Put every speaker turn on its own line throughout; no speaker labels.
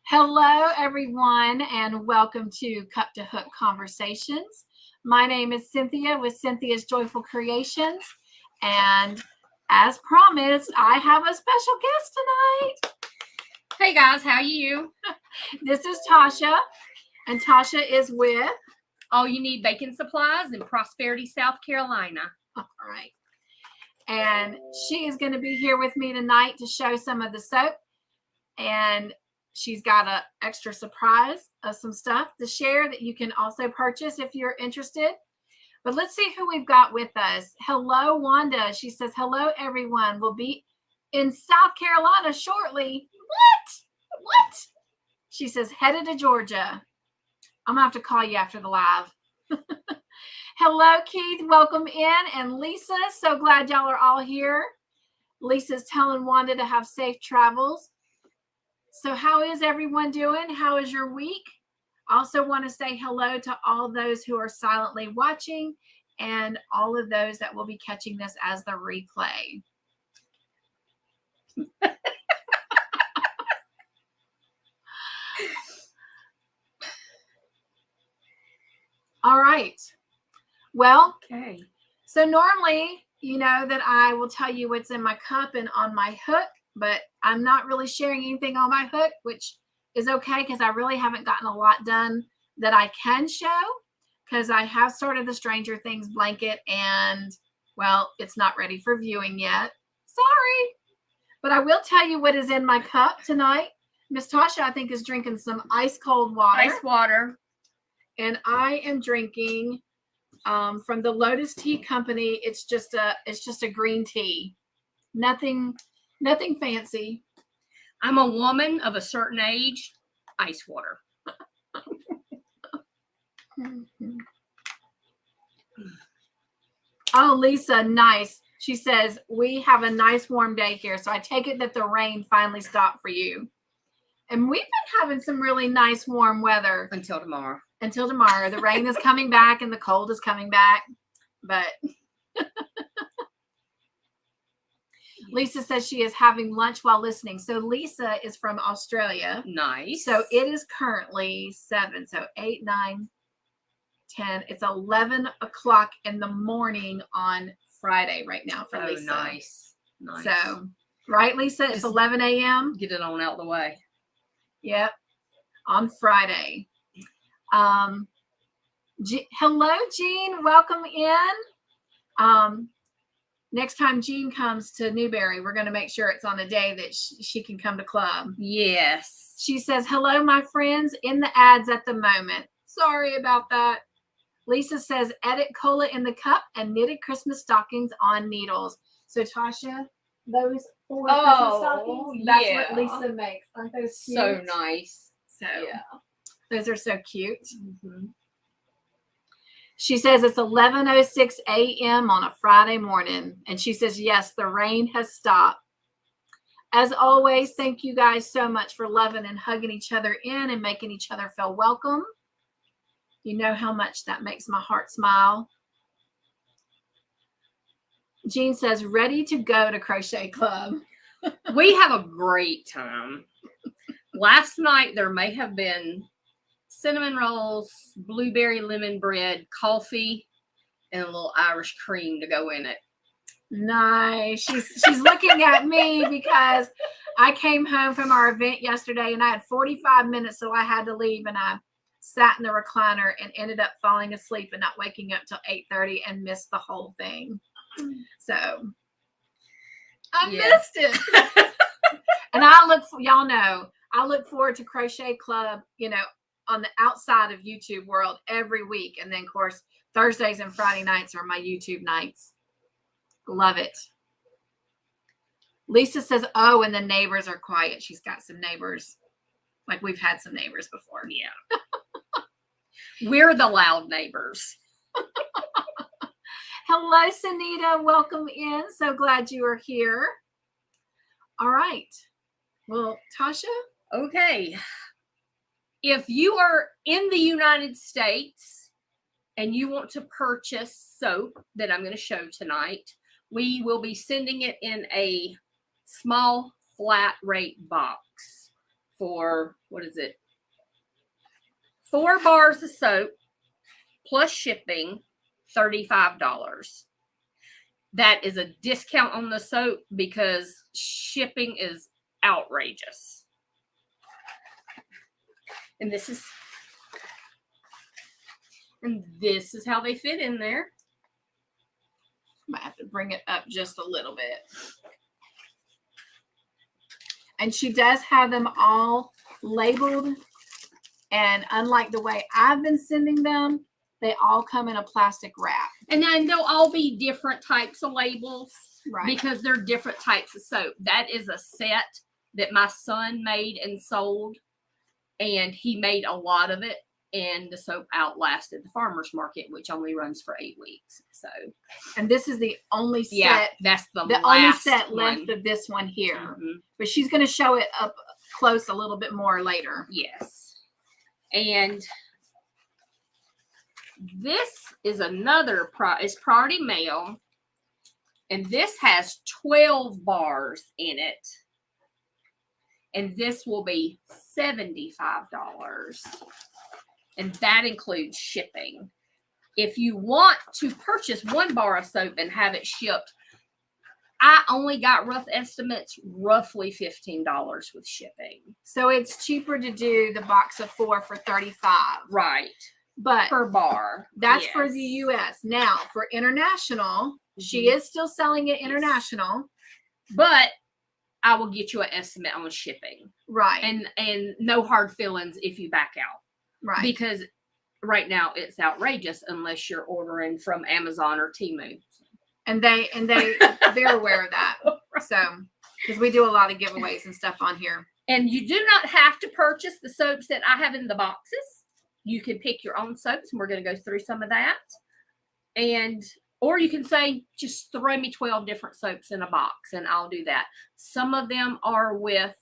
Hello, everyone, and welcome to Cup2Hook Conversations. My name is Cynthia with Cynthia's Joyful Creations, and as promised, I have a special guest tonight.
Hey guys, how are you?
This is Tosha, and Tosha is with
All You Need Baking Supplies in Prosperity, South Carolina.
All right. And she is going to be here with me tonight to show some of the soap, and she's got an extra surprise of some stuff to share that you can also purchase if you're interested. But let's see who we've got with us. Hello, Wanda. She says, hello, everyone. We'll be in South Carolina shortly. What? She says, headed to Georgia. I'm going to have to call you after the live. Hello, Keith. Welcome in. And Lisa, so glad y'all are all here. Lisa's telling Wanda to have safe travels. So how is everyone doing? How is your week? Also want to say hello to all those who are silently watching and all of those that will be catching this as the replay. All right. Well,
okay.
So normally, you know that I will tell you what's in my cup and on my hook, but I'm not really sharing anything on my hook, which is okay because I really haven't gotten a lot done that I can show because I have started the Stranger Things blanket and, well, it's not ready for viewing yet. Sorry. But I will tell you what is in my cup tonight. Miss Tosha, I think, is drinking some ice cold water.
Ice water.
And I am drinking from the Lotus Tea Company. It's just a green tea. Nothing fancy.
I'm a woman of a certain age. Ice water.
Oh, Lisa, nice. She says, we have a nice warm day here. So I take it that the rain finally stopped for you. And we've been having some really nice warm weather.
Until tomorrow.
The rain is coming back and the cold is coming back. But Lisa says she is having lunch while listening. So Lisa is from Australia.
Nice.
So it is currently 7. So 8, 9, 10. It's 11 o'clock in the morning on Friday right now for Lisa.
Nice.
So, right, Lisa? It's 11 a.m.
Get it on out the way.
Yep. On Friday. Hello, Jean. Welcome in. Next time Jean comes to Newberry, we're going to make sure it's on a day that she can come to club.
Yes.
She says, hello, my friends, in the ads at the moment. Sorry about that. Lisa says, edit cola in the cup and knitted Christmas stockings on needles. So, Tosha, those 4 Christmas stockings, that's what Lisa makes. Aren't those cute?
So nice.
So, yeah. Those are so cute. Mm-hmm. She says it's 11:06 a.m. on a Friday morning. And she says, yes, the rain has stopped. As always, thank you guys so much for loving and hugging each other in and making each other feel welcome. You know how much that makes my heart smile. Jean says, ready to go to Crochet Club.
We have a great time. Last night, there may have been cinnamon rolls, blueberry lemon bread, coffee, and a little Irish cream to go in it.
Nice. She's looking at me because I came home from our event yesterday and I had 45 minutes, so I had to leave, and I sat in the recliner and ended up falling asleep and not waking up till 8:30 and missed the whole thing. So I missed it. And I look forward to Crochet Club, on the outside of YouTube world every week. And then, of course, Thursdays and Friday nights are my YouTube nights. Love it. Lisa says, oh, and the neighbors are quiet. She's got some neighbors. Like we've had some neighbors before.
Yeah. We're the loud neighbors.
Hello, Sunita. Welcome in. So glad you are here. All right. Well, Tosha?
Okay. If you are in the United States and you want to purchase soap that I'm going to show tonight, we will be sending it in a small flat rate box for, what is it? 4 bars of soap plus shipping, $35. That is a discount on the soap because shipping is outrageous. And this is how they fit in there.
I might have to bring it up just a little bit. And she does have them all labeled. And unlike the way I've been sending them, they all come in a plastic wrap.
And then they'll all be different types of labels,
right?
Because they're different types of soap. That is a set that my son made and sold. And he made a lot of it. And the soap outlasted the farmer's market, which only runs for 8 weeks. So,
and this is the only set.
Yeah, that's the
only set
one.
left of this one here.
Mm-hmm.
But she's going to show it up close a little bit more later.
Yes. And this is another it's Priority Mail. And this has 12 bars in it. And this will be $75. And that includes shipping. If you want to purchase 1 bar of soap and have it shipped, I only got rough estimates, roughly $15 with shipping.
So it's cheaper to do the box of 4 for $35.
Right.
But
per bar.
That's
yes.
for the US. Now, for international, she is still selling it international.
But I will get you an estimate on shipping.
Right.
And no hard feelings if you back out.
Right.
Because right now it's outrageous unless you're ordering from Amazon or Temu.
And they're aware of that. So, because we do a lot of giveaways and stuff on here.
And you do not have to purchase the soaps that I have in the boxes. You can pick your own soaps, and we're going to go through some of that. Or you can say, just throw me 12 different soaps in a box, and I'll do that. Some of them are with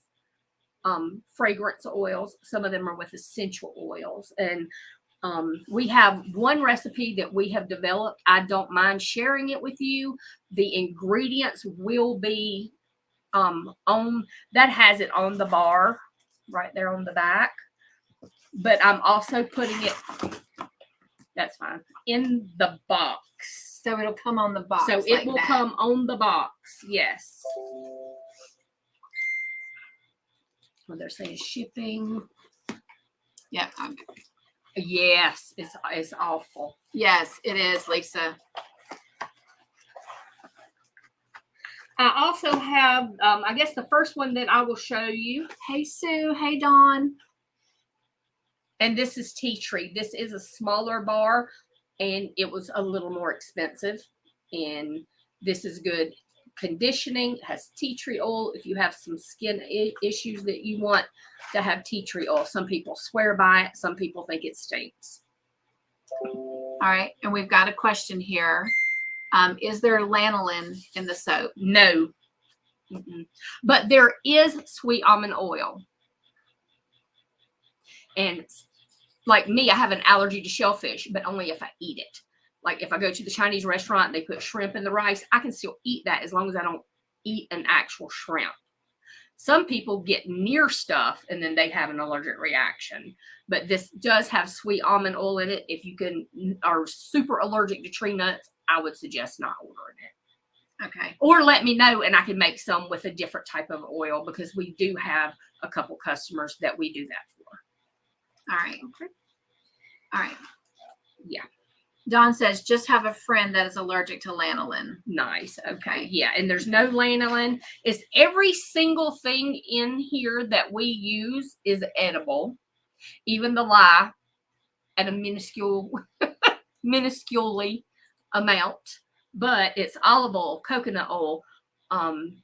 fragrance oils. Some of them are with essential oils. And we have one recipe that we have developed. I don't mind sharing it with you. The ingredients will be that has it on the bar right there on the back. But I'm also putting it, that's fine, in the box.
So it'll come on the box.
So it will come on the box. Yes. Well, they're saying shipping.
Yeah.
Yes, it's awful.
Yes, it is, Lisa.
I also have, I guess the first one that I will show you.
Hey, Sue. Hey, Dawn.
And this is tea tree. This is a smaller bar, and it was a little more expensive. And this is good conditioning. It has tea tree oil. If you have some skin issues that you want to have tea tree oil. Some people swear by it. Some people think it stinks.
All right. And we've got a question here. Is there lanolin in the soap?
No. But there is sweet almond oil. And like me, I have an allergy to shellfish, but only if I eat it. Like if I go to the Chinese restaurant and they put shrimp in the rice, I can still eat that as long as I don't eat an actual shrimp. Some people get near stuff and then they have an allergic reaction. But this does have sweet almond oil in it. If you are super allergic to tree nuts, I would suggest not ordering it.
Okay.
Or let me know and I can make some with a different type of oil because we do have a couple customers that we do that for.
All right.
Okay.
All right.
Yeah.
Dawn says, just have a friend that is allergic to lanolin.
Nice. Okay. Yeah. And there's no lanolin. It's every single thing in here that we use is edible. Even the lye at a minusculely amount. But it's olive oil, coconut oil, palm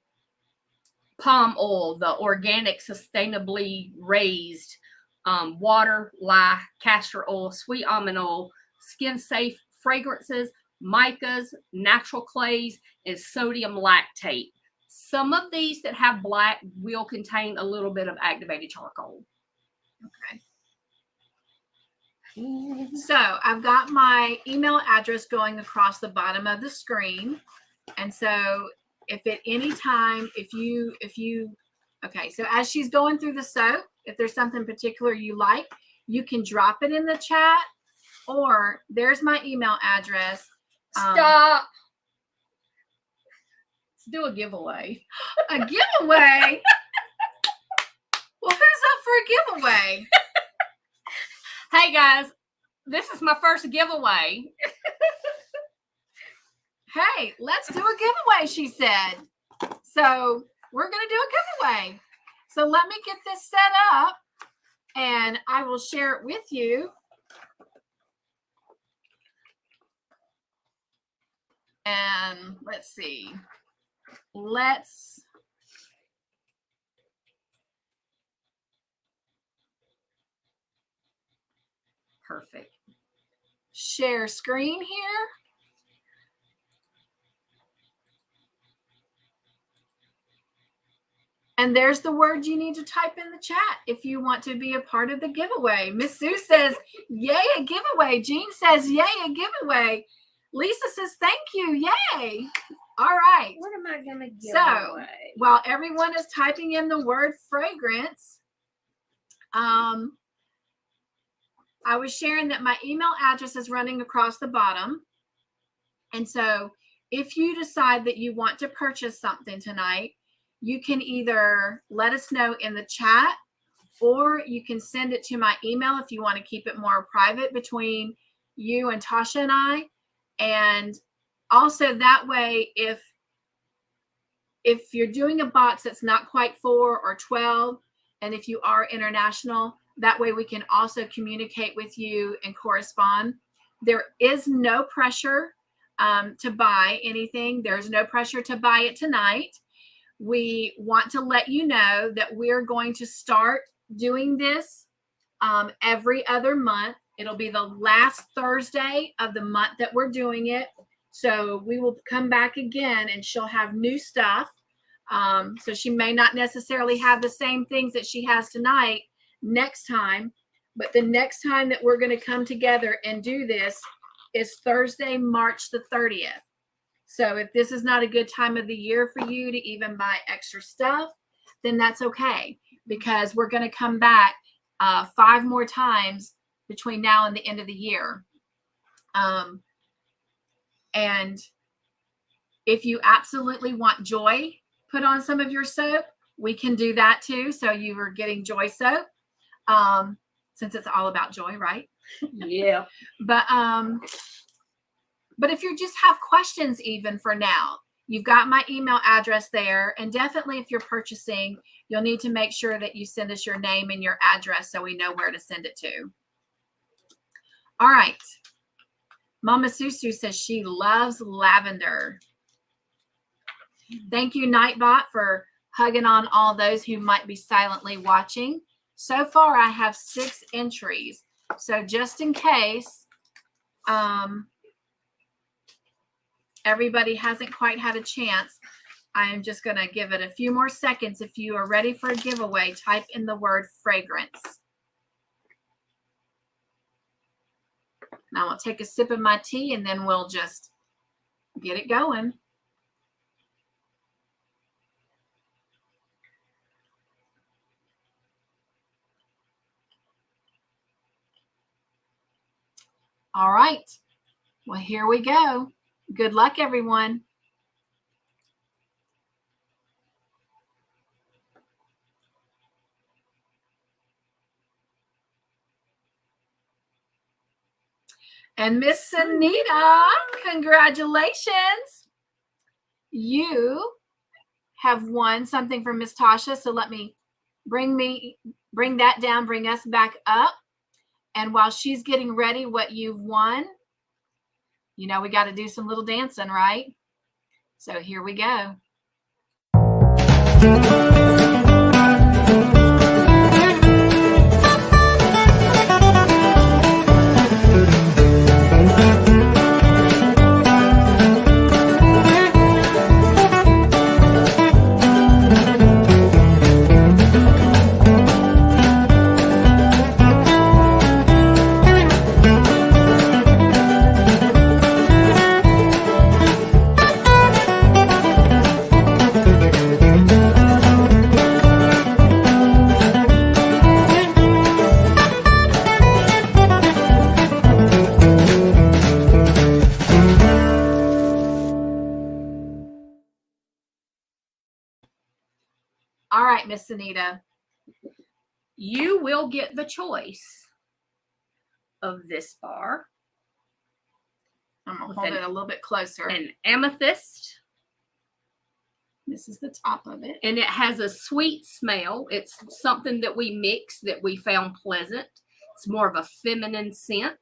oil, the organic, sustainably raised water, lye, castor oil, sweet almond oil, skin safe fragrances, micas, natural clays, and sodium lactate. Some of these that have black will contain a little bit of activated charcoal.
Okay. So I've got my email address going across the bottom of the screen. And so if at any time, okay, so as she's going through the soap, if there's something particular you like, you can drop it in the chat, or there's my email address.
Stop.
Let's do a giveaway. A giveaway? Well, who's up for a giveaway?
Hey guys, this is my first giveaway.
Hey, let's do a giveaway, she said. So we're going to do a giveaway. So let me get this set up and I will share it with you. And let's see. Perfect. Share screen here. And there's the word you need to type in the chat if you want to be a part of the giveaway. Miss Sue says, yay, a giveaway. Jean says, yay, a giveaway. Lisa says, thank you, yay. All right.
What am I going to give away?
While everyone is typing in the word fragrance, I was sharing that my email address is running across the bottom. And so if you decide that you want to purchase something tonight, you can either let us know in the chat, or you can send it to my email if you want to keep it more private between you and Tosha and I. And also that way, if you're doing a box that's not quite 4 or 12, and if you are international, that way we can also communicate with you and correspond. There is no pressure to buy anything. There's no pressure to buy it tonight. We want to let you know that we're going to start doing this every other month. It'll be the last Thursday of the month that we're doing it. So we will come back again and she'll have new stuff. So she may not necessarily have the same things that she has tonight next time, but the next time that we're going to come together and do this is Thursday, March the 30th. So if this is not a good time of the year for you to even buy extra stuff, then that's okay, because we're going to come back 5 more times between now and the end of the year. And if you absolutely want Joy put on some of your soap, we can do that too. So you are getting Joy soap, since it's all about joy, right?
Yeah.
But if you just have questions, even for now, you've got my email address there. And definitely if you're purchasing, you'll need to make sure that you send us your name and your address so we know where to send it to. All right. Mama Susu says she loves lavender. Thank you, Nightbot, for hugging on all those who might be silently watching. So far, I have 6 entries. So just in case everybody hasn't quite had a chance, I am just going to give it a few more seconds. If you are ready for a giveaway, type in the word fragrance. Now I'll take a sip of my tea and then we'll just get it going. All right. Well, here we go. Good luck, everyone. And Miss Anita, congratulations. You have won something from Miss Tosha. So let me bring that down, bring us back up. And while she's getting ready what you've won, you know, we got to do some little dancing, right? So here we go. All right, Miss Anita.
You will get the choice of this bar.
I'm going to hold it a little bit closer.
An amethyst.
This is the top of it.
And it has a sweet smell. It's something that we mixed that we found pleasant. It's more of a feminine scent.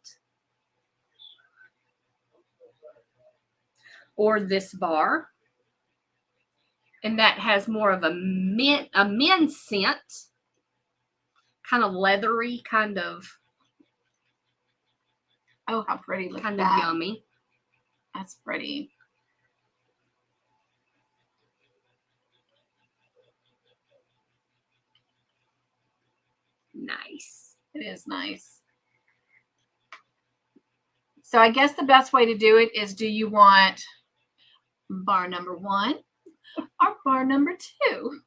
Or this bar. And that has more of a men's scent. Kind of leathery, kind of.
Oh, how pretty. Look
kind
at
of
that.
yummy.
That's pretty.
Nice.
It is nice. So I guess the best way to do it is, do you want bar number 1 or bar number 2?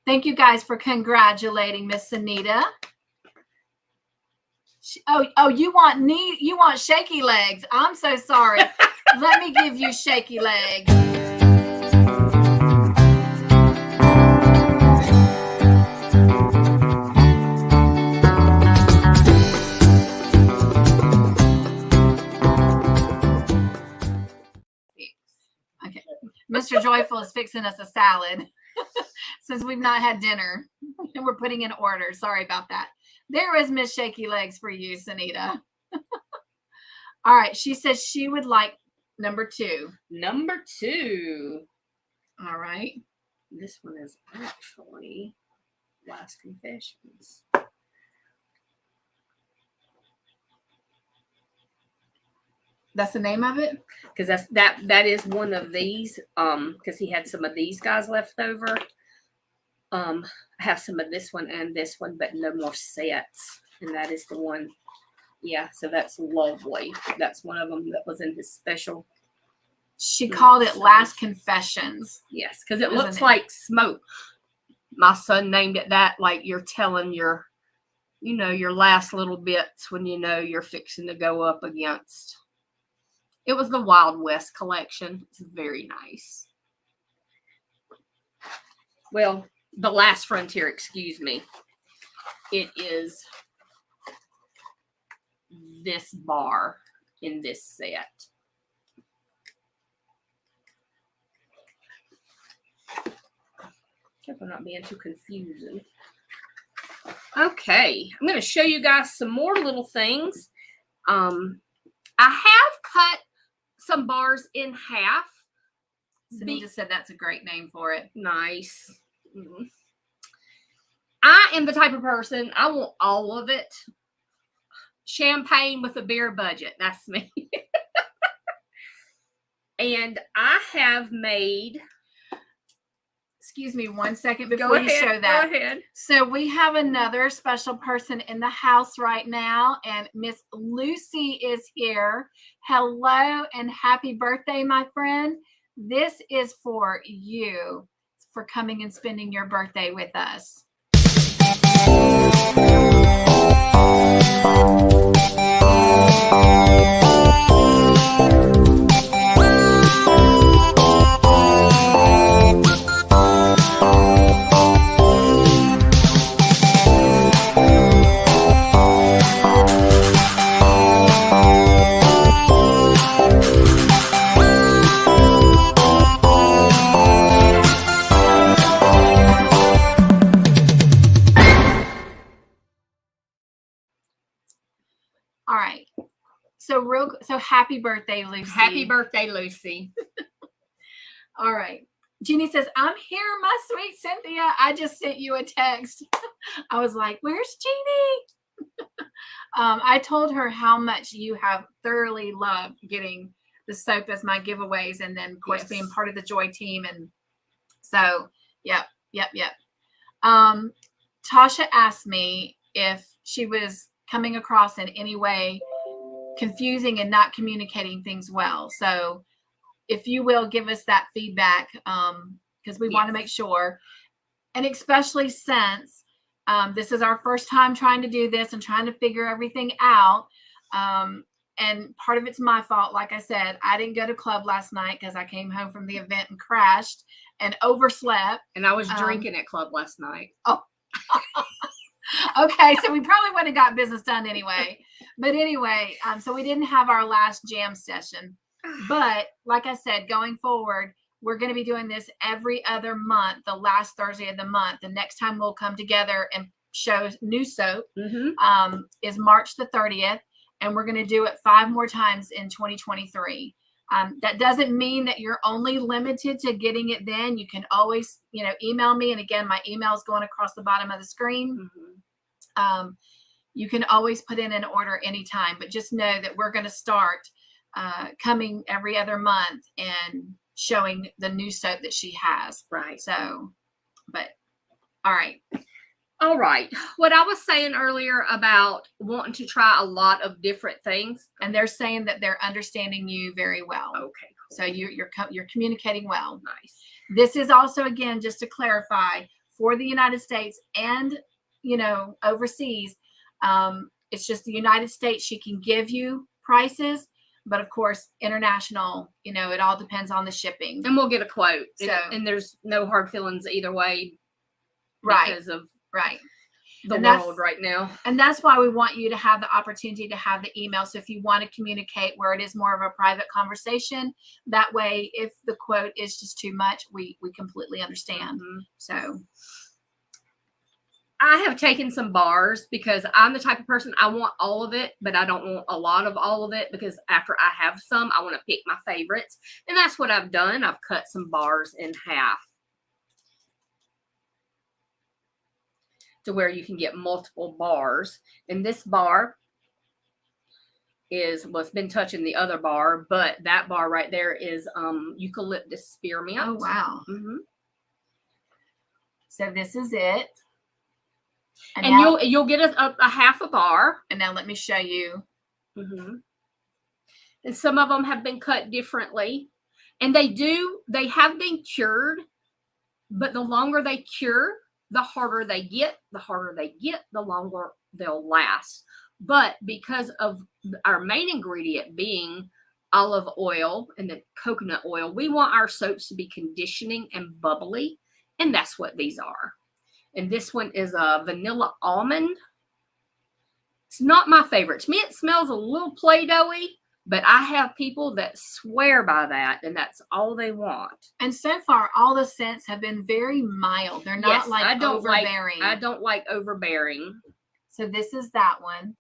Thank you guys for congratulating Miss Anita. Oh, you want shaky legs. I'm so sorry. Let me give you shaky legs. Okay. Mr. Joyful is fixing us a salad since we've not had dinner and we're putting in order. Sorry about that. There is Miss Shaky Legs for you, Sanita. All right. She says she would like number 2.
Number 2.
All right.
This one is actually Last Confessions.
That's the name of it?
Because that is one of these. Because he had some of these guys left over. I have some of this one and this one, but no more sets. And that is the one. Yeah, so that's lovely. That's one of them that was in his special.
She called it Last Confessions.
Yes, because it looks like smoke. My son named it that, like you're telling your, your last little bits when you know you're fixing to go up against. It was the Wild West collection. It's very nice. Well, the Last Frontier, excuse me. It is this bar in this set. Careful not being too confusing. Okay, I'm going to show you guys some more little things. I have cut some bars in half.
Sanita said that's a great name for it.
Nice. Mm-hmm. I am the type of person, I want all of it. Champagne with a beer budget. That's me. And I have made...
Excuse me 1 second before you show that.
Go ahead.
So we have another special person in the house right now, and Miss Lucy is here. Hello and happy birthday, my friend. This is for you for coming and spending your birthday with us. All right. So happy birthday, Lucy.
Happy birthday, Lucy.
All right. Jeannie says, I'm here, my sweet Cynthia. I just sent you a text. I was like, where's Jeannie? I told her how much you have thoroughly loved getting the soap as my giveaways, and then of course being part of the Joy team. And so, yep. Tosha asked me if she was coming across in any way confusing and not communicating things well. So if you will give us that feedback, because we want to make sure, and especially since this is our first time trying to do this and trying to figure everything out. and part of it's my fault. Like I said, I didn't go to club last night because I came home from the event and crashed and overslept.
And I was drinking at club last night.
Oh, okay. So we probably wouldn't have got business done anyway. But anyway, so we didn't have our last jam session. But like I said, going forward, we're going to be doing this every other month, the last Thursday of the month. The next time we'll come together and show new soap is March the 30th. And we're going to do it 5 more times in 2023. That doesn't mean that you're only limited to getting it then. You can always, email me. And again, my email is going across the bottom of the screen. You can always put in an order anytime, but just know that we're going to start coming every other month and showing the new soap that she has.
Right.
So, but all right.
All right. What I was saying earlier about wanting to try a lot of different things.
And they're saying that they're understanding you very well.
Okay. Cool.
So you're communicating well.
Nice.
This is also, again, just to clarify, for the United States and, overseas, it's just the United States. She can give you prices, but of course, international, it all depends on the shipping.
And we'll get a quote.
So,
and there's no hard feelings either way.
Right.
Because of
the
world right now.
And that's why we want you to have the opportunity to have the email. So if you want to communicate where it is more of a private conversation, that way, if the quote is just too much, we completely understand. So
I have taken some bars because I'm the type of person, I want all of it, but I don't want a lot of all of it, because after I have some, I want to pick my favorites. And that's what I've done. I've cut some bars in half to where you can get multiple bars. And this bar is what's been touching the other bar, but that bar right there is eucalyptus spearmint.
Oh, wow. So this is it.
And now, you'll get a half a bar.
And now let me show you.
And some of them have been cut differently. And they have been cured, but the longer they cure, the harder they get. The harder they get, the longer they'll last. But because of our main ingredient being olive oil and the coconut oil, we want our soaps to be conditioning and bubbly. And that's what these are. And this one is a vanilla almond. It's not my favorite. To me, it smells a little Play-Doh-y, but I have people that swear by that, and that's all they want.
And so far, all the scents have been very mild. They're not overbearing.
I don't like overbearing.
So this is that one.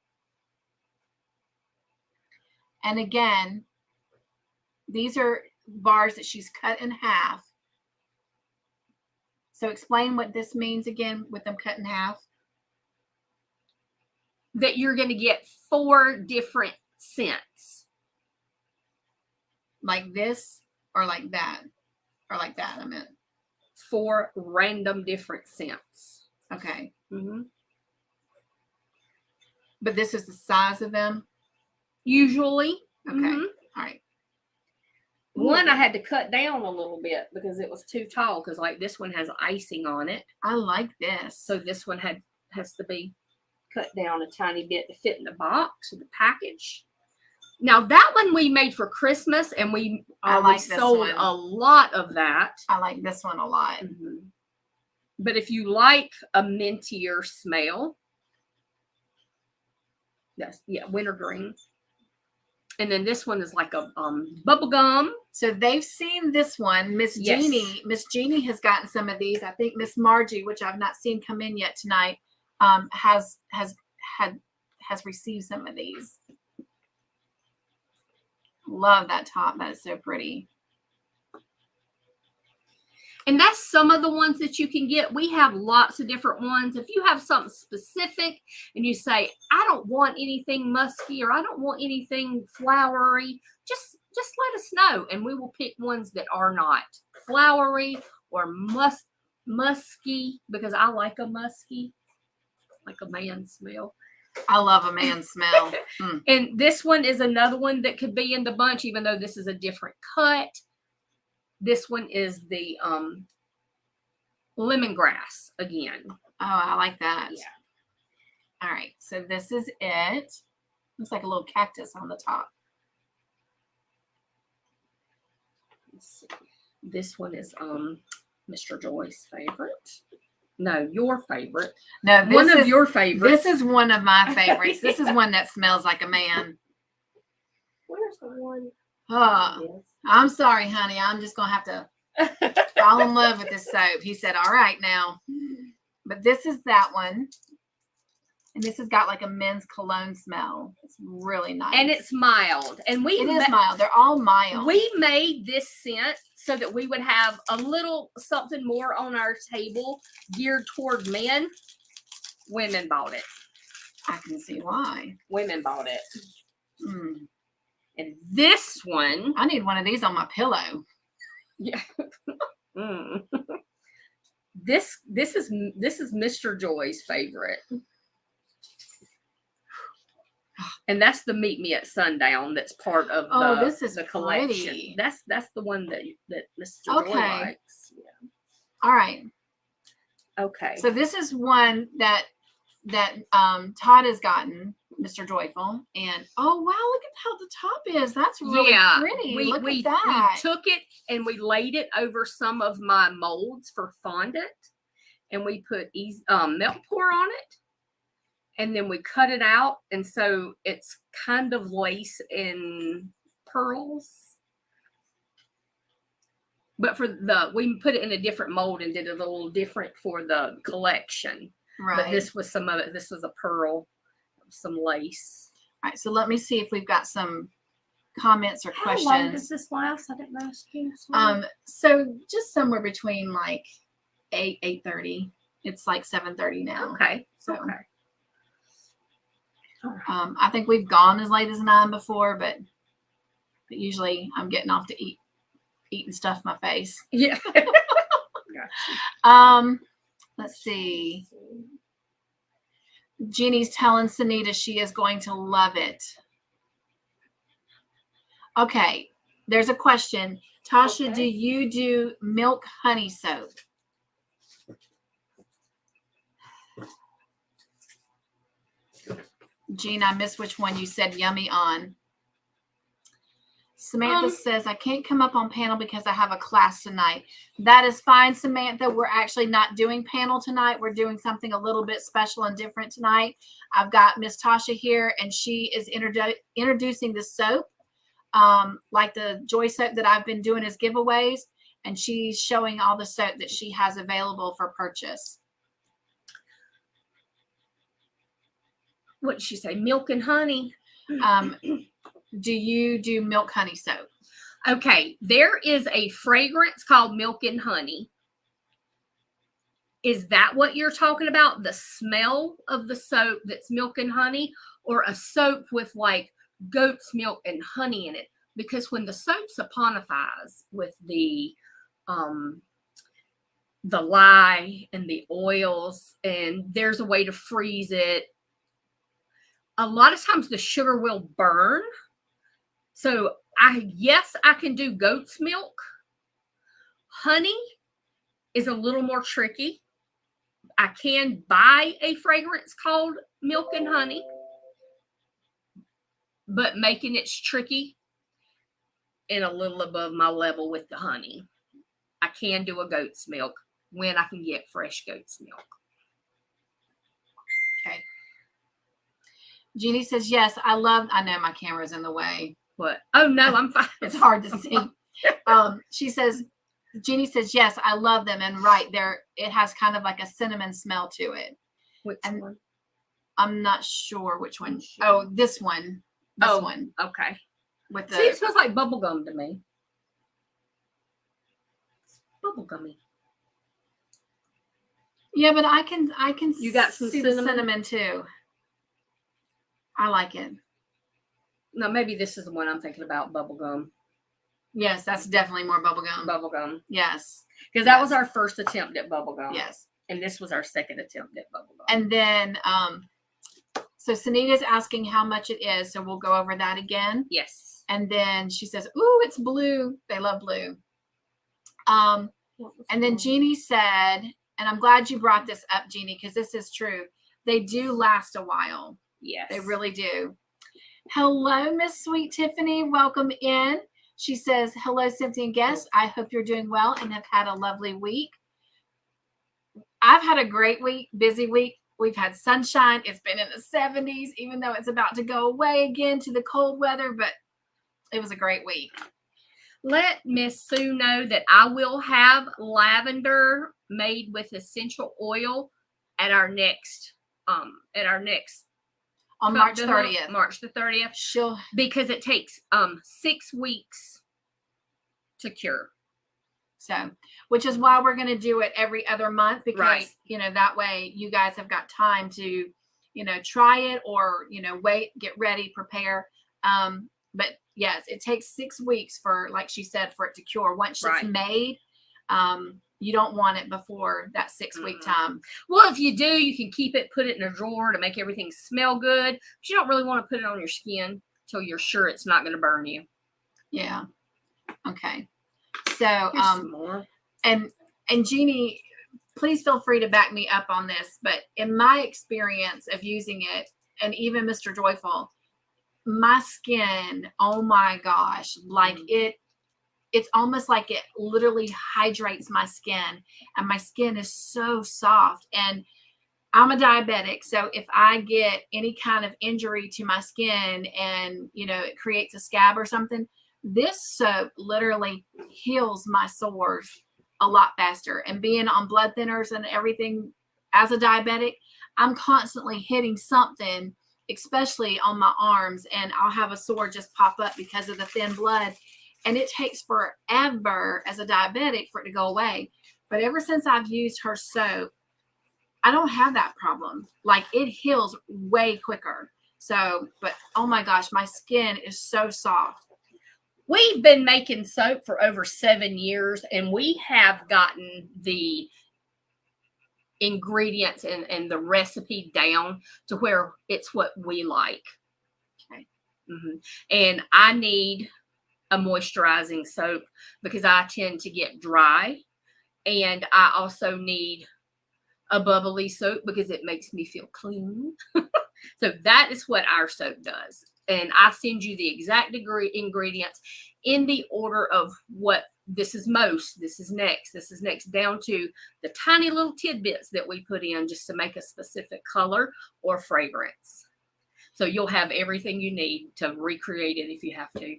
And again, these are bars that she's cut in half. So explain what this means again with them cut in half.
That you're going to get 4 different scents.
Like this or like that? Or like that, I meant.
4 random different scents.
Okay. But this is the size of them?
Usually.
Okay. All right.
One I had to cut down a little bit because it was too tall, because like this one has icing on it.
I like this.
So this one has to be cut down a tiny bit to fit in the box or the package. Now that one we made for Christmas, and we sold a lot of that.
I like this one a lot.
But if you like a mintier smell, wintergreen. And then this one is like a bubble gum.
So they've seen this one. Miss Jeannie has gotten some of these. I think Miss Margie, which I've not seen come in yet tonight, has received some of these. Love that top. That is so pretty.
And that's some of the ones that you can get. We have lots of different ones. If you have something specific and you say, I don't want anything musky or I don't want anything flowery, just let us know. And we will pick ones that are not flowery or musky, because I like a musky, like a man smell.
I love a man smell.
And this one is another one that could be in the bunch, even though this is a different cut. This one is the lemongrass again.
Oh, I like that.
Yeah.
All right. So this is it. Looks like a little cactus on the top.
Let's see. This one is Mr. Joy's favorite. No, your favorite.
No,
One of your favorites.
This is one of my favorites. This is one that smells like a man.
Where's the one?
Oh, I'm sorry, honey. I'm just going to have to fall in love with this soap. He said, all right now. But this is that one. And this has got like a men's cologne smell. It's really nice.
And it's mild. And
it is mild. They're all mild.
We made this scent so that we would have a little something more on our table geared toward men. Women bought it.
I can see why.
Women bought it.
Mm.
And this one.
I need one of these on my pillow.
Yeah. Mm. This is Mr. Joy's favorite. And that's the Meet Me at Sundown. That's part of
this is
the collection.
Pretty.
That's the one that Mr. Joy likes. Yeah.
All right.
Okay.
So this is one that Todd has gotten, Mr. Joyful, and oh wow, look at how the top is. That's really pretty. Look at that.
We took it and we laid it over some of my molds for fondant, and we put milk pour on it. And then we cut it out, and so it's kind of lace and pearls. But we put it in a different mold and did it a little different for the collection.
Right.
But this was some of it. This was a pearl, some lace.
All right. So let me see if we've got some comments or questions.
How long does this last? I didn't ask you.
So just somewhere between like 8:30. It's like 7:30 now.
Okay.
So.
Okay.
I think we've gone as late as 9 before, but usually I'm getting off to eating stuff in my face.
Yeah.
Let's see. Jeannie's telling Sunita she is going to love it. Okay, there's a question. Tasha, do you do milk honey soap? Jean, I missed which one you said yummy on. Samantha says, I can't come up on panel because I have a class tonight. That is fine, Samantha. We're actually not doing panel tonight. We're doing something a little bit special and different tonight. I've got Miss Tosha here, and she is introducing the soap, like the Joy soap that I've been doing as giveaways, and she's showing all the soap that she has available for purchase.
What did she say? Milk and honey.
Do you do milk honey soap?
Okay, there is a fragrance called Milk and Honey. Is that what you're talking about? The smell of the soap that's milk and honey, or a soap with like goat's milk and honey in it? Because when the soap saponifies with the lye and the oils, and there's a way to freeze it, a lot of times the sugar will burn. So yes, I can do goat's milk. Honey is a little more tricky. I can buy a fragrance called Milk and Honey, but making it's tricky and a little above my level with the honey. I can do a goat's milk when I can get fresh goat's milk.
Okay. Jeannie says, yes, I know my camera's in the way.
What? Oh, no, I'm fine.
It's hard to see. She says, Jeannie says, yes, I love them. And right there, it has kind of like a cinnamon smell to it.
Which one?
I'm not sure which one. Oh, this one. This one.
Okay.
With the,
see, it smells like bubble gum to me. Bubble gummy.
Yeah, but I can
You got some
see the cinnamon too. I like it.
No, maybe this is the one I'm thinking about, bubblegum.
Yes, that's definitely more bubblegum.
Bubblegum.
Yes.
Because that was our first attempt at bubblegum.
Yes.
And this was our second attempt at bubblegum.
And then, so Sunita's asking how much it is. So we'll go over that again.
Yes.
And then she says, ooh, it's blue. They love blue. And then Jeannie said, and I'm glad you brought this up, Jeannie, because this is true. They do last a while.
Yes.
They really do. Hello, Miss Sweet Tiffany. Welcome in. She says, hello, Cynthia and guests. I hope you're doing well and have had a lovely week. I've had a great week, busy week. We've had sunshine. It's been in the 70s, even though it's about to go away again to the cold weather, but it was a great week.
Let Miss Sue know that I will have lavender made with essential oil at our next on
March 30th.
March the 30th. Because it takes 6 weeks to cure.
So, which is why we're going to do it every other month, because,
right.
That way you guys have got time to, try it or, wait, get ready, prepare. But yes, it takes 6 weeks for, like she said, for it to cure. Once it's made, you don't want it before that 6-week time.
Well, if you do, you can keep it, put it in a drawer to make everything smell good. But you don't really want to put it on your skin until you're sure it's not going to burn you.
Yeah. Okay. So,
some more.
And Jeannie, please feel free to back me up on this, but in my experience of using it, and even Mr. Joyful, my skin, oh my gosh, like it's almost like it literally hydrates my skin, and my skin is so soft. And I'm a diabetic, so if I get any kind of injury to my skin and, it creates a scab or something, this soap literally heals my sores a lot faster. And being on blood thinners and everything as a diabetic, I'm constantly hitting something, especially on my arms, and I'll have a sore just pop up because of the thin blood. And it takes forever as a diabetic for it to go away. But ever since I've used her soap, I don't have that problem. Like, it heals way quicker. So, but oh my gosh, my skin is so soft.
We've been making soap for over 7 years, and we have gotten the ingredients and the recipe down to where it's what we like.
Okay.
And I need a moisturizing soap because I tend to get dry, and I also need a bubbly soap because it makes me feel clean. So that is what our soap does. And I send you the exact ingredients in the order of what this is most, this is next, down to the tiny little tidbits that we put in just to make a specific color or fragrance. So you'll have everything you need to recreate it if you have to.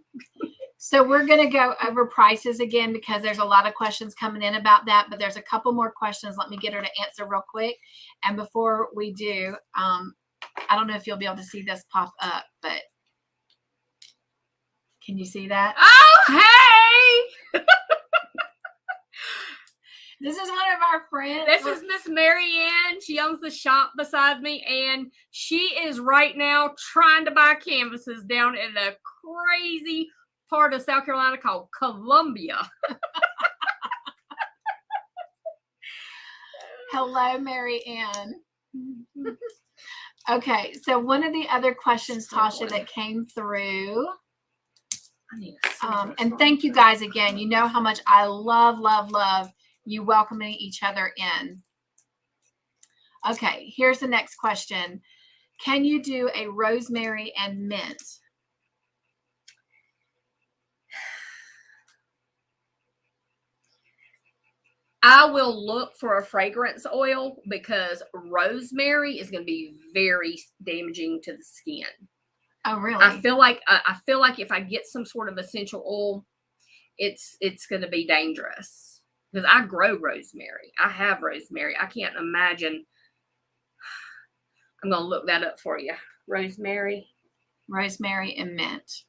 So we're going to go over prices again because there's a lot of questions coming in about that, but there's a couple more questions. Let me get her to answer real quick. And before we do, I don't know if you'll be able to see this pop up, but can you see that?
Oh, hey!
This is one of our friends.
This is Miss Mary Ann. She owns the shop beside me, and she is right now trying to buy canvases down in a crazy part of South Carolina called Columbia.
Hello, Mary Ann. Okay, so one of the other questions, Tasha, that came through, and thank you guys again. You know how much I love you welcoming each other in. Okay, here's the next question. Can you do a rosemary and mint?
I will look for a fragrance oil because rosemary is going to be very damaging to the skin.
Oh, really?
I feel like if I get some sort of essential oil, it's going to be dangerous because I grow rosemary. I have rosemary. I can't imagine. I'm going to look that up for you. Rosemary
and mint.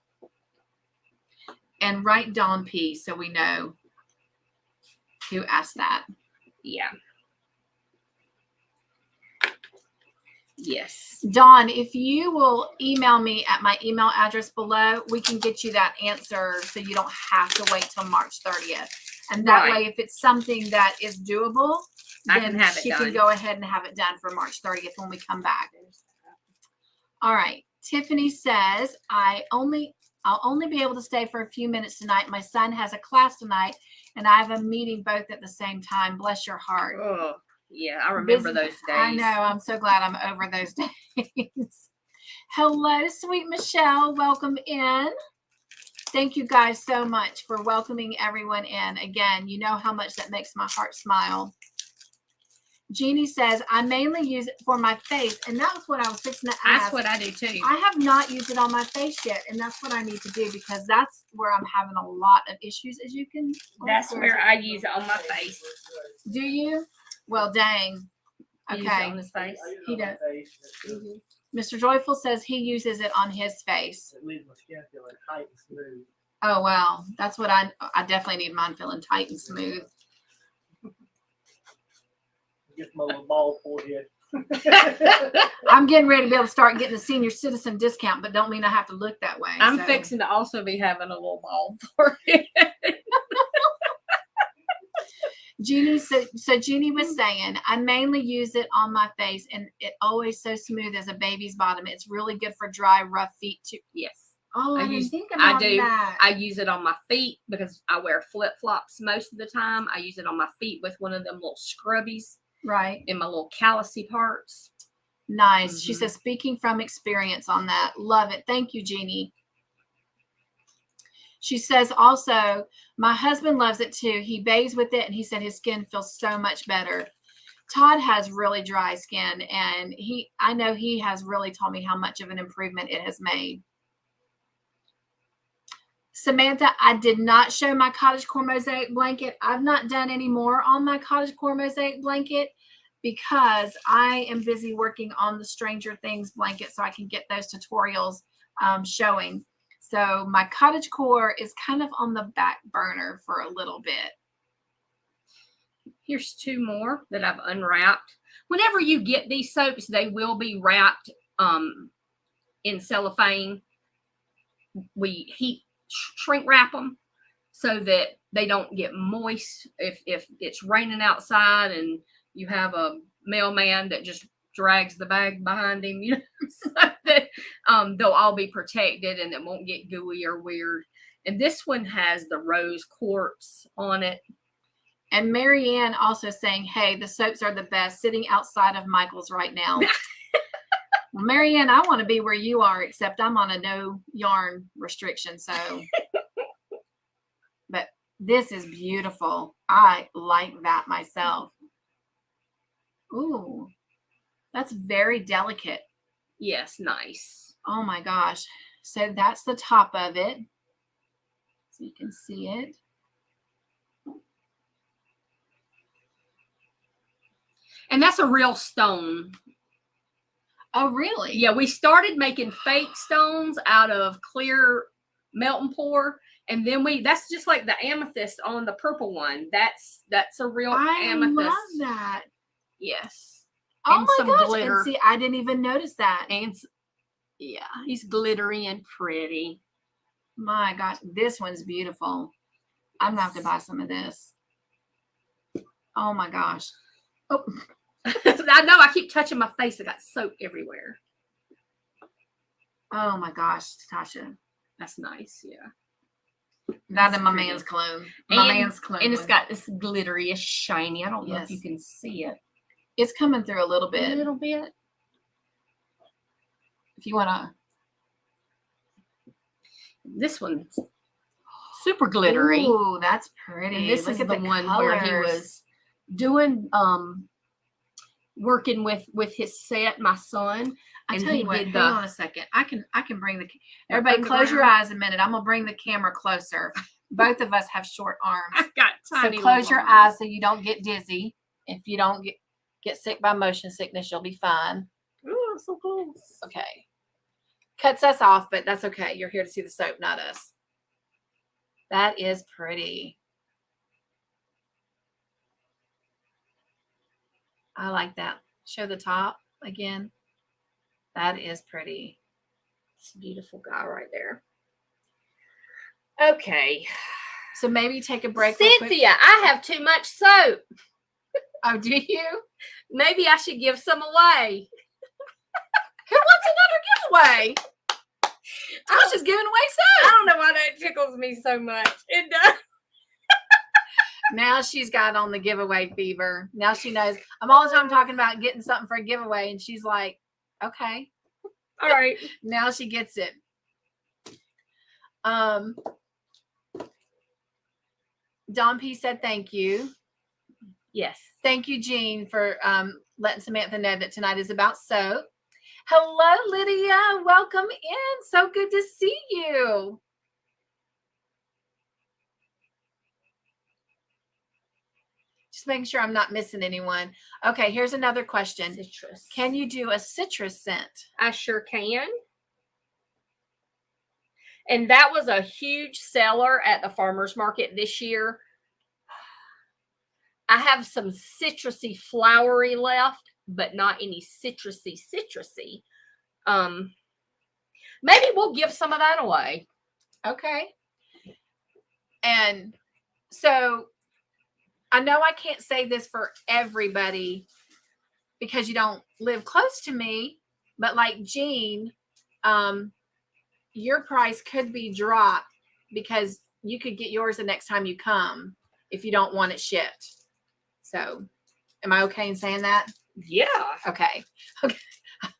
And write Dawn P so we know who asked that.
Yeah. Yes.
Dawn, if you will email me at my email address below, we can get you that answer so you don't have to wait till March 30th. And that way, if it's something that is doable, then she can go ahead and have it done for March 30th when we come back. All right. Tiffany says, I'll only be able to stay for a few minutes tonight. My son has a class tonight, and I have a meeting both at the same time. Bless your heart.
Oh, yeah. I remember those days.
I know. I'm so glad I'm over those days. Hello, sweet Michelle. Welcome in. Thank you guys so much for welcoming everyone in. Again, you know how much that makes my heart smile. Jeannie says, I mainly use it for my face. And that was what I was fixing to ask.
That's what I do too.
I have not used it on my face yet. And that's what I need to do because that's where I'm having a lot of issues, as you can.
That's where I use it on my face.
Do you? Well, dang.
He uses it
Okay.
on his face.
He does. Mr. Joyful says he uses it on his face.
It leaves my skin feeling tight and smooth.
Oh, wow. That's what I definitely need mine feeling tight and smooth.
Get my little bald forehead.
I'm getting ready to be able to start getting a senior citizen discount, but don't mean I have to look that way.
I'm
so.
fixing to also be having a little bald forehead.
Jeannie, so Jeannie was saying, I mainly use it on my face, and it always so smooth as a baby's bottom. It's really good for dry, rough feet too.
Yes.
Oh, I
I
didn't think about that.
I use it on my feet because I wear flip-flops most of the time. I use it on my feet with one of them little scrubbies
Right.
in my little callousy parts.
Nice. She
Mhm.
says, speaking from experience on that. Love it. Thank you, Jeannie. She says also, my husband loves it too. He bathes with it and he said his skin feels so much better. Todd has really dry skin and I know he has really told me how much of an improvement it has made. Samantha, I did not show my cottagecore mosaic blanket. I've not done any more on my cottagecore mosaic blanket because I am busy working on the Stranger Things blanket so I can get those tutorials showing. So my cottagecore is kind of on the back burner for a little bit.
Here's two more that I've unwrapped. Whenever you get these soaps, they will be wrapped in cellophane. We shrink wrap them so that they don't get moist if it's raining outside and you have a mailman that just drags the bag behind him, you know, so that they'll all be protected and it won't get gooey or weird. And this one has the rose quartz on it.
And Marianne also saying, hey, the soaps are the best, sitting outside of Michael's right now. Well, Marianne, I want to be where you are, except I'm on a no yarn restriction. So, but this is beautiful. I like that myself. Ooh, that's very delicate.
Yes, nice.
Oh my gosh. So that's the top of it. So you can see it.
And that's a real stone.
Oh, really?
Yeah, we started making fake stones out of clear melt and pour. And then that's just like the amethyst on the purple one. That's a real amethyst.
I love that.
Yes.
Oh
And
my
some
gosh.
glitter.
And see, I didn't even notice that.
And yeah, he's glittery and pretty.
My gosh, this one's beautiful. I'm gonna have to buy some of this. Oh my gosh. Oh.
I know I keep touching my face. I got soap everywhere.
Oh my gosh, Tasha.
That's nice, yeah.
That and my man's clone. Man's clone.
And it's got this glittery, shiny. I don't know if
Yes.
you can see it.
It's coming through a little
A
bit.
little bit.
If you wanna.
This one's super glittery.
Ooh, that's pretty.
And this
Look
is
at
the one where he
colors.
was doing working with his set, my son.
I
and
tell
he
you what,
did
hang
the-
on a second. I can bring the everybody close your eyes a minute. I'm gonna bring the camera closer. Both of us have short arms.
I've got tiny
So close your
little arms.
eyes so you don't get dizzy. If you don't get sick by motion sickness, you'll be fine.
Ooh, that's so cool.
Okay. Cuts us off, but that's okay. You're here to see the soap, not us. That is pretty. I like that. Show the top again. That is pretty.
It's a beautiful guy right there. Okay.
So maybe take a break. real quick.
Cynthia, I have too much soap.
Oh, do you?
Maybe I should give some away.
Who wants another giveaway? Tasha's giving away
I
soap.
don't know why that tickles me so much. It does.
Now she's got on the giveaway fever. Now she knows. I'm all the time talking about getting something for a giveaway, and she's like, okay.
All right.
Now she gets it. Don P said thank you.
Yes.
Thank you, Jean, for letting Samantha know that tonight is about soap. Hello, Lydia. Welcome in. So good to see you. Just making sure I'm not missing anyone. Okay, here's another question.
Citrus.
Can you do a citrus scent?
I sure can. And that was a huge seller at the farmer's market this year. I have some citrusy flowery left, but not any citrusy. Maybe we'll give some of that away.
Okay. And so I know I can't say this for everybody because you don't live close to me, but like Jean, your price could be dropped because you could get yours the next time you come if you don't want it shipped. So am I okay in saying that?
Yeah.
Okay. Okay. I'm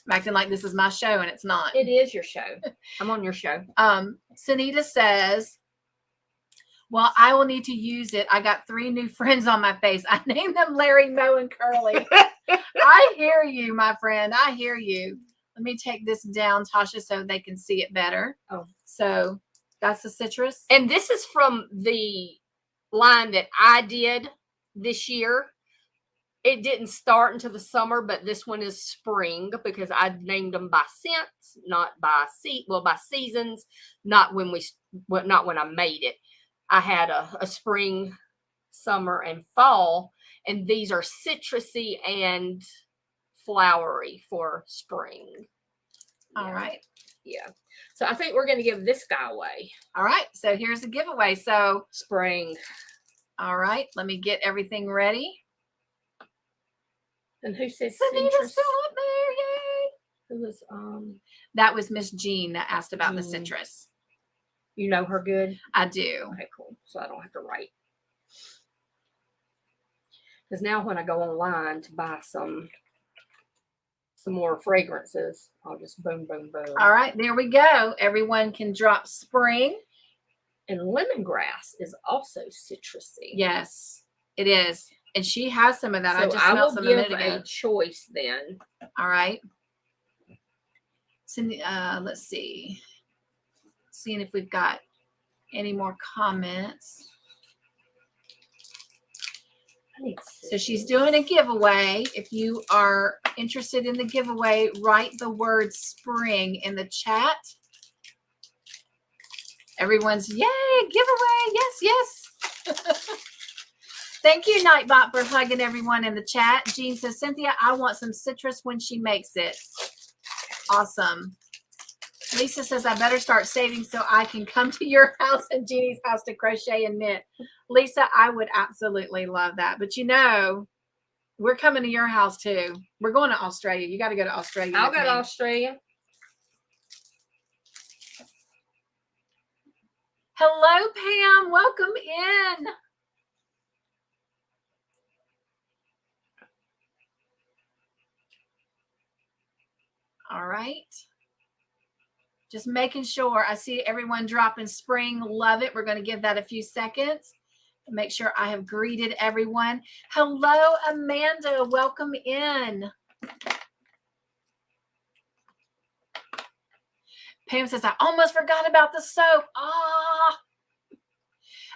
acting like this is my show and it's not.
It is your show. I'm on your show.
Sunita says, well, I will need to use it. I got 3 new friends on my face. I named them Larry, Moe, and Curly. I hear you, my friend. I hear you. Let me take this down, Tasha, so they can see it better.
Oh.
So that's the citrus.
And this is from the line that I did this year. It didn't start until the summer, but this one is spring because I named them by scents, not by by seasons, not when I made it. I had a spring, summer, and fall, and these are citrusy and flowery for spring.
All right.
Yeah. So I think we're going to give this guy away.
All right. So here's the giveaway. So
Spring.
all right. Let me get everything ready.
And who said
Sunita's
citrus?
still up there. Yay.
Who was
That was Miss Jean that asked about the
Jean.
citrus.
You know her good?
I do.
Okay, cool. So I don't have to write. Because now when I go online to buy some more fragrances, I'll just boom, boom, boom.
All right. There we go. Everyone can drop spring.
And lemongrass is also citrusy.
Yes, it is. And she has some of that.
So
I just
I
smelled
will
some a
give
minute ago.
a choice then.
All right. So, let's see. Seeing if we've got any more comments. So she's doing a giveaway. If you are interested in the giveaway, write the word spring in the chat. Everyone's, yay, giveaway. Yes, yes. Thank you, Nightbot, for hugging everyone in the chat. Jean says, Cynthia, I want some citrus when she makes it. Awesome. Lisa says, I better start saving so I can come to your house and Jeannie's house to crochet and knit. Lisa, I would absolutely love that. But you know, we're coming to your house too. We're going to Australia. You got to go to Australia.
I'll go to Australia.
Hello, Pam. Welcome in. All right. Just making sure. I see everyone dropping spring. Love it. We're going to give that a few seconds. Make sure I have greeted everyone. Hello, Amanda. Welcome in. Pam says, I almost forgot about the soap. Ah.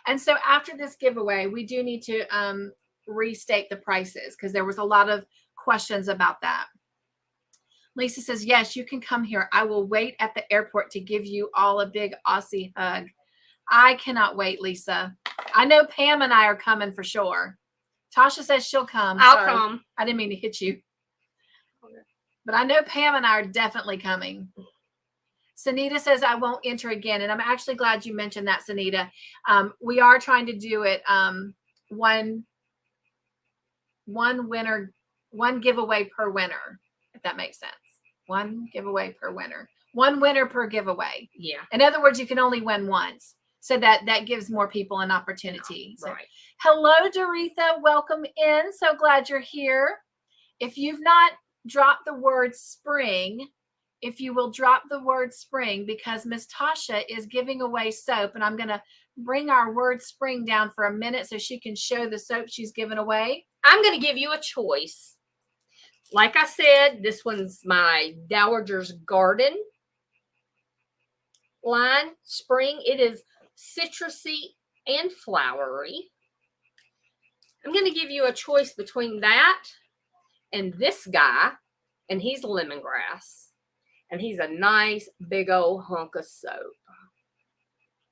And so after this giveaway, we do need to restate the prices because there was a lot of questions about that. Lisa says, yes, you can come here. I will wait at the airport to give you all a big Aussie hug. I cannot wait, Lisa. I know Pam and I are coming for sure. Tasha says she'll come.
I'll come.
I didn't mean to hit you. But I know Pam and I are definitely coming. Sunita says, I won't enter again. And I'm actually glad you mentioned that, Sunita. We are trying to do it one giveaway per winner, if that makes sense. One giveaway per winner. One winner per giveaway.
Yeah.
In other words, you can only win once. So that gives more people an opportunity.
Right.
So, hello, Doretha. Welcome in. So glad you're here. If you've not dropped the word spring if you will drop the word spring, because Miss Tosha is giving away soap, and I'm going to bring our word spring down for a minute so she can show the soap she's giving away.
I'm going to give you a choice. Like I said, this one's my Dowager's Garden line spring. It is citrusy and flowery. I'm going to give you a choice between that and this guy, and he's lemongrass. And he's a nice big old hunk of soap.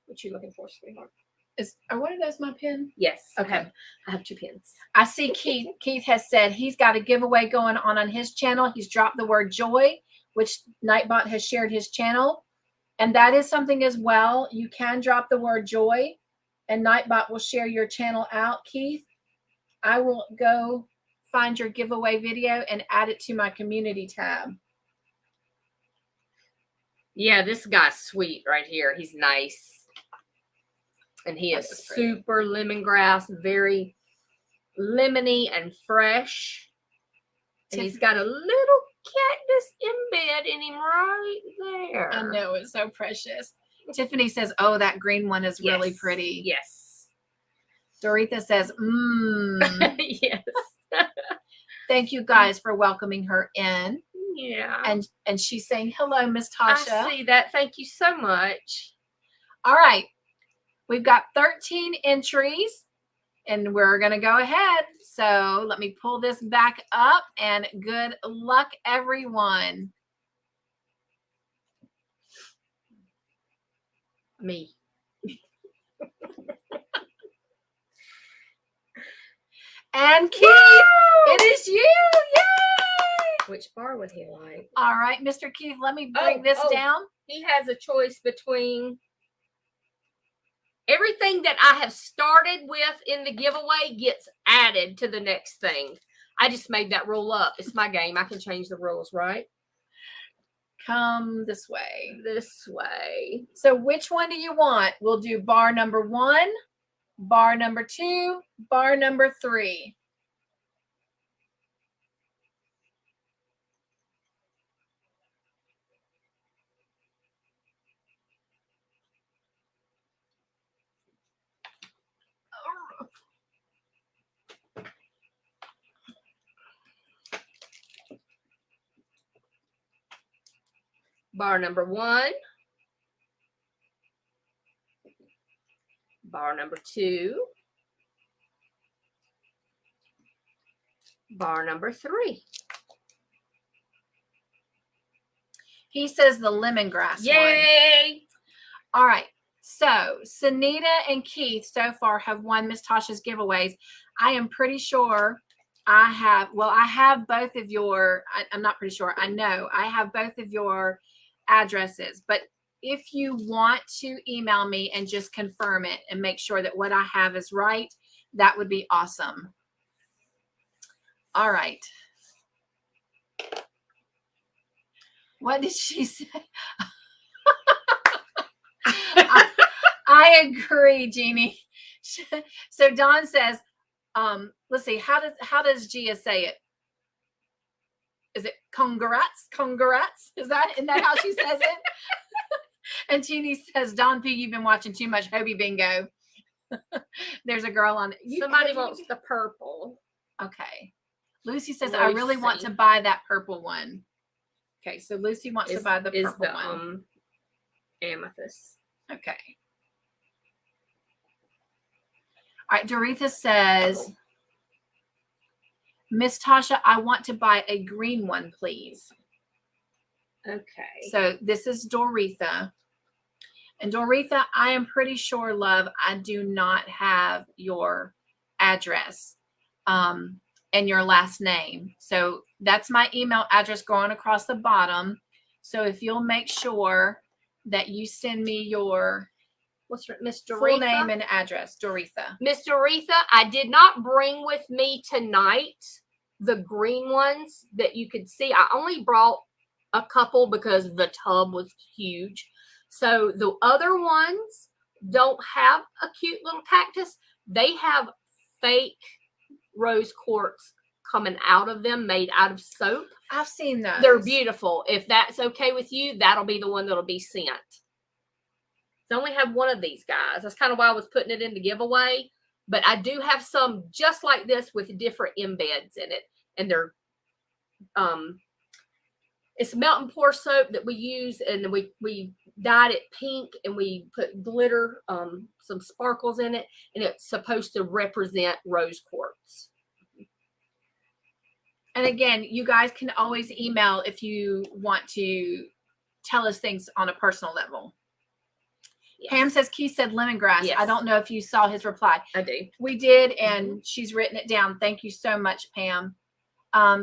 What you looking for, sweetheart?
Are one of those my pen?
Yes.
Okay.
I have 2 pens.
I see Keith. Keith has said he's got a giveaway going on his channel. He's dropped the word joy, which Nightbot has shared his channel. And that is something as well. You can drop the word joy, and Nightbot will share your channel out. Keith, I will go find your giveaway video and add it to my community tab.
Yeah, this guy's sweet right here. He's nice. And he is super lemongrass, very lemony and fresh. And he's got a little cactus embed in him right there.
I know, it's so precious. Tiffany says, oh, that green one is really pretty.
Yes.
Doretha says,
Yes.
Thank you guys for welcoming her in.
Yeah.
And she's saying, hello, Miss Tosha.
I see that. Thank you so much.
All right. We've got 13 entries, and we're going to go ahead. So let me pull this back up, and good luck, everyone.
Me.
And Keith, it is you. Yay!
Which bar would he like?
All right, Mr. Keith, let me bring this down.
He has a choice between everything that I have started with in the giveaway gets added to the next thing. I just made that rule up. It's my game. I can change the rules, right?
Come this way.
This way.
So which one do you want? We'll do bar number 1, bar number 2, bar number 3.
Bar number 1. Bar number 2. Bar number 3.
He says the lemongrass one.
Yay!
All right. So Sunita and Keith so far have won Miss Tasha's giveaways. I am pretty sure I have both of your, I'm not pretty sure. I know I have both of your addresses, but if you want to email me and just confirm it and make sure that what I have is right, that would be awesome. All right. What did she say? I agree, Jeannie. So Dawn says, let's see, how does Gia say it? Is it congrats? Congrats? Isn't that how she says it? And Jeannie says, Dawn P, you've been watching too much Hobie Bingo. There's a girl on it.
Somebody wants the purple.
Okay. Lucy says, I really want to buy that purple one. Okay, so Lucy wants to buy the purple one.
Amethyst.
Okay. All right, Doretha says, Miss Tasha, I want to buy a green one, please.
Okay.
So this is Doretha. And Doretha, I am pretty sure, love, I do not have your address and your last name. So that's my email address going across the bottom. So if you'll make sure that you send me your
Miss Doretha?
full name and address, Doretha.
Miss Doretha, I did not bring with me tonight the green ones that you could see. I only brought a couple because the tub was huge. So the other ones don't have a cute little cactus. They have fake rose quartz coming out of them made out of soap.
I've seen those.
They're beautiful. If that's okay with you, that'll be the one that'll be sent. I only have one of these guys. That's kind of why I was putting it in the giveaway. But I do have some just like this with different embeds in it. And they're, it's melt and pour soap that we use. And we dyed it pink and we put glitter, some sparkles in it. And it's supposed to represent rose quartz.
And again, you guys can always email if you want to tell us things on a personal level. Yes. Pam says, Keith said lemongrass.
Yes.
I don't know if you saw his reply.
I do.
We did, and she's written it down. Thank you so much, Pam.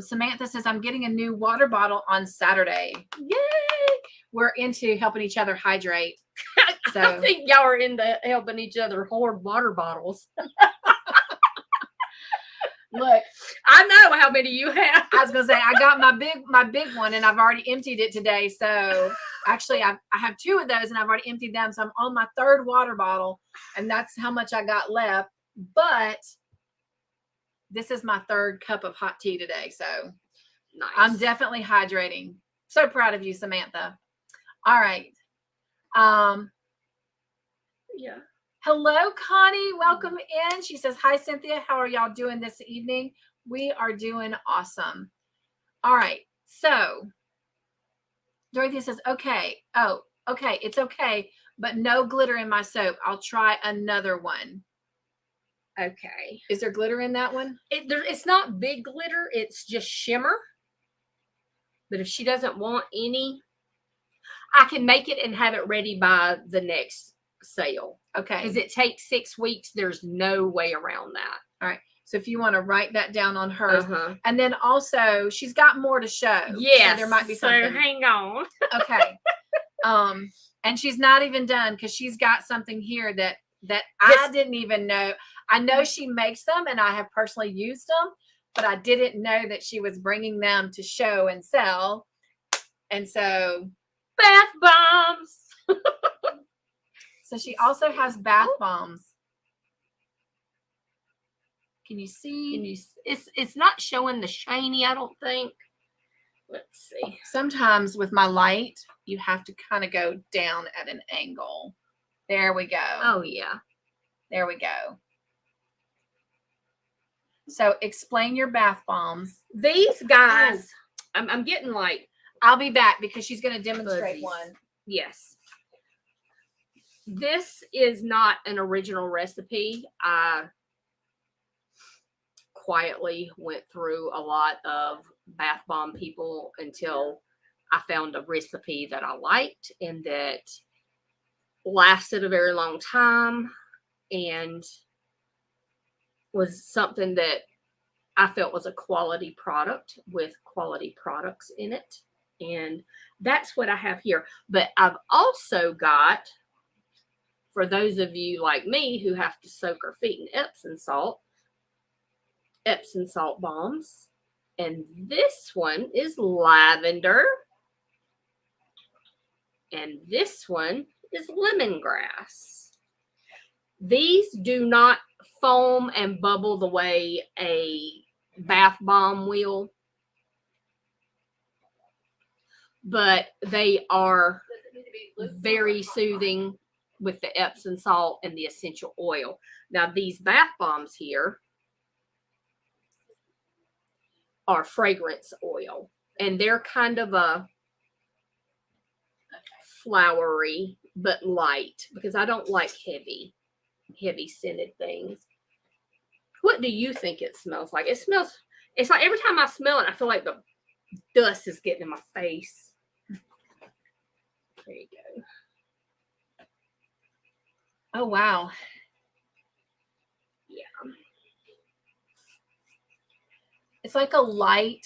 Samantha says, I'm getting a new water bottle on Saturday. Yay! We're into helping each other hydrate. So
I think y'all are into helping each other hoard water bottles.
Look,
I know how many you have.
I was gonna say I got my big one, and I've already emptied it today. So actually, I have 2 of those, and I've already emptied them. So I'm on my 3rd water bottle, and that's how much I got left. But this is my 3rd cup of hot tea today, so
nice.
I'm definitely hydrating. So proud of you, Samantha. All right.
Yeah.
Hello, Connie. Welcome in. She says, hi, Cynthia. How are y'all doing this evening? We are doing awesome. All right. So Dorothy says, okay. Oh, okay. It's okay. But no glitter in my soap. I'll try another one.
Okay.
Is there glitter in that one?
It's not big glitter. It's just shimmer. But if she doesn't want any, I can make it and have it ready by the next sale.
Okay.
Because it takes 6 weeks. There's no way around that.
All right. So if you want to write that down on hers. And then also, she's got more to show.
Yes.
So there might be something.
So hang on.
Okay. And she's not even done because she's got something here that I didn't even know. I know she makes them and I have personally used them, but I didn't know that she was bringing them to show and sell. And so
bath bombs.
So she also has bath bombs. Can you see?
It's not showing the shiny, I don't think. Let's see.
Sometimes with my light, you have to kind of go down at an angle. There we go.
Oh, yeah.
There we go. So explain your bath bombs.
These guys, I'm getting like.
I'll be back because she's going to demonstrate
fuzzies.
one.
Yes. This is not an original recipe. I quietly went through a lot of bath bomb people until I found a recipe that I liked and that lasted a very long time and was something that I felt was a quality product with quality products in it. And that's what I have here. But I've also got, for those of you like me who have to soak our feet in Epsom salt bombs. And this one is lavender. And this one is lemongrass. These do not foam and bubble the way a bath bomb will. But they are very soothing with the Epsom salt and the essential oil. Now, these bath bombs here are fragrance oil. And they're kind of a flowery but light because I don't like heavy scented things. What do you think it smells like? It's like every time I smell it, I feel like the dust is getting in my face. There you go.
Oh, wow.
Yeah.
It's like a light.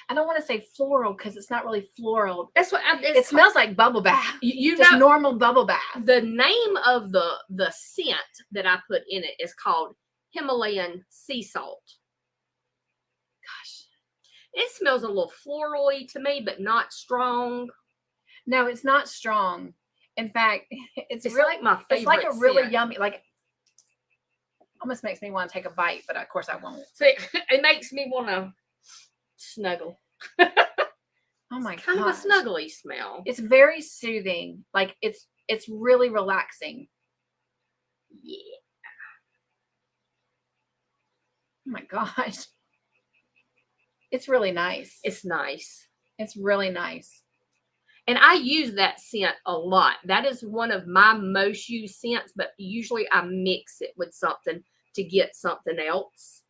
I don't want to say floral because it's not really floral.
That's what
it smells like bubble bath.
You
just
know,
normal bubble bath.
The name of the scent that I put in it is called Himalayan sea salt. Gosh, it smells a little florally to me, but not strong.
No, it's not strong. In fact, it's really
like my favorite.
It's like a really
scent.
yummy, like Almost makes me want to take a bite, but of course I won't.
So it makes me want to snuggle.
Oh my
Kind of a
gosh.
snuggly smell.
It's very soothing. Like it's really relaxing.
Yeah.
Oh my gosh. It's really nice.
It's nice.
It's really nice.
And I use that scent a lot. That is one of my most used scents, but usually I mix it with something to get something else.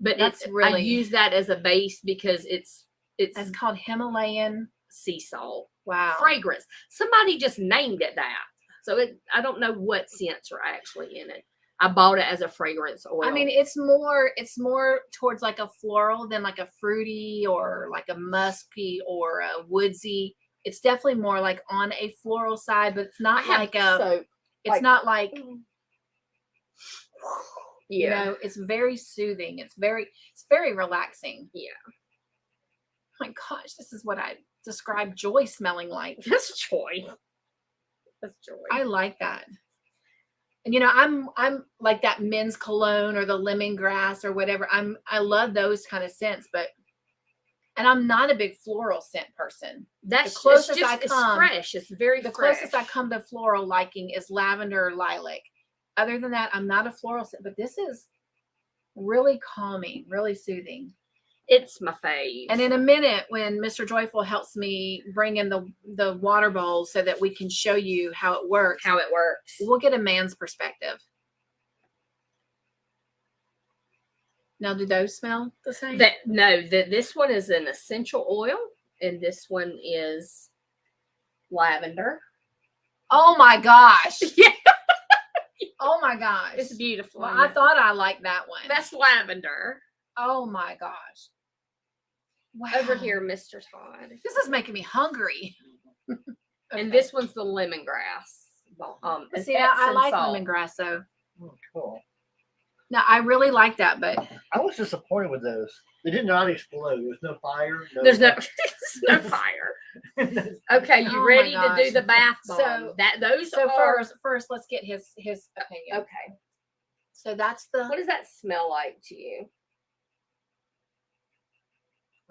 But
That's
I
really-
use that as a base because it's
It's called Himalayan.
sea salt
Wow.
fragrance. Somebody just named it that. So I don't know what scents are actually in it. I bought it as a fragrance oil.
I mean, it's more towards like a floral than like a fruity or like a musky or a woodsy. It's definitely more like on a floral side, but it's
I
not
have
like a.
soap.
It's
like-
not like
Yeah.
you know. It's very soothing. It's very relaxing.
Yeah.
Oh my gosh, this is what I describe joy smelling like.
That's joy. That's joy.
I like that. And you know, I'm like that men's cologne or the lemongrass or whatever. I love those kind of scents, and I'm not a big floral scent person.
That's
the closest
it's
I
it's
come-
fresh. It's very
The
fresh.
closest I come to floral liking is lavender or lilac. Other than that, I'm not a floral scent, but this is really calming, really soothing.
It's my fave.
And in a minute, when Mr. Joyful helps me bring in the water bowl so that we can show you how it works, we'll get a man's perspective. Now, do those smell the same?
This one is an essential oil, and this one is lavender.
Oh my gosh.
Yeah,
Oh my gosh.
it's beautiful.
Well, I thought I liked that one.
that's lavender.
Oh my gosh. Wow.
Over here, Mr. Todd.
This is making me hungry.
And
Okay.
this one's the lemongrass. And
See, I
Epsom
like
salt.
lemongrass, so
Oh, cool.
no, I really like that, but
I was disappointed with those. They did not explode. There was no fire.
There's no, no fire. Okay, you
Oh my
ready to do
gosh.
the bath bomb?
So-
those
so
are
first let's get his opinion.
okay.
So that's the
What does that smell like to you?
It's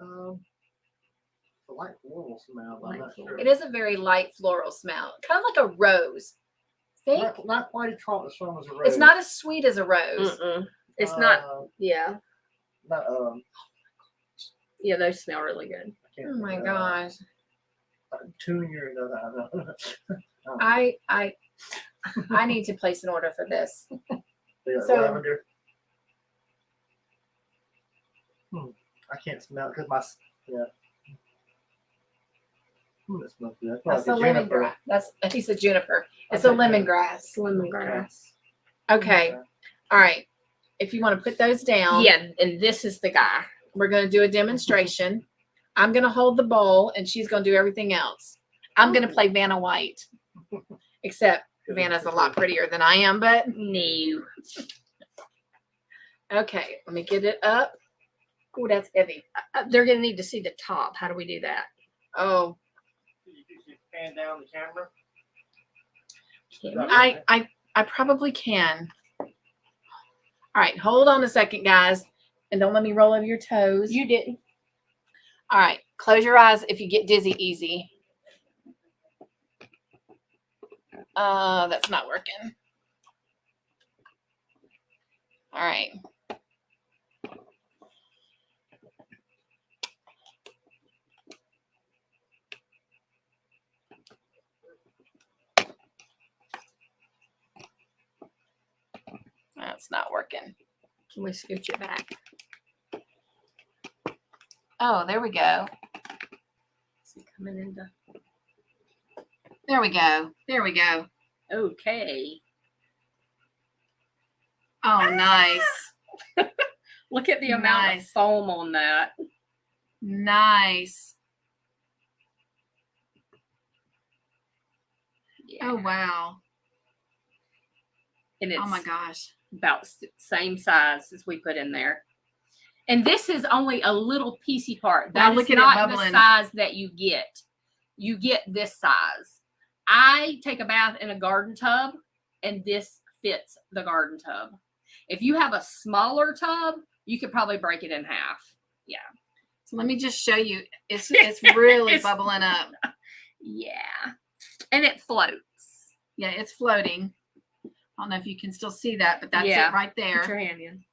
a light floral smell. But I'm
Light
not
floral.
sure.
it is a very light floral smell. Kind of like a rose. Think
Not quite as strong as a rose.
it's not as sweet as a rose.
Mm-mm. It's not. Yeah,
Not,
yeah. Those smell really good.
I can't
Oh
think
my
of,
gosh.
Tune your
I need to place an order for this.
The
So-
lavender. I can't smell it because yeah. It smells good. It
That's
smells
the
like a juniper.
lemongrass. That's a piece of juniper. It's
I'll
a
take that.
lemongrass.
Lemongrass.
Okay. All right. If you want to put those down,
Yeah, and this is the guy.
we're going to do a demonstration. I'm going to hold the bowl and she's going to do everything else. I'm going to play Vanna White, except Vanna's a lot prettier than I am, but
No.
okay, let me get it up. Oh, that's heavy.
They're gonna need to see the top. How do we do that?
Oh,
You just pan down the camera.
I probably can. All right, hold on a second, guys, and don't let me roll over your toes.
You didn't.
All right, close your eyes if you get dizzy easy. That's not working. All right. That's not working.
Can we scooch it back?
Oh, there we go.
Is it coming into?
There we go. There we go.
Okay.
Oh, nice.
Look at the amount of
Nice.
foam on that.
Nice.
Yeah.
Oh, wow.
And it's
Oh, my gosh.
about same size as we put in there. And this is only a little piecey part.
Wow,
That
look
is
at it
not the
bubbling.
size that you get. You get this size. I take a bath in a garden tub, and this fits the garden tub. If you have a smaller tub, you could probably break it in half. Yeah.
So let me just show you. It's really
It's-
bubbling up.
Yeah. And it floats.
Yeah, it's floating. I don't know if you can still see that, but that's
Yeah.
it right there.
Put your hand in.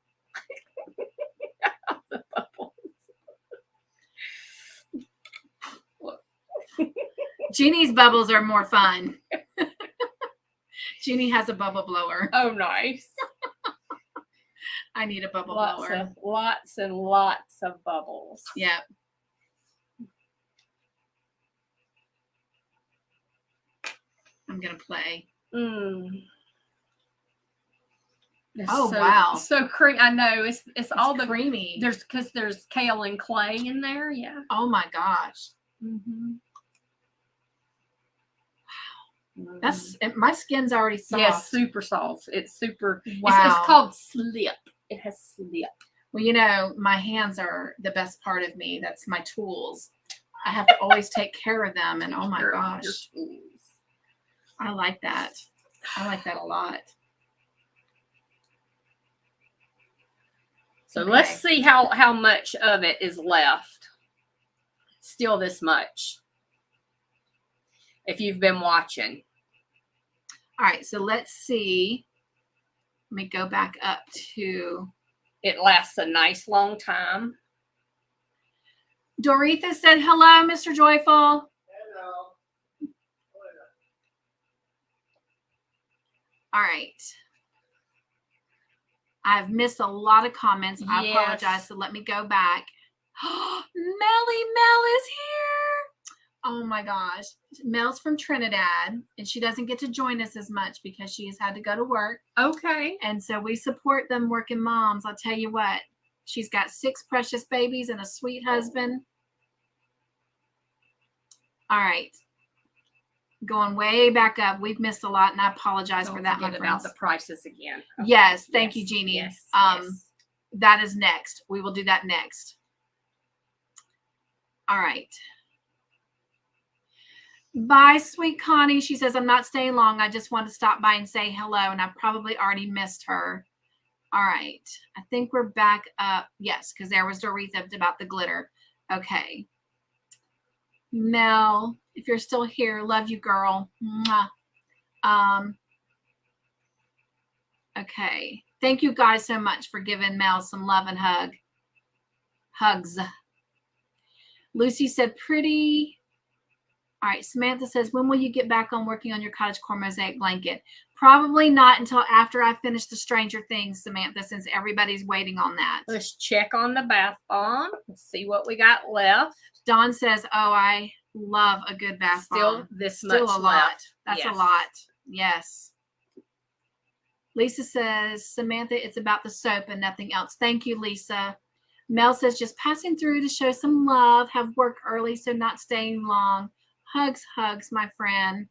The bubbles.
Jeannie's bubbles are more fun. Jeannie has a bubble blower.
Oh, nice.
I need a bubble
Lots
blower.
and lots of bubbles.
Yeah. I'm gonna play.
That's
Oh,
so,
wow.
So creamy. I know it's all the
creamy.
there's kale and clay in there. Yeah.
Oh my gosh.
Mm-hmm.
That's my skin's already soft.
Yes, super soft. It's super.
Wow.
It's called slip. It has slip.
Well, you know, my hands are the best part of me. That's my tools. I have to always take care of them. And oh my gosh,
Your tools.
I like that. I like that a lot.
So
Okay.
let's see how much of it is left. Still this much. If you've been watching.
All right, so let's see. Let me go back up to.
It lasts a nice long time.
Doretha said hello, Mr. Joyful.
Hello.
All right. I've missed a lot of comments. I
Yes.
apologize. So let me go back. Melly Mel is here. Oh my gosh. Mel's from Trinidad, and she doesn't get to join us as much because she has had to go to work.
Okay.
And so we support them working moms. I'll tell you what, she's got 6 precious babies and a sweet husband. All right. Going way back up. We've missed a lot, and I apologize
Don't
for that, my
forget about
friends.
the prices again. Okay.
Yes. Thank you,
Yes,
Jeannie.
yes,
Yes.
yes.
That is next. We will do that next. All right. Bye, sweet Connie. She says, I'm not staying long. I just want to stop by and say hello, and I probably already missed her. All right. I think we're back up. Yes, because there was Doretha about the glitter. Okay. Mel, if you're still here, love you, girl. Mwah. Okay. Thank you guys so much for giving Mel some love and hugs. Lucy said pretty. All right. Samantha says, when will you get back on working on your cottagecore mosaic blanket? Probably not until after I finish the Stranger Things, Samantha, since everybody's waiting on that.
Let's check on the bath bomb. Let's see what we got left.
Dawn says, oh, I love a good bath
Still
bomb.
this
Still
much
a lot.
left.
That's
Yes.
a lot. Yes. Lisa says, Samantha, it's about the soap and nothing else. Thank you, Lisa. Mel says, just passing through to show some love. Have work early, so not staying long. Hugs, my friend.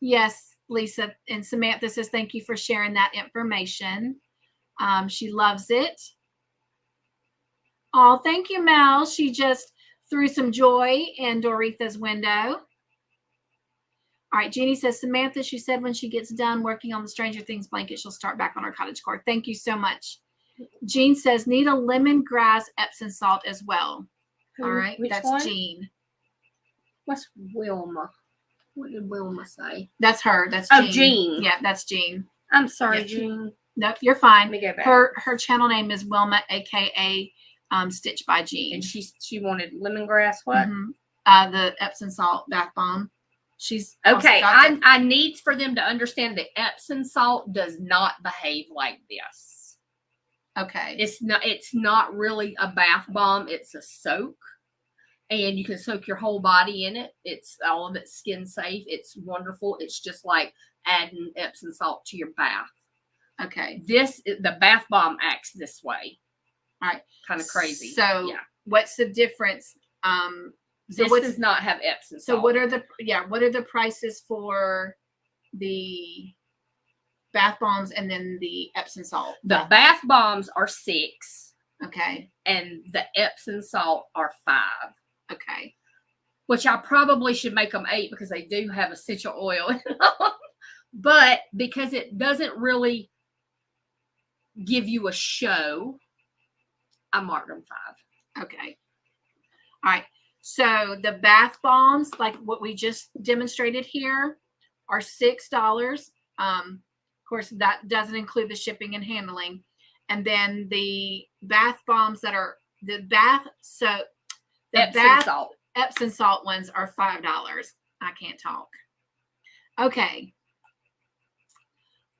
Yes, Lisa. And Samantha says, thank you for sharing that information. She loves it. Oh, thank you, Mel. She just threw some joy in Doretha's window. All right, Jeannie says, Samantha, she said when she gets done working on the Stranger Things blanket, she'll start back on her cottagecore. Thank you so much. Jean says, need a lemongrass Epsom salt as well. All right,
Which
that's
one?
Jean.
What's Wilma? What did Wilma say?
That's her. That's
Oh,
Jean.
Jean.
Yeah, that's Jean.
I'm sorry,
Yeah.
Jean.
Nope, you're fine.
Let me go back.
Her channel name is Wilma, aka Stitch by Jean.
And she wanted lemongrass. What?
Mhm. The Epsom salt bath bomb. She's also
Okay,
got
I need for them to understand that Epsom salt does not behave like this.
okay.
It's not really a bath bomb. It's a soak. And you can soak your whole body in it. It's all of it's skin safe. It's wonderful. It's just like adding Epsom salt to your bath.
Okay.
The bath bomb acts this way.
All right.
Kind of crazy.
So
yeah.
what's the difference?
This does not have Epsom salt.
So what are the prices for the bath bombs and then the Epsom salt?
The bath bombs are $6
Okay.
and the Epsom salt are $5.
Okay.
Which I probably should make them $8 because they do have essential oil in them. But because it doesn't really give you a show, I marked them 5.
Okay. All right. So the bath bombs, like what we just demonstrated here, are $6. Of course, that doesn't include the shipping and handling. And then the bath bombs that are the bath soap, the
Epsom salt.
Epsom salt ones are $5. I can't talk. Okay.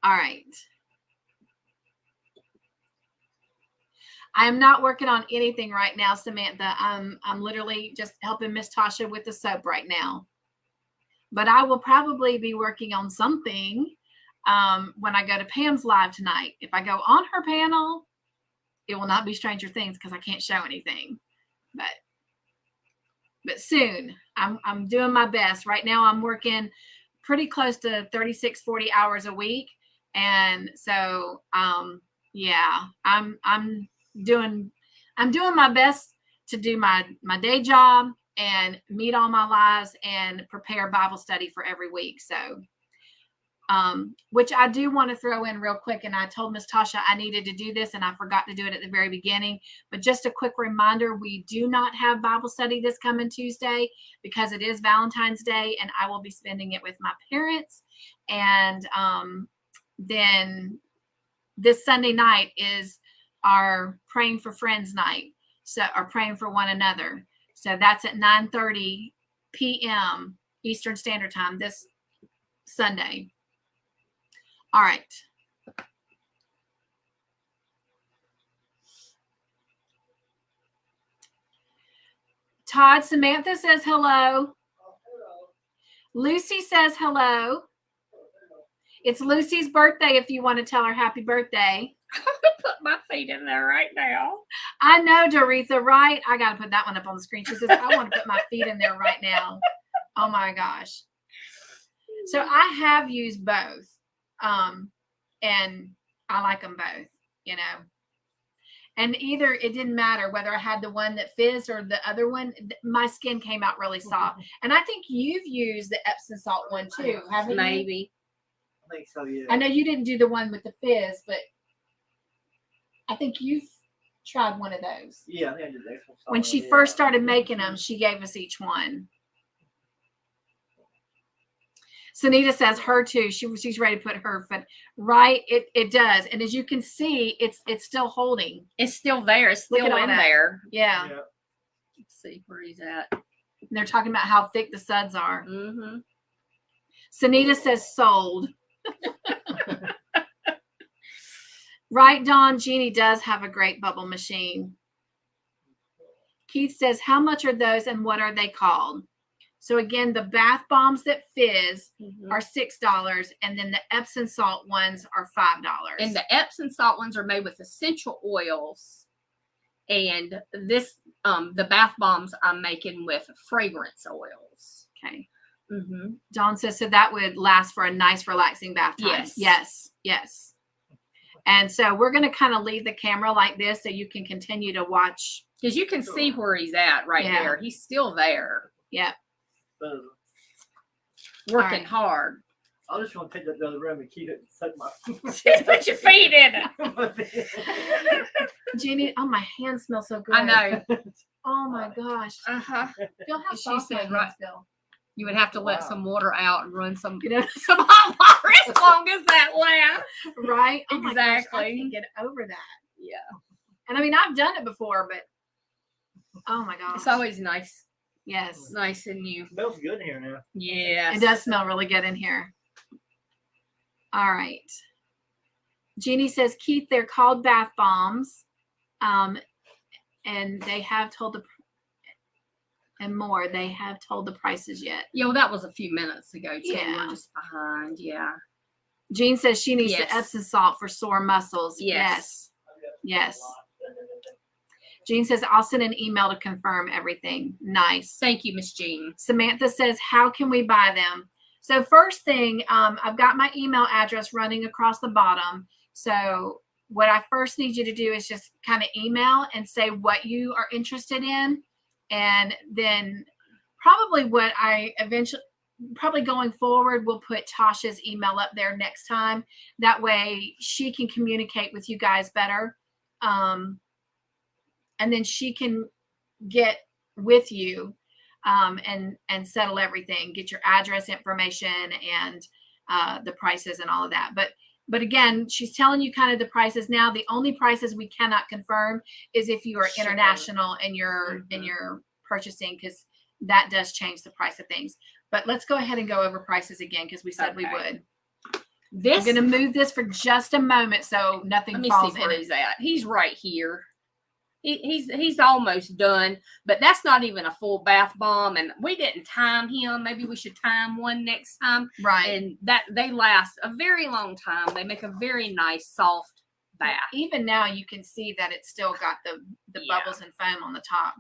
All right. I am not working on anything right now, Samantha. I'm literally just helping Miss Tosha with the soap right now. But I will probably be working on something when I go to Pam's live tonight. If I go on her panel, it will not be Stranger Things because I can't show anything. But soon, I'm doing my best. Right now, I'm working pretty close to 36, 40 hours a week. And so, yeah, I'm doing my best to do my day job and meet all my lives and prepare Bible study for every week. So, which I do want to throw in real quick. And I told Miss Tosha I needed to do this and I forgot to do it at the very beginning. But just a quick reminder, we do not have Bible study this coming Tuesday because it is Valentine's Day and I will be spending it with my parents. And then this Sunday night is our praying for friends night. So, or praying for one another. So that's at 9:30 p.m. Eastern Standard Time this Sunday. All right. Todd, Samantha says hello. Lucy says hello. It's Lucy's birthday if you want to tell her happy birthday.
I'm going to put my feet in there right now.
I know, Doretha, right? I got to put that one up on the screen. She says, I want to put my feet in there right now. Oh, my gosh. So I have used both. And I like them both, you know. And either it didn't matter whether I had the one that fizzed or the other one. My skin came out really soft. And I think you've used the Epsom salt one too, haven't you?
Maybe.
I think so, yeah.
I know you didn't do the one with the fizz, but I think you've tried one of those.
Yeah, I think I did that.
When she first started making them, she gave us each one. Sunita says her too. She's ready to put her foot right. It does, and as you can see, it's still holding.
It's still there. It's still in there.
Yeah.
Let's see where he's at.
And they're talking about how thick the suds are.
Mm-hmm.
Sunita says sold. Right, Dawn. Jeannie does have a great bubble machine. Keith says, how much are those and what are they called? So again, the bath bombs that fizz are $6, and then the Epsom salt ones are $5.
And the Epsom salt ones are made with essential oils, and this the bath bombs I'm making with fragrance oils.
Okay.
Mm-hmm.
Dawn says, so that would last for a nice, relaxing bath time. Yes. And so we're going to kind of leave the camera like this so you can continue to watch.
Because you can see where he's at right there. He's still there.
Yeah.
Working hard.
I just want to take that to the other room and keep it and suck my
Put your feet in it.
Jeannie, oh, my hands smell so good.
I know.
Oh my gosh.
Uh-huh.
Feel how
She
soft my
said,
hands
right.
feel.
You would have to let some water out and run some,
You know,
some hot water as long as that lasts.
right? Oh my gosh,
Exactly.
I can't get over that.
Yeah.
And I mean, I've done it before, but oh my gosh.
It's always nice.
Yes.
Nice in you.
It smells good in here now.
Yes.
It does smell really good in here. All right. Jeannie says, Keith, they're called bath bombs. And they have told the they have told the prices yet.
Yeah, well, that was a few minutes ago, too.
Yeah.
We're just behind. Yeah.
Jean says she needs the Epsom salt for sore muscles.
Yes.
Yes. Jean says, I'll send an email to confirm everything. Nice.
Thank you, Miss Jean.
Samantha says, how can we buy them? So first thing, I've got my email address running across the bottom. So what I first need you to do is just kind of email and say what you are interested in. And then probably what I eventually, probably going forward, we'll put Tasha's email up there next time. That way she can communicate with you guys better. And then she can get with you and settle everything, get your address information and the prices and all of that. But again, she's telling you kind of the prices now. The only prices we cannot confirm is if you are
Shipping.
international and you're purchasing, because that does change the price of things. But let's go ahead and go over prices again, because we said we would. I'm going to move this for just a moment so nothing falls in.
Let me see where he's at. He's right here. He's almost done, but that's not even a full bath bomb, and we didn't time him. Maybe we should time one next time.
Right.
And that they last a very long time. They make a very nice soft bath.
Even now you can see that it's still got the bubbles and foam on the top.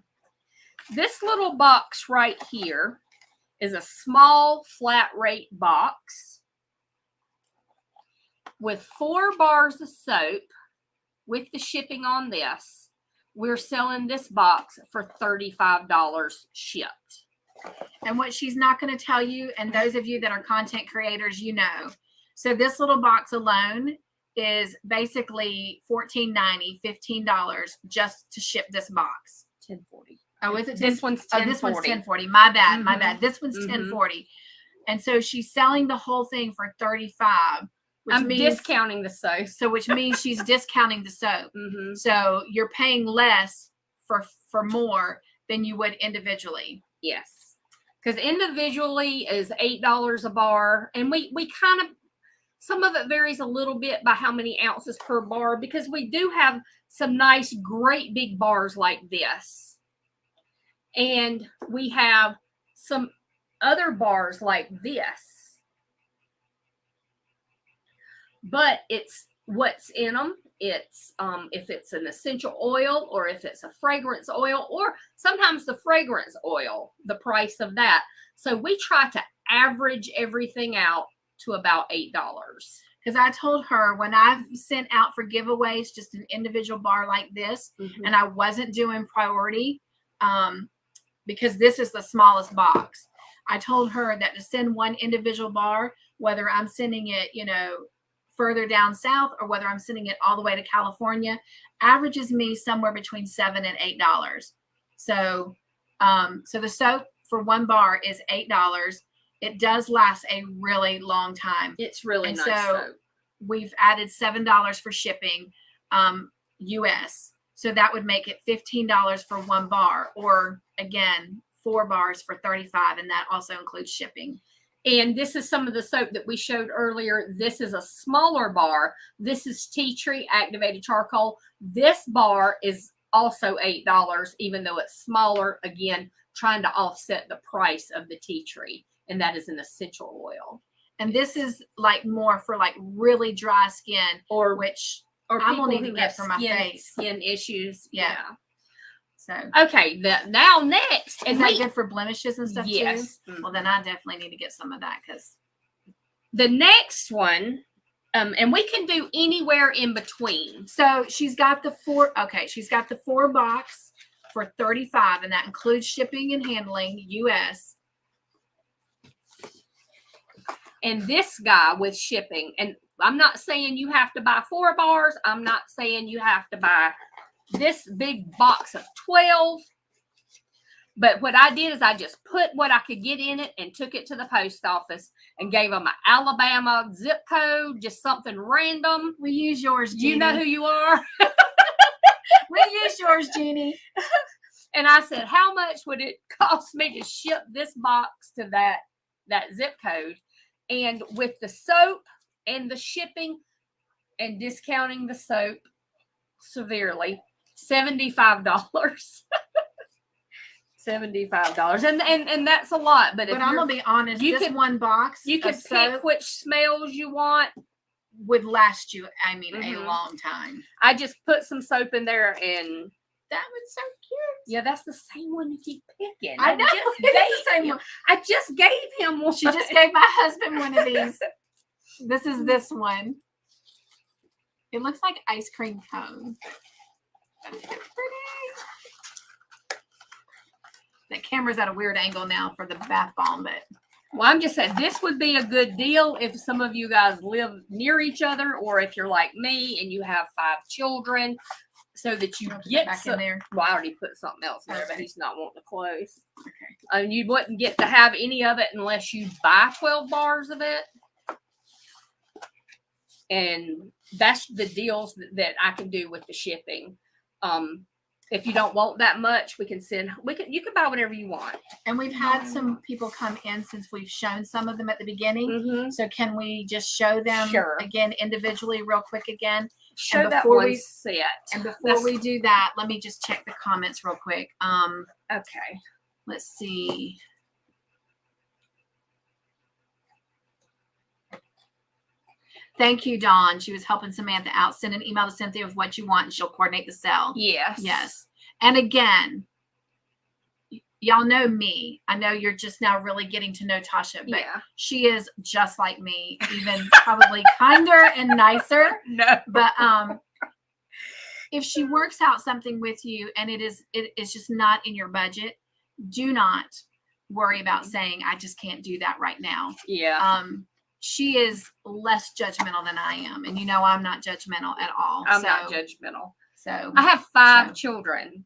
This
little box right here is a small flat rate box with 4 bars of soap with the shipping on this. We're selling this box for $35 shipped.
And what she's not going to tell you, and those of you that are content creators, you know. So this little box alone is basically $14.90, $15 just to ship this box.
$10.40.
Oh, is it?
This one's $10.40.
Oh, this one's $10.40. My bad. My bad. This one's $10.40. And so she's selling the whole thing for $35.
I'm discounting the soap.
So which means she's discounting the soap. So you're paying less for more than you would individually.
Yes. Because individually is $8 a bar. And we kind of, some of it varies a little bit by how many ounces per bar, because we do have some nice, great big bars like this. And we have some other bars like this. But it's what's in them. It's if it's an essential oil or if it's a fragrance oil, or sometimes the fragrance oil, the price of that. So we try to average everything out to about $8.
Because I told her when I've sent out for giveaways, just an individual bar like this, and I wasn't doing priority because this is the smallest box. I told her that to send one individual bar, whether I'm sending it, further down south or whether I'm sending it all the way to California, averages me somewhere between $7 and $8. So the soap for 1 bar is $8. It does last a really long time.
It's really nice.
So
soap.
We've added $7 for shipping, US. So that would make it $15 for 1 bar, or again, 4 bars for $35, and that also includes shipping.
And this is some of the soap that we showed earlier. This is a smaller bar. This is tea tree activated charcoal. This bar is also $8, even though it's smaller. Again, trying to offset the price of the tea tree. And that is an essential oil.
And this is like more for like really dry skin, or I'm only to get for my face.
Skin issues.
Yeah. So
okay, now next,
and that good for blemishes and stuff too? Well, then I definitely need to get some of that, because
the next one, and we can do anywhere in between.
So she's got the 4. Okay, she's got the 4 box for $35, and that includes shipping and handling US.
And this guy with shipping, and I'm not saying you have to buy 4 bars. I'm not saying you have to buy this big box of 12, but what I did is I just put what I could get in it and took it to the post office and gave them an Alabama zip code, just something random.
We use yours, Jeannie.
You know who you are.
We use yours, Jeannie.
And I said, how much would it cost me to ship this box to that zip code? And with the soap and the shipping and discounting the soap severely, $75. $75, and that's a lot. But I'm
gonna be honest, this 1 box
you could pick which smells you want,
would last you, I mean, a long time.
I just put some soap in there, and
that was so cute.
Yeah, that's the same one you keep picking.
I know.
I just gave him one.
She just gave my husband one of these. This is this one. It looks like ice cream cone. That's so pretty. The camera's at a weird angle now for the bath bomb, but
Well, I'm just saying this would be a good deal if some of you guys live near each other, or if you're like me and you have 5 children, so that you get
back in there.
Well, I already put something else in there, but
Okay.
he's not wanting to close.
Okay.
And you wouldn't get to have any of it unless you buy 12 bars of it. And that's the deals that I can do with the shipping. If you don't want that much, you can buy whatever you want.
And we've had some people come in since we've shown some of them at the beginning.
Mm-hmm.
So can we just show them again individually real quick again?
Show that one set.
And before we do that, let me just check the comments real quick.
Okay.
Let's see. Thank you, Dawn. She was helping Samantha out. Send an email to Cynthia with what you want and she'll coordinate the sale.
Yes.
Yes. And again, y'all know me. I know you're just now really getting to know Tosha, but she is just like me, even probably kinder and nicer.
No.
But if she works out something with you and it is just not in your budget, do not worry about saying, I just can't do that right now.
Yeah.
She is less judgmental than I am. And you know, I'm not judgmental at all.
I'm not judgmental.
So
I have 5 children.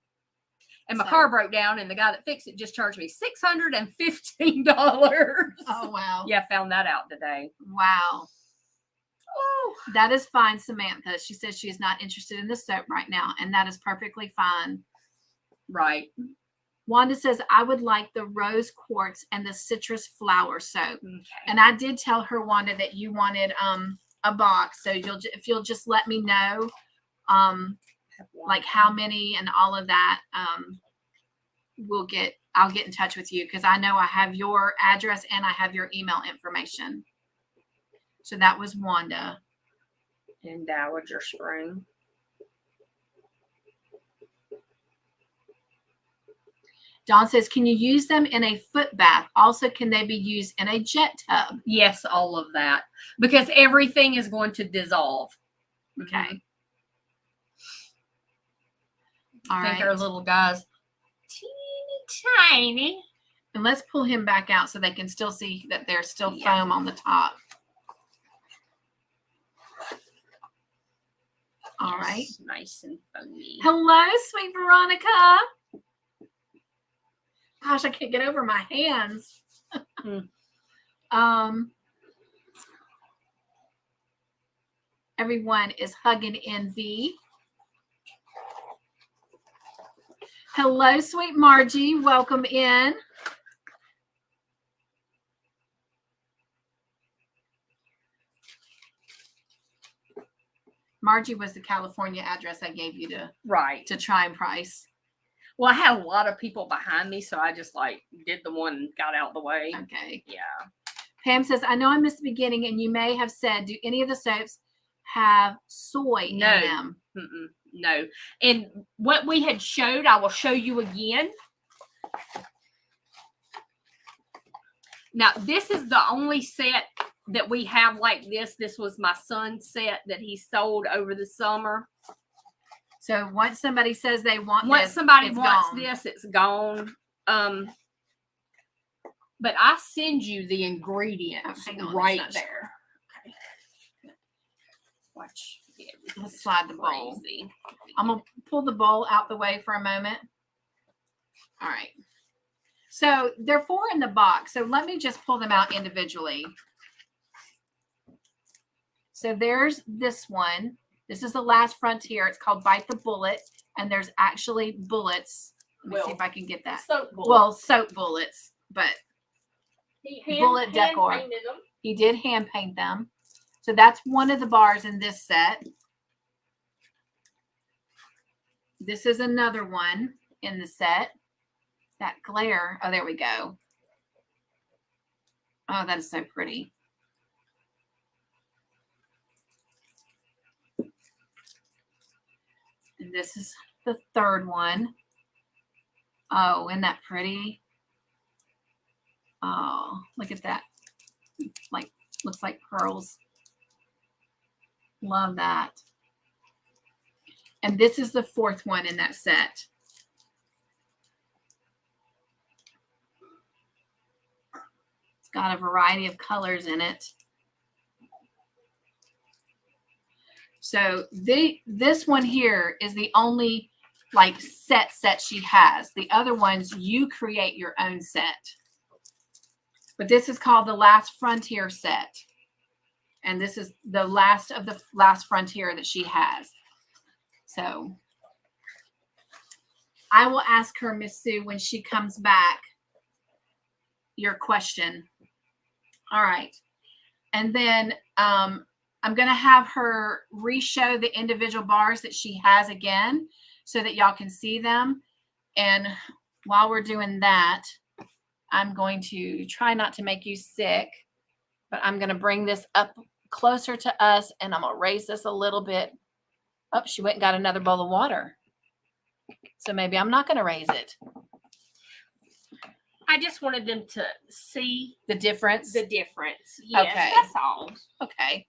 And my car broke down and the guy that fixed it just charged me $615.
Oh, wow.
Yeah, I found that out today.
Wow.
Oh.
That is fine, Samantha. She says she is not interested in the soap right now. And that is perfectly fine.
Right.
Wanda says, I would like the rose quartz and the citrus flower soap.
Okay.
And I did tell her, Wanda, that you wanted a box. So if you'll just let me know like how many and all of that, I'll get in touch with you because I know I have your address and I have your email information. So that was Wanda.
In Dowager Spring.
Dawn says, can you use them in a foot bath? Also, can they be used in a jet tub?
Yes, all of that. Because everything is going to dissolve.
Okay.
Mm-hmm.
I
think our little guy's teeny tiny.
And let's pull him back out so they can still see that there's still foam on the top. All right.
Nice and foamy.
Hello, sweet Veronica. Gosh, I can't get over my hands. Everyone is hugging Envy. Hello, sweet Margie. Welcome in. Margie was the California address I gave you to try and price.
Well, I had a lot of people behind me, so I just did the one and got out the way.
Okay.
Yeah.
Pam says, I know I missed the beginning and you may have said, do any of the soaps have soy in them?
No. And what we had showed, I will show you again. Now, this is the only set that we have like this. This was my son's set that he sold over the summer.
So once somebody says they want
this, it's gone. But I send you the ingredients right there. Okay. Watch.
Let's slide the bowl. I'm going to pull the bowl out the way for a moment. All right. So they're 4 in the box. So let me just pull them out individually. So there's this one. This is the last frontier. It's called Bite the Bullet. And there's actually bullets. Let me see if I can get that.
Soap bullets.
Well, soap bullets, but bullet decor.
Hand painted them.
He did hand paint them. So that's one of the bars in this set. This is another one in the set. That glare. Oh, there we go. Oh, that is so pretty. And this is the third one. Oh, isn't that pretty? Oh, look at that. Looks like pearls. Love that. And this is the 4th one in that set. It's got a variety of colors in it. So this one here is the only like set she has. The other ones, you create your own set. But this is called the Last Frontier set. And this is the last of the Last Frontier that she has. So I will ask her, Miss Sue, when she comes back, your question. All right. And then I'm going to have her re-show the individual bars that she has again so that y'all can see them. And while we're doing that, I'm going to try not to make you sick, but I'm going to bring this up closer to us and I'm going to raise this a little bit. Oh, she went and got another bowl of water. So maybe I'm not going to raise it.
I just wanted them to see
the difference.
Yes,
okay.
That's all.
Okay.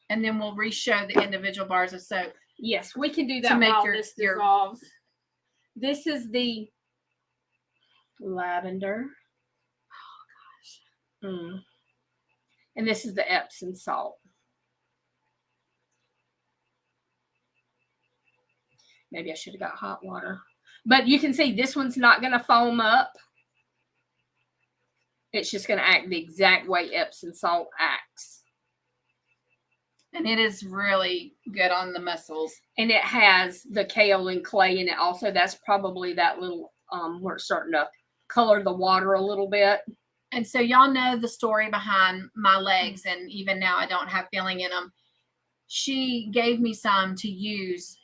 And then we'll re-show the individual bars of soap.
Yes, we can do that
to make
while
your,
this dissolves. This is the lavender. Oh, gosh. And this is the Epsom salt. Maybe I should have got hot water. But you can see this one's not going to foam up. It's just going to act the exact way Epsom salt acts.
And it is really good on the muscles.
And it has the kaolin clay in it also. That's probably that little, where it's starting to color the water a little bit.
And so y'all know the story behind my legs. And even now I don't have feeling in them. She gave me some to use,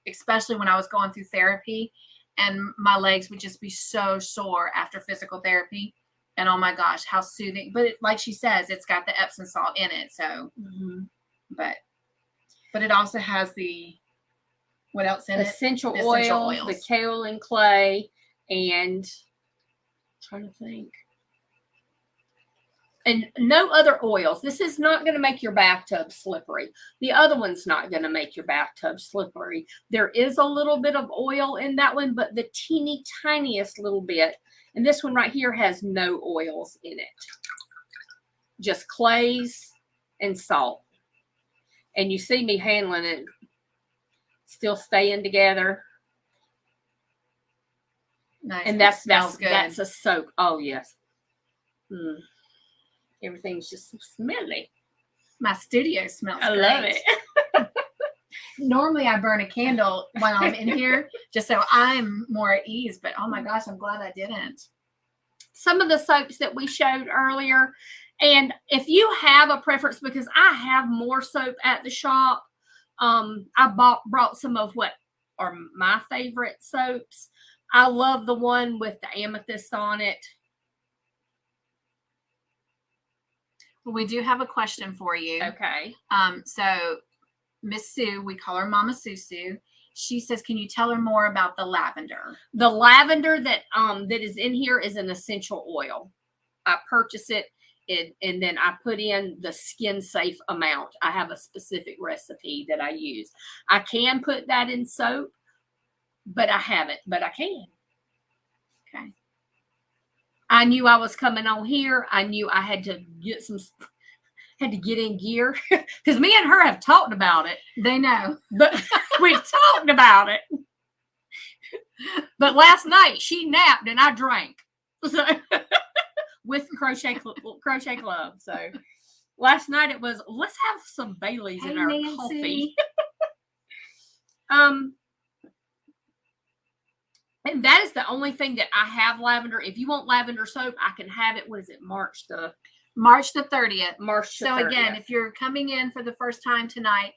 especially when I was going through therapy. And my legs would just be so sore after physical therapy. And oh my gosh, how soothing. But like she says, it's got the Epsom salt in it. So, but it also has what else in
essential
it?
Oils, the kaolin clay, and I'm trying to think. And no other oils. This is not going to make your bathtub slippery. The other one's not going to make your bathtub slippery. There is a little bit of oil in that one, but the teeny tiniest little bit. And this one right here has no oils in it. Just clays and salt. And you see me handling it. Still staying together.
Nice.
And that's a soak. Oh, yes. Everything's just so smelly.
My studio smells
I
great.
love it.
Normally I burn a candle when I'm in here just so I'm more at ease, but oh my gosh, I'm glad I didn't.
Some of the soaps that we showed earlier, and if you have a preference, because I have more soap at the shop, I brought some of what are my favorite soaps. I love the one with the amethyst on it.
Well, we do have a question for you.
Okay.
So Miss Sue, we call her Mama Sue. She says, can you tell her more about the lavender?
The lavender that is in here is an essential oil. I purchase it and then I put in the skin safe amount. I have a specific recipe that I use. I can put that in soap, but I haven't, but I can.
Okay.
I knew I was coming on here. I knew I had to get in gear because me and her have talked about it.
They know,
but we've talked about it. But last night she napped and I drank with crochet club. So last night it was, let's have some Baileys in our
Nancy.
coffee. And that is the only thing that I have lavender. If you want lavender soap, I can have it. What is it? March the 30th.
So
30th.
Again, if you're coming in for the first time tonight,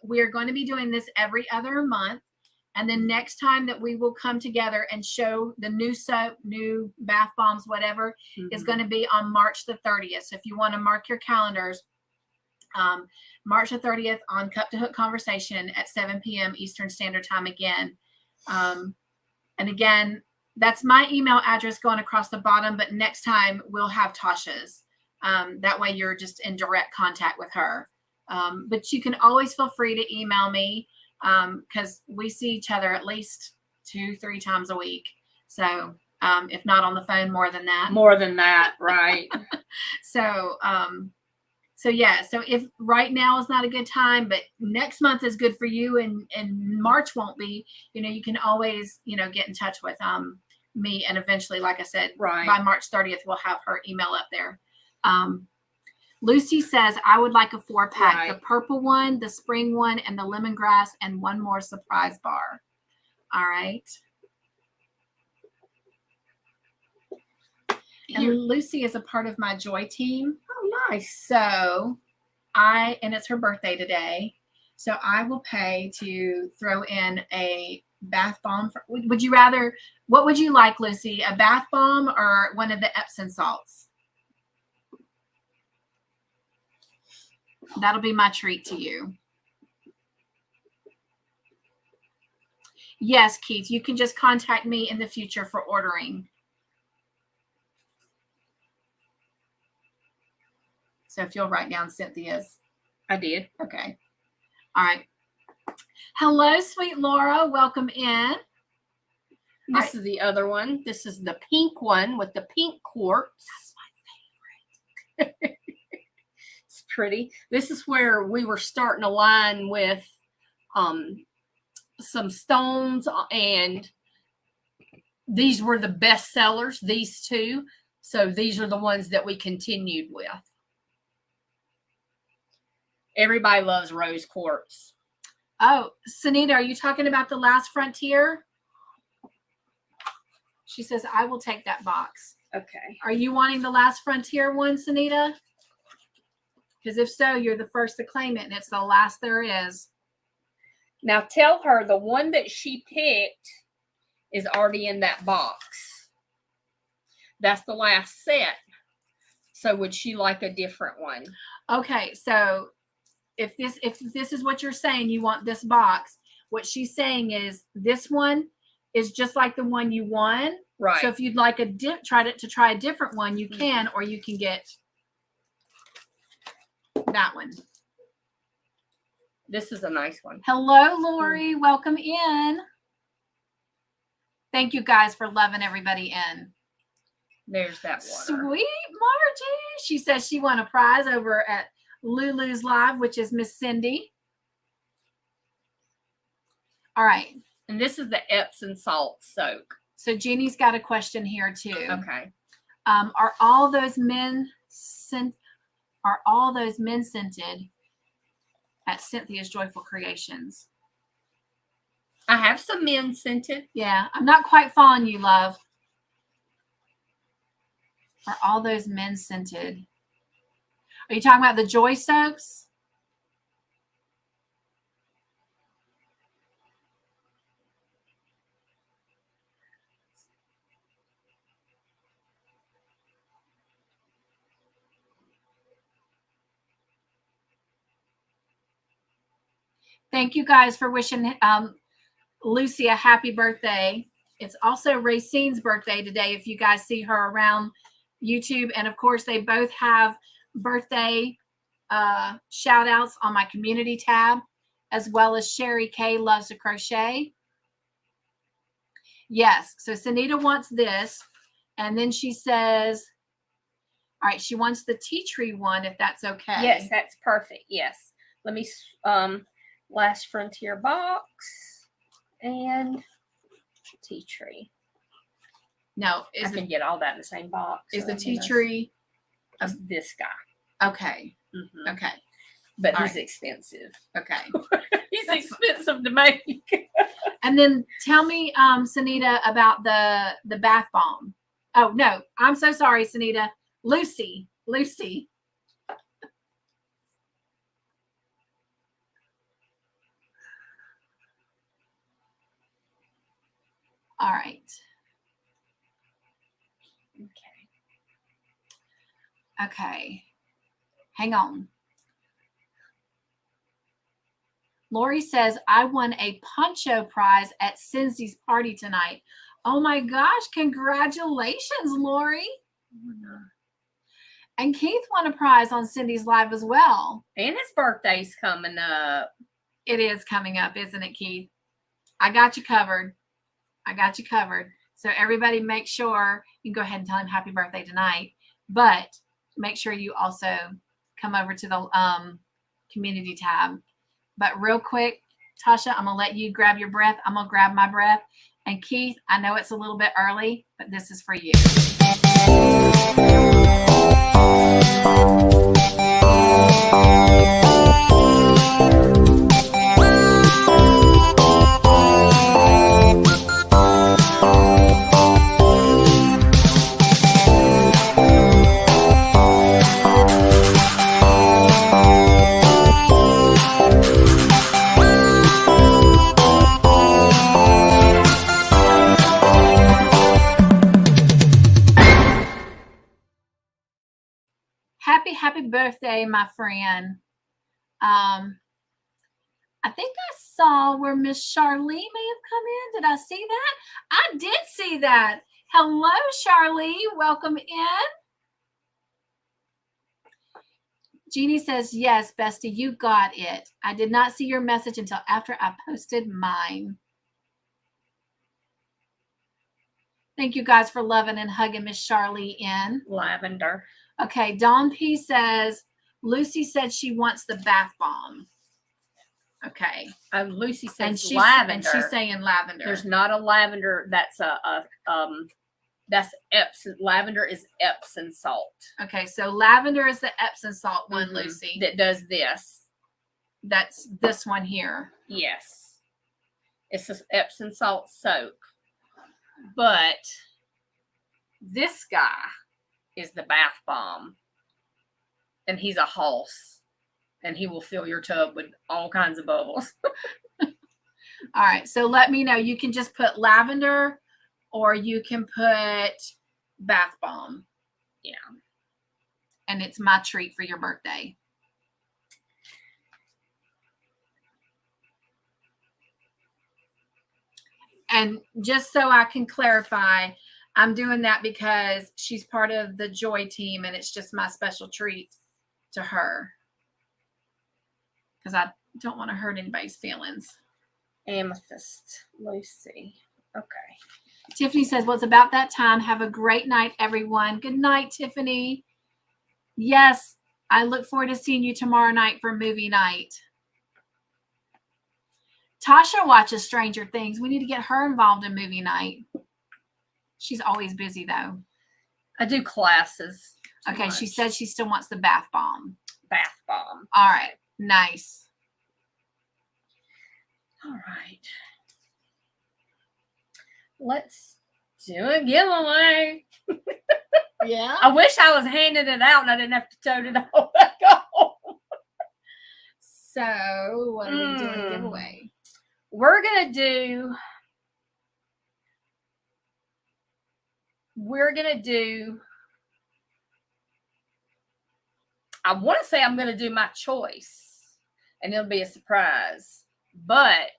we are going to be doing this every other month. And then next time that we will come together and show the new soap, new bath bombs, whatever, is going to be on March the 30th. So if you want to mark your calendars, March the 30th on Cup2Hook Conversation at 7 p.m. Eastern Standard Time again. And again, that's my email address going across the bottom, but next time we'll have Tosha's. That way you're just in direct contact with her. But you can always feel free to email me because we see each other at least 2-3 times a week. So If not on the phone, more than that.
More than that, right?
So, so yeah, so if right now is not a good time, but next month is good for you and March won't be, you can always, get in touch with me. And eventually, like I said,
Right.
by March 30th, we'll have her email up there. Lucy says, I would like a 4-pack,
Right.
the purple one, the spring one, and the lemongrass, and one more surprise bar. All right. And Lucy is a part of my Joy team.
Oh, nice.
So and it's her birthday today. So I will pay to throw in a bath bomb. What would you like, Lucy? A bath bomb or one of the Epsom salts? That'll be my treat to you. Yes, Keith, you can just contact me in the future for ordering. So if you'll write down Cynthia's.
I did.
Okay. All right. Hello, sweet Laura. Welcome in.
This is the other one. This is the pink one with the pink quartz. That's my favorite. It's pretty. This is where we were starting a line with some stones, and these were the best sellers, these two. So these are the ones that we continued with. Everybody loves rose quartz.
Oh, Sunita, are you talking about the Last Frontier? She says, I will take that box.
Okay.
Are you wanting the Last Frontier one, Sunita? Because if so, you're the first to claim it, and it's the last there is.
Now tell her the one that she picked is already in that box. That's the last set. So would she like a different one?
Okay, so if this is what you're saying, you want this box. What she's saying is this one is just like the one you won.
Right.
So if you'd like try a different one, you can, or you can get that one.
This is a nice one.
Hello, Lori. Welcome in. Thank you guys for loving everybody in.
There's that
Sweet
one.
Margie. She says she won a prize over at Lulu's Live, which is Miss Cindy. All right.
And this is the Epsom salt soak.
So Jeannie's got a question here too.
Okay.
Are all those men scented at Cynthia's Joyful Creations?
I have some men scented.
Yeah, I'm not quite following you, love. Are all those men scented? Are you talking about the Joy soaps? Thank you guys for wishing Lucy a happy birthday. It's also Racine's birthday today if you guys see her around YouTube. And of course, they both have birthday shout outs on my community tab, as well as Sherry K Loves to Crochet. Yes, so Sunita wants this. And then she says, all right, she wants the tea tree one, if that's okay.
Yes, that's perfect. Yes. Let me, Last Frontier box and tea tree.
No,
I can get all that in the same box.
Is the tea tree
of this guy?
Okay.
Mm-hmm.
Okay.
But
All
he's
right.
expensive.
Okay.
He's expensive to make.
And then tell me, Sunita, about the bath bomb. Oh no, I'm so sorry, Sunita. Lucy. All right. Okay. Hang on. Lori says, I won a poncho prize at Cindy's party tonight. Oh my gosh, congratulations, Lori. And Keith won a prize on Cindy's Live as well.
And his birthday's coming up.
It is coming up, isn't it, Keith? I got you covered. So everybody make sure you can go ahead and tell him happy birthday tonight, but make sure you also come over to the community tab. But real quick, Tasha, I'm going to let you grab your breath. I'm going to grab my breath. And Keith, I know it's a little bit early, but this is for you. Happy birthday, my friend. I think I saw where Miss Charlene may have come in. Did I see that? I did see that. Hello, Charlene. Welcome in. Jeannie says, yes, Bestie, you got it. I did not see your message until after I posted mine. Thank you guys for loving and hugging Miss Charlene in.
Lavender.
Okay, Dawn P says, Lucy said she wants the bath bomb. Okay.
Lucy says
and
lavender.
And she's saying lavender.
There's not a lavender. That's that's Epsom. Lavender is Epsom salt.
Okay, so lavender is the Epsom salt one, Lucy.
That does this.
That's this one here.
Yes. It's an Epsom salt soap. But this guy is the bath bomb. And he's a hoss. And he will fill your tub with all kinds of bubbles.
All right. So let me know. You can just put lavender or you can put bath bomb.
Yeah.
And it's my treat for your birthday. And just so I can clarify, I'm doing that because she's part of the Joy team and it's just my special treat to her. Because I don't want to hurt anybody's feelings.
Amethyst. Lucy. Okay.
Tiffany says, well, it's about that time. Have a great night, everyone. Good night, Tiffany. Yes, I look forward to seeing you tomorrow night for movie night. Tosha watches Stranger Things. We need to get her involved in movie night. She's always busy, though.
I do classes.
Okay, she said she still wants the bath bomb.
Bath bomb.
All right. Nice.
All right. Let's do a giveaway.
Yeah.
I wish I was handing it out and I didn't have to tote it all back home.
So, what are we doing giveaway?
We're going to do, I want to say I'm going to do my choice and it'll be a surprise, but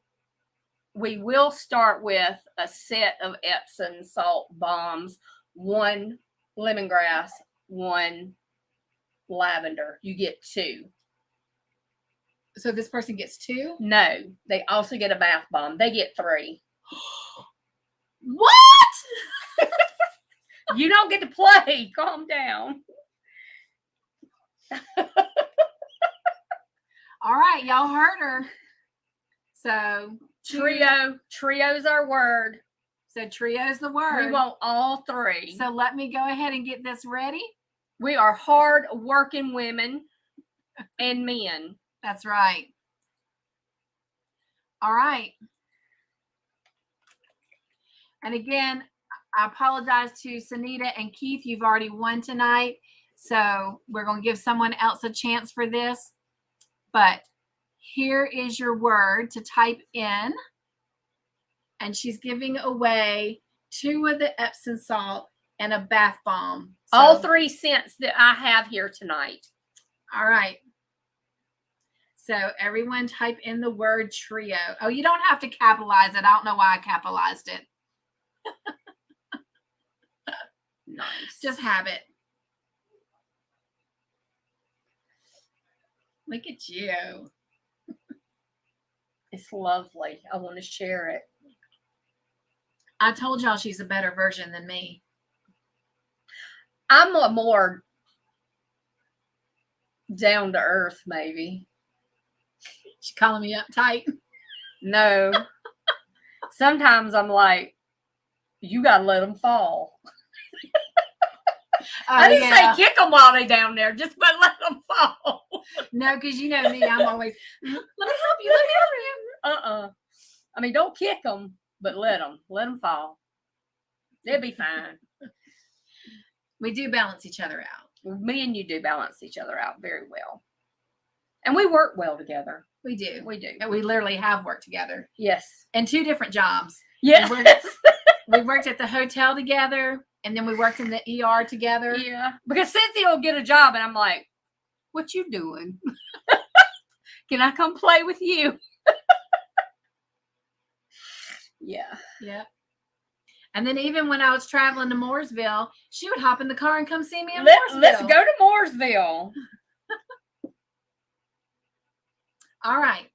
we will start with a set of Epsom salt bombs, 1 lemongrass, 1 lavender. You get 2.
So this person gets 2?
No, they also get a bath bomb. They get 3.
What?
You don't get to play. Calm down.
All right, y'all heard her. So
Trio's our word.
So trio's the word.
We want all 3.
So let me go ahead and get this ready.
We are hard working women and men.
That's right. All right. And again, I apologize to Sunita and Keith. You've already won tonight. So we're going to give someone else a chance for this. But here is your word to type in. And she's giving away 2 of the Epsom salt and a bath bomb. So,
all 3 scents that I have here tonight.
All right. So everyone type in the word trio. Oh, you don't have to capitalize it. I don't know why I capitalized it.
Nice.
Just have it. Look at you.
It's lovely. I want to share it.
I told y'all she's a better version than me.
I'm a more down to earth, maybe.
She's calling me uptight.
No. Sometimes I'm like, you gotta let them fall. I didn't say kick them while they down there, just but let them fall.
No, because you know me, I'm always, let me help you, let me help you.
I mean, don't kick them, but let them fall. They'll be fine.
We do balance each other out.
Me and you do balance each other out very well. And we work well together.
We do.
We do.
And we literally have worked together.
Yes.
And 2 different jobs.
Yes.
We worked at the hotel together, and then we worked in the ER together.
Yeah. Because Cynthia will get a job, and I'm like, what you doing? Can I come play with you? Yeah.
Yeah. And then even when I was traveling to Mooresville, she would hop in the car and come see me in
Let's
Mooresville.
go to Mooresville.
All right.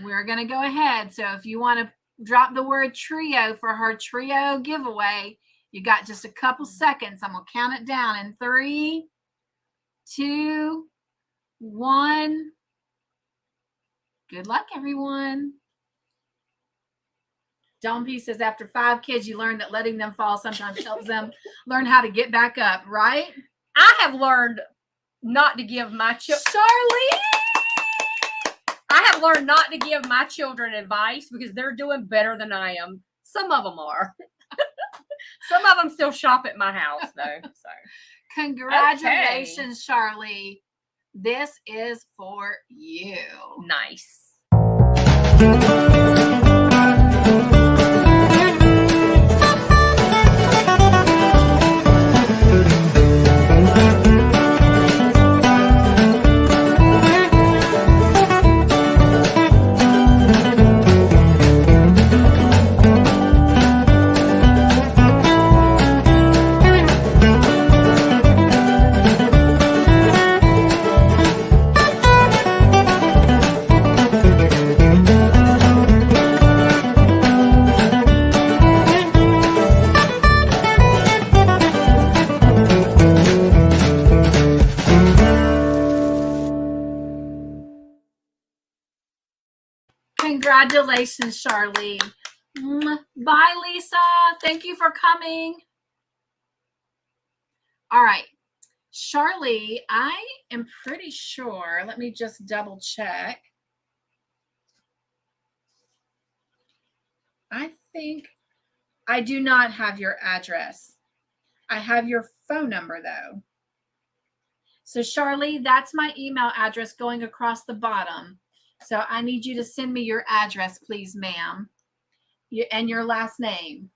We're going to go ahead. So if you want to drop the word trio for her trio giveaway, you got just a couple seconds. I'm going to count it down in 3, 2, 1. Good luck, everyone. Dawn P says, after 5 kids, you learn that letting them fall sometimes helps them learn how to get back up, right?
I have learned not to give my
Charlie!
I have learned not to give my children advice because they're doing better than I am. Some of them are. Some of them still shop at my house, though. So,
Congratulations, Charlie. This is for you.
Nice.
Congratulations, Charlie. Bye, Lisa. Thank you for coming. All right. Charlie, I am pretty sure. Let me just double check. I think I do not have your address. I have your phone number, though. So, Charlie, that's my email address going across the bottom. So I need you to send me your address, please, ma'am, and your last name.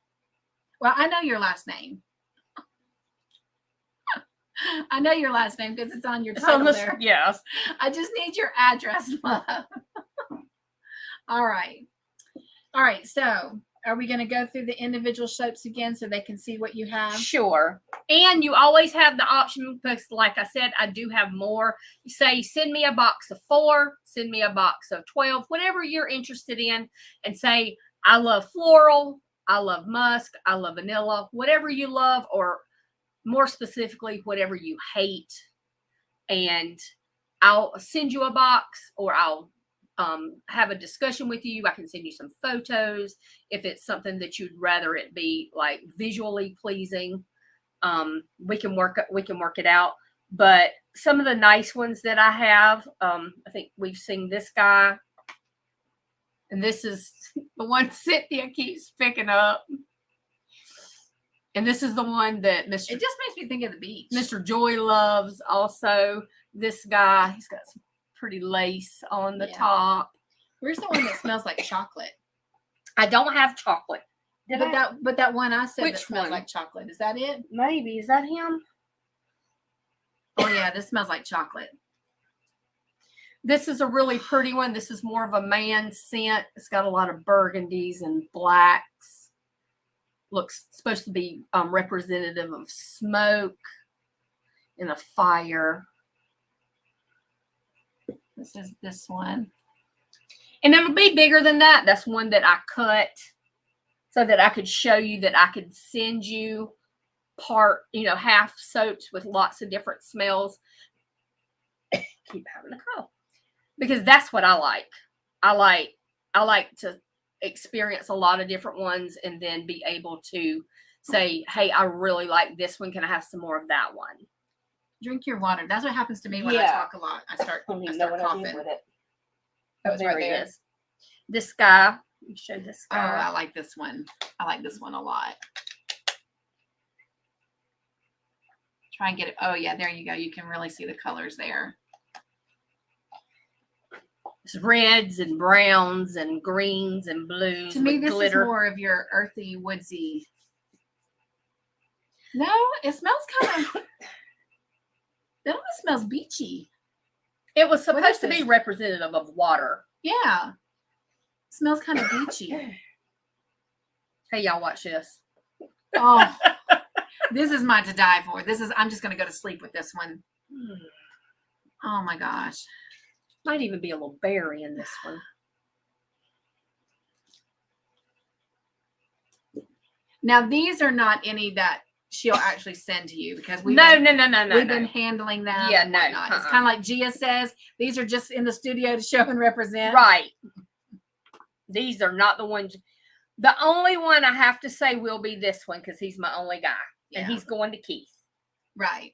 Well, I know your last name. I know your last name because it's on your title there.
Yes.
I just need your address, love. All right. All right. So are we going to go through the individual soaps again so they can see what you have?
Sure. And you always have the option, because like I said, I do have more. You say, send me a box of 4, send me a box of 12, whatever you're interested in, and say, I love floral, I love musk, I love vanilla, whatever you love, or more specifically, whatever you hate. And I'll send you a box, or I'll have a discussion with you. I can send you some photos if it's something that you'd rather it be like visually pleasing. We can work it out. But some of the nice ones that I have, I think we've seen this guy, and this is the one Cynthia keeps picking up. And this is the one that
It just makes me think of the beach.
Mr. Joy loves. Also, this guy, he's got some pretty lace on the top.
Where's the one that smells like chocolate?
I don't have chocolate.
But that one I said
Which
that smells
one?
like chocolate. Is that it?
Maybe. Is that him?
Oh yeah, this smells like chocolate.
This is a really pretty one. This is more of a man scent. It's got a lot of burgundies and blacks. Looks supposed to be representative of smoke and a fire.
This is this one.
And it'll be bigger than that. That's one that I cut. so that I could show you that I could send you part, half soaps with lots of different smells. Keep having a call. Because that's what I like. I like to experience a lot of different ones and then be able to say, hey, I really like this one. Can I have some more of that one?
Drink your water. That's what happens to me when I talk a lot. I start coughing.
With it.
Oh, it's right there.
This guy. Let me show this
Oh,
guy.
I like this one. I like this one a lot. Try and get it. Oh, yeah, there you go. You can really see the colors there.
It's reds and browns and greens and blues.
To me,
with
this
glitter.
is more of your earthy, woodsy. No, it smells kind of. It almost smells beachy.
It was supposed to
this?
be representative of water.
Yeah. It smells kind of beachy.
Hey, y'all, watch this.
Oh, this is mine to die for. I'm just going to go to sleep with this one. Oh my gosh.
Might even be a little berry in this one.
Now, these are not any that she'll actually send to you because we've
No.
been handling them.
Yeah,
and
no.
whatnot. It's kind of like Gia says, these are just in the studio to show and represent.
Right. These are not the ones. The only one I have to say will be this one because he's my only guy.
Yeah.
And he's going to Keith.
Right.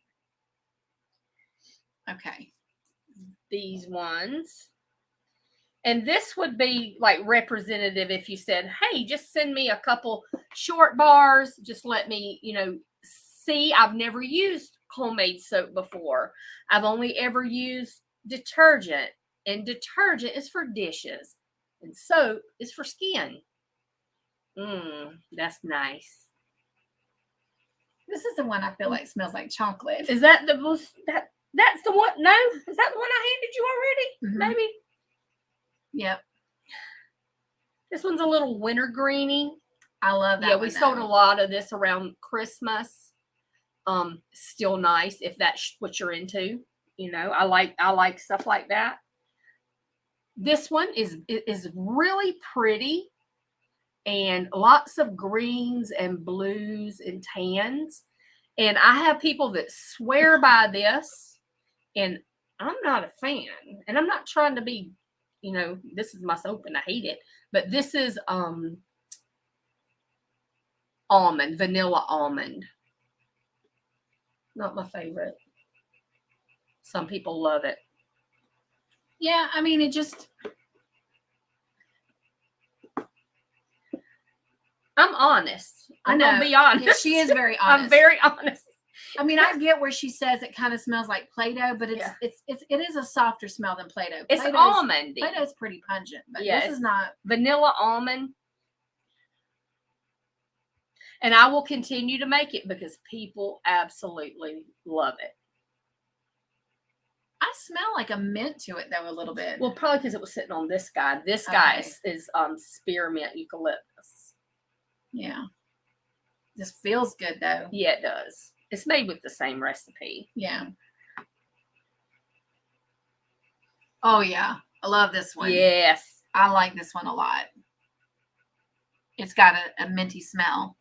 Okay.
These ones. And this would be like representative if you said, hey, just send me a couple short bars. Just let me, see. I've never used homemade soap before. I've only ever used detergent. And detergent is for dishes. And soap is for skin. That's nice.
This is the one I feel like smells like chocolate.
Is that the most that's the one? No? Is that the one I handed you already?
Mm-hmm.
Maybe.
Yep.
This one's a little winter greeny.
I love that.
Yeah, we sold a lot of this around Christmas. Still nice if that's what you're into. I like stuff like that. This one is really pretty and lots of greens and blues and tans. And I have people that swear by this, and I'm not a fan. And I'm not trying to be, this is my soap and I hate it. But this is vanilla almond. Not my favorite. Some people love it.
Yeah, I mean, it just.
I'm honest. I'm
going
to be honest.
Yeah, she is very honest.
I'm very honest.
I mean, I get where she says it kind of smells like Play-Doh, but it is a softer smell than Play-Doh.
It's almondy.
Play-Doh's pretty pungent, but
Yeah,
this is not.
Vanilla almond. And I will continue to make it because people absolutely love it.
I smell like a mint to it though a little bit.
Well, probably because it was sitting on this guy. This guy is spearmint eucalyptus.
Yeah. This feels good though.
Yeah, it does. It's made with the same recipe.
Yeah. Oh yeah. I love this one.
Yes.
I like this one a lot. It's got a minty smell.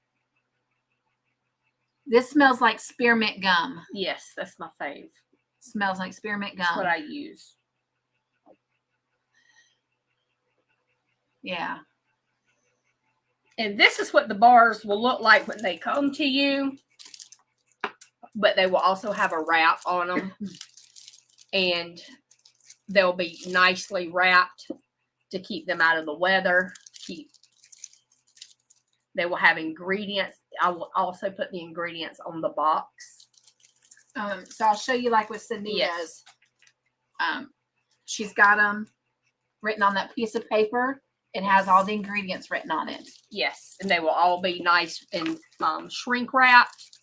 This smells like spearmint gum.
Yes, that's my fave.
Smells like spearmint gum.
That's what I use.
Yeah.
And this is what the bars will look like when they come to you. But they will also have a wrap on them. And they'll be nicely wrapped to keep them out of the weather. They will have ingredients. I will also put the ingredients on the box.
So I'll show you like what Sydney
Yes.
does. She's got them written on that piece of paper. It has all the ingredients written on it.
Yes, and they will all be nice and shrink wrapped.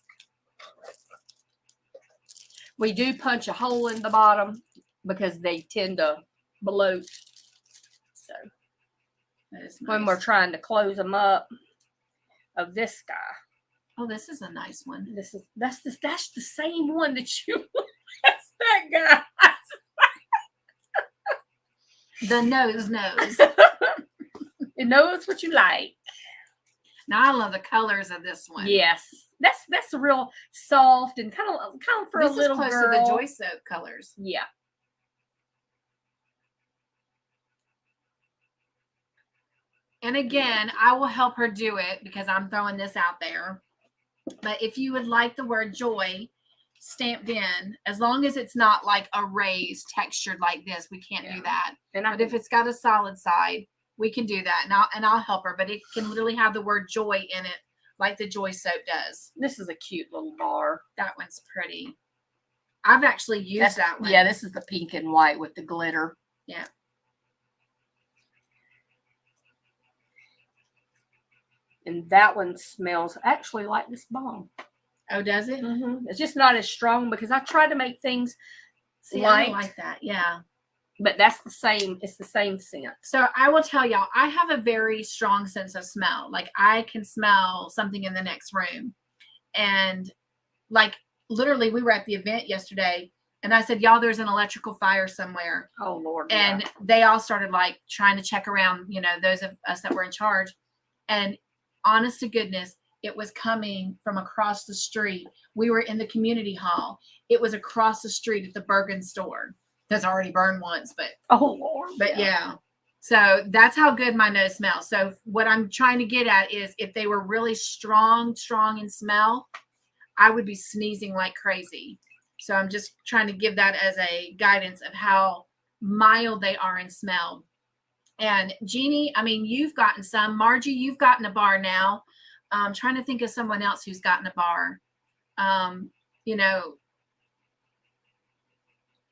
We do punch a hole in the bottom because they tend to bloat. So
That is
when
nice.
we're trying to close them up, of this guy.
Oh, this is a nice one.
That's the same one that you. That's that guy.
The nose knows.
It knows what you like.
Now I love the colors of this one.
Yes, that's real soft and kind of for
This
a little
is close
girl.
to the Joy Soap colors.
Yeah.
And again, I will help her do it because I'm throwing this out there. But if you would like the word joy stamped in, as long as it's not like a raised textured like this, we can't do that. But if it's got a solid side, we can do that. And I'll help her. But it can literally have the word joy in it, like the Joy Soap does.
This is a cute little bar.
That one's pretty. I've actually used that one.
Yeah, this is the pink and white with the glitter.
Yeah.
And that one smells actually like this balm.
Oh, does it?
Mm-hmm. It's just not as strong because I try to make things
See,
light.
I don't like that. Yeah.
But that's the same. It's the same scent.
So I will tell y'all, I have a very strong sense of smell. Like I can smell something in the next room. And like literally we were at the event yesterday and I said, y'all, there's an electrical fire somewhere.
Oh, Lord.
And they all started like trying to check around, you know, those of us that were in charge. And honest to goodness, it was coming from across the street. We were in the community hall. It was across the street at the Bergen store. That's already burned once, but
Oh, Lord.
but yeah. So that's how good my nose smells. So what I'm trying to get at is if they were really strong in smell, I would be sneezing like crazy. So I'm just trying to give that as a guidance of how mild they are in smell. And Jeannie, I mean, you've gotten some. Margie, you've gotten a bar now. I'm trying to think of someone else who's gotten a bar. You know,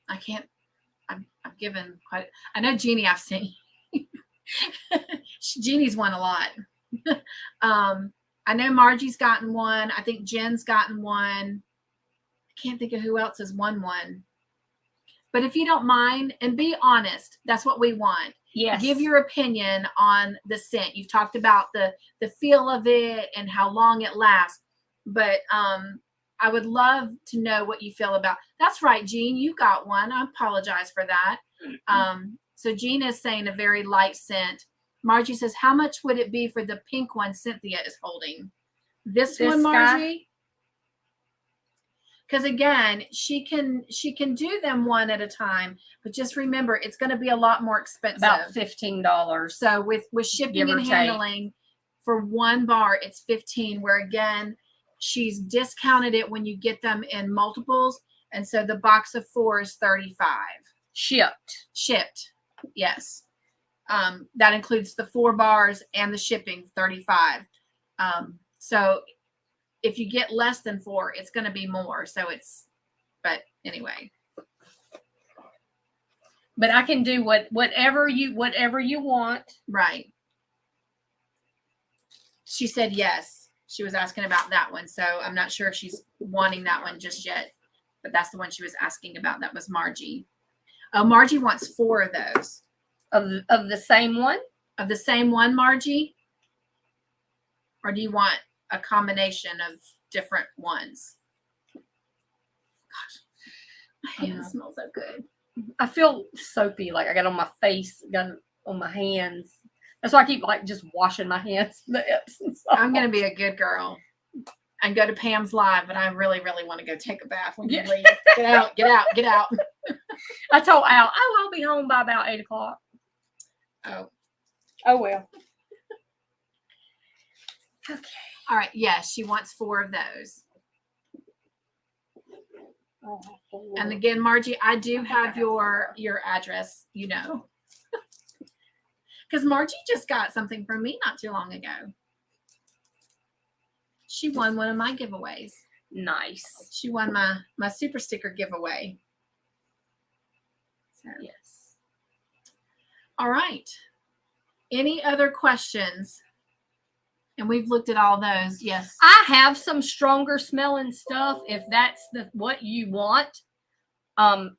I can't. I've given quite. I know Jeannie. I've seen. Jeannie's won a lot. I know Margie's gotten one. I think Jen's gotten one. I can't think of who else has won one. But if you don't mind, and be honest, that's what we want.
Yes.
Give your opinion on the scent. You've talked about the feel of it and how long it lasts. But I would love to know what you feel about. That's right, Jean. You got one. I apologize for that. So Jean is saying a very light scent. Margie says, how much would it be for the pink one Cynthia is holding? This one, Margie? Because again, she can do them one at a time, but just remember it's going to be a lot more expensive.
About $15.
So with shipping and handling for one bar, it's $15. Where again, she's discounted it when you get them in multiples, and so the box of 4 is $35. Shipped, yes. That includes the 4 bars and the shipping, $35. So if you get less than 4, it's going to be more. So but anyway.
But I can do whatever you want.
Right. She said yes. She was asking about that one. So I'm not sure if she's wanting that one just yet, but that's the one she was asking about. That was Margie. Oh, Margie wants 4 of those.
Of the same one?
Of the same one, Margie? Or do you want a combination of different ones? Gosh, my hand smells so good.
I feel soapy, like I got on my face, got on my hands. That's why I keep like just washing my hands, the Epsom salt.
I'm gonna be a good girl and go to Pam's live, but I really, really want to go take a bath when you leave. Get out, get out, get out.
I told Al, I'll be home by about 8 o'clock. Oh well. Okay.
All right. Yes, she wants 4 of those.
Oh,
and again, Margie, I do have your address, you know. Because Margie just got something from me not too long ago. She won one of my giveaways.
Nice.
She won my super sticker giveaway. So
yes.
All right. Any other questions? And we've looked at all those. Yes.
I have some stronger smelling stuff if that's what you want.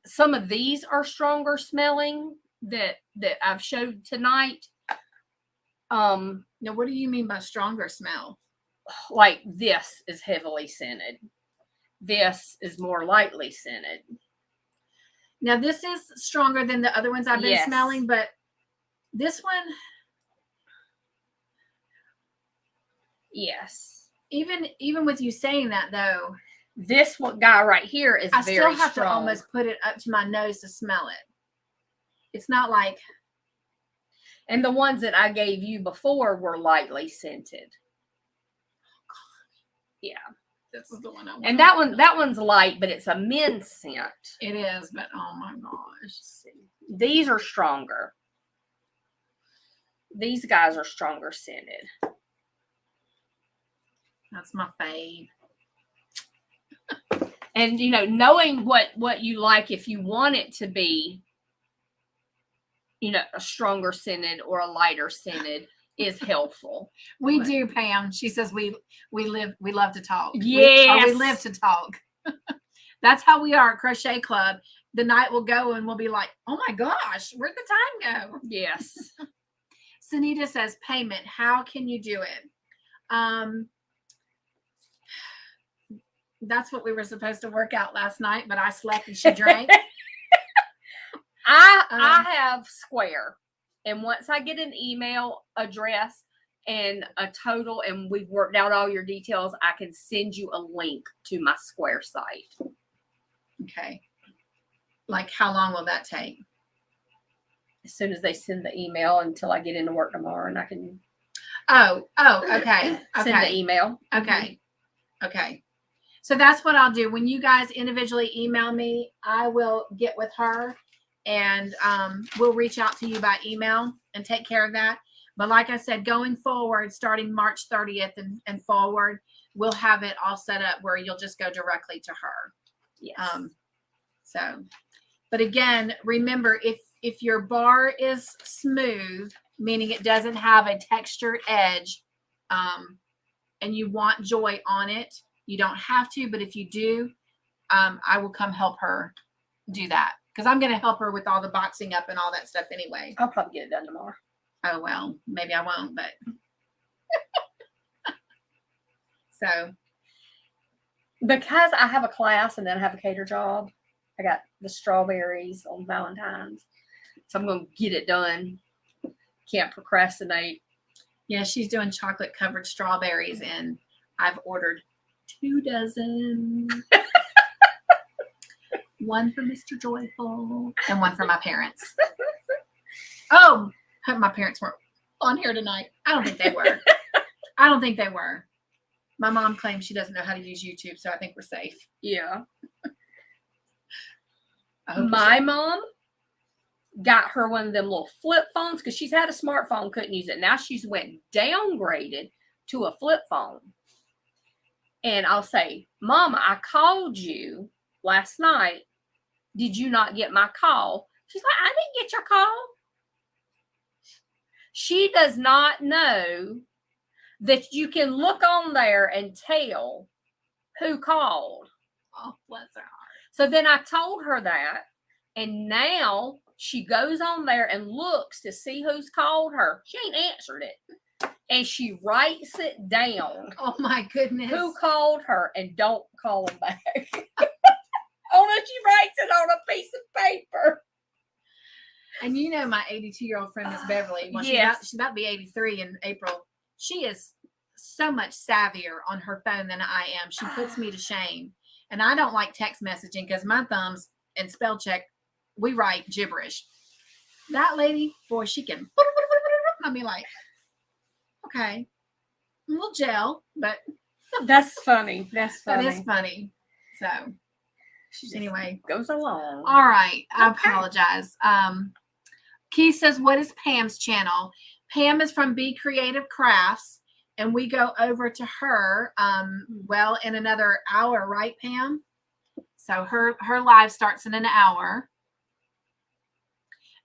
Some of these are stronger smelling that I've showed tonight.
Now, what do you mean by stronger smell?
Like this is heavily scented. This is more lightly scented.
Now, this is stronger than the other ones I've been smelling, but this one,
Yes.
Even with you saying that though,
This guy right here is
I
very
still have
strong.
to almost put it up to my nose to smell it. It's not like.
And the ones that I gave you before were lightly scented. Yeah.
This is the one I want.
And that one's light, but it's a men's scent.
It is, but oh my gosh.
These are stronger. These guys are stronger scented.
That's my fave.
And knowing what you like, if you want it to be, a stronger scented or a lighter scented, is helpful.
We do, Pam. She says we love to talk.
Yes.
We live to talk. That's how we are at Crochet Club. The night will go and we'll be like, oh my gosh, where'd the time go?
Yes.
Sunita says payment. How can you do it? That's what we were supposed to work out last night, but I slept and she drank.
I have Square, and once I get an email address and a total, and we've worked out all your details, I can send you a link to my Square site.
Okay. Like, how long will that take?
As soon as they send the email, until I get into work tomorrow, and I can.
Oh, okay.
Send the email.
Okay. Okay. So that's what I'll do. When you guys individually email me, I will get with her and we'll reach out to you by email and take care of that. But like I said, going forward, starting March 30th and forward, we'll have it all set up where you'll just go directly to her.
Yes.
But again, remember, if your bar is smooth, meaning it doesn't have a textured edge, and you want joy on it, you don't have to, but if you do, I will come help her do that. Because I'm going to help her with all the boxing up and all that stuff anyway.
I'll probably get it done tomorrow.
Oh, well, maybe I won't, but. So.
Because I have a class and then I have a cater job, I got the strawberries on Valentine's. So I'm going to get it done. Can't procrastinate.
Yeah, she's doing chocolate covered strawberries and I've ordered 2 dozen. One for Mr. Joyful and one for my parents. Oh, hope my parents weren't on here tonight. I don't think they were. My mom claims she doesn't know how to use YouTube, so I think we're safe.
Yeah. My mom got her one of them little flip phones because she's had a smartphone, couldn't use it. Now she's went downgraded to a flip phone. And I'll say, Mama, I called you last night. Did you not get my call? She's like, I didn't get your call. She does not know that you can look on there and tell who called.
Oh, bless her heart.
So then I told her that, and now she goes on there and looks to see who's called her. She ain't answered it. And she writes it down.
Oh my goodness.
Who called her, and don't call them back. Oh no, she writes it on a piece of paper.
And you know my 82-year-old friend, Miss Beverly, well,
Yes.
she's about to be 83 in April. She is so much savvier on her phone than I am. She puts me to shame. And I don't like text messaging because my thumbs and spell check, we write gibberish. That lady, boy, she can. I'll be like, okay, a little gel, but
That's funny. That's funny.
that is funny. So anyway,
goes along.
all right. I
Okay.
apologize. Keith says, what is Pam's channel? Pam is from Be Creative Crafts, and we go over to her, in another hour, right, Pam? So her live starts in an hour.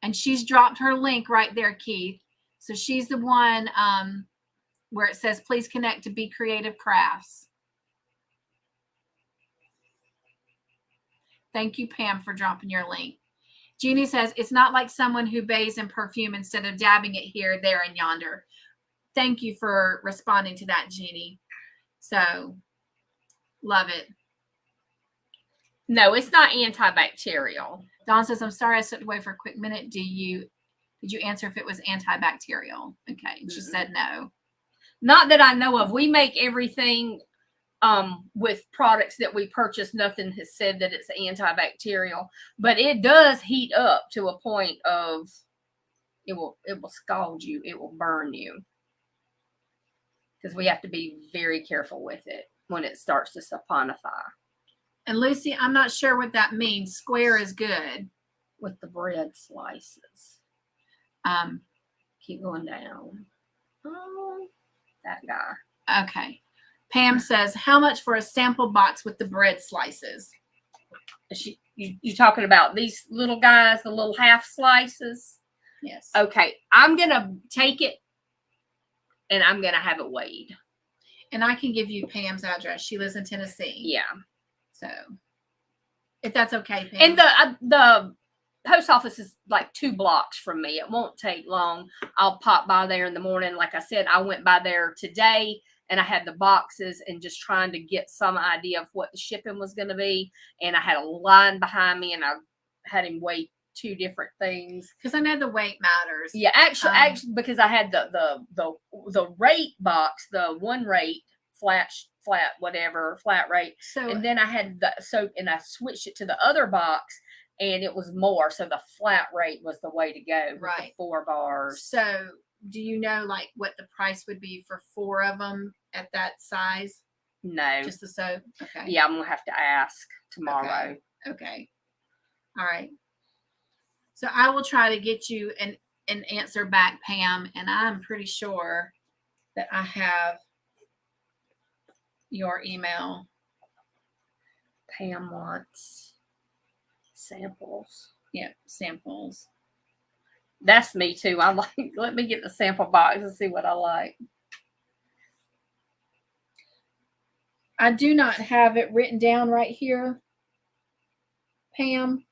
And she's dropped her link right there, Keith. So she's the one where it says, please connect to Be Creative Crafts. Thank you, Pam, for dropping your link. Jeannie says, it's not like someone who bathes in perfume instead of dabbing it here, there, and yonder. Thank you for responding to that, Jeannie. So, love it.
No, it's not antibacterial.
Dawn says, I'm sorry I stepped away for a quick minute. Did you answer if it was antibacterial? Okay. She said no.
Not that I know of. We make everything with products that we purchase. Nothing has said that it's antibacterial, but it does heat up to a point of it will scald you. It will burn you. Because we have to be very careful with it when it starts to saponify.
And Lucy, I'm not sure what that means. Square is good.
With the bread slices. Keep going down. Oh, that guy.
Okay. Pam says, how much for a sample box with the bread slices?
You talking about these little guys, the little half slices?
Yes.
Okay. I'm going to take it and I'm going to have it weighed.
And I can give you Pam's address. She lives in Tennessee.
Yeah.
So, if that's okay, Pam.
And the post office is like 2 blocks from me. It won't take long. I'll pop by there in the morning. Like I said, I went by there today and I had the boxes and just trying to get some idea of what the shipping was going to be. And I had a line behind me and I had him weigh 2 different things.
Because I know the weight matters.
Yeah, actually, because I had the rate box, the 1 rate, flat rate.
So,
and then I had the soap and I switched it to the other box and it was more. So the flat rate was the way to go. With
right.
The 4 bars.
So do you know like what the price would be for 4 of them at that size?
No.
Just the soap? Okay.
Yeah, I'm going to have to ask tomorrow.
Okay. All right. So I will try to get you an answer back, Pam, and I'm pretty sure that I have your email.
Pam wants samples.
Yep, samples.
That's me too. I like, let me get the sample box and see what I like.
I do not have it written down right here, Pam.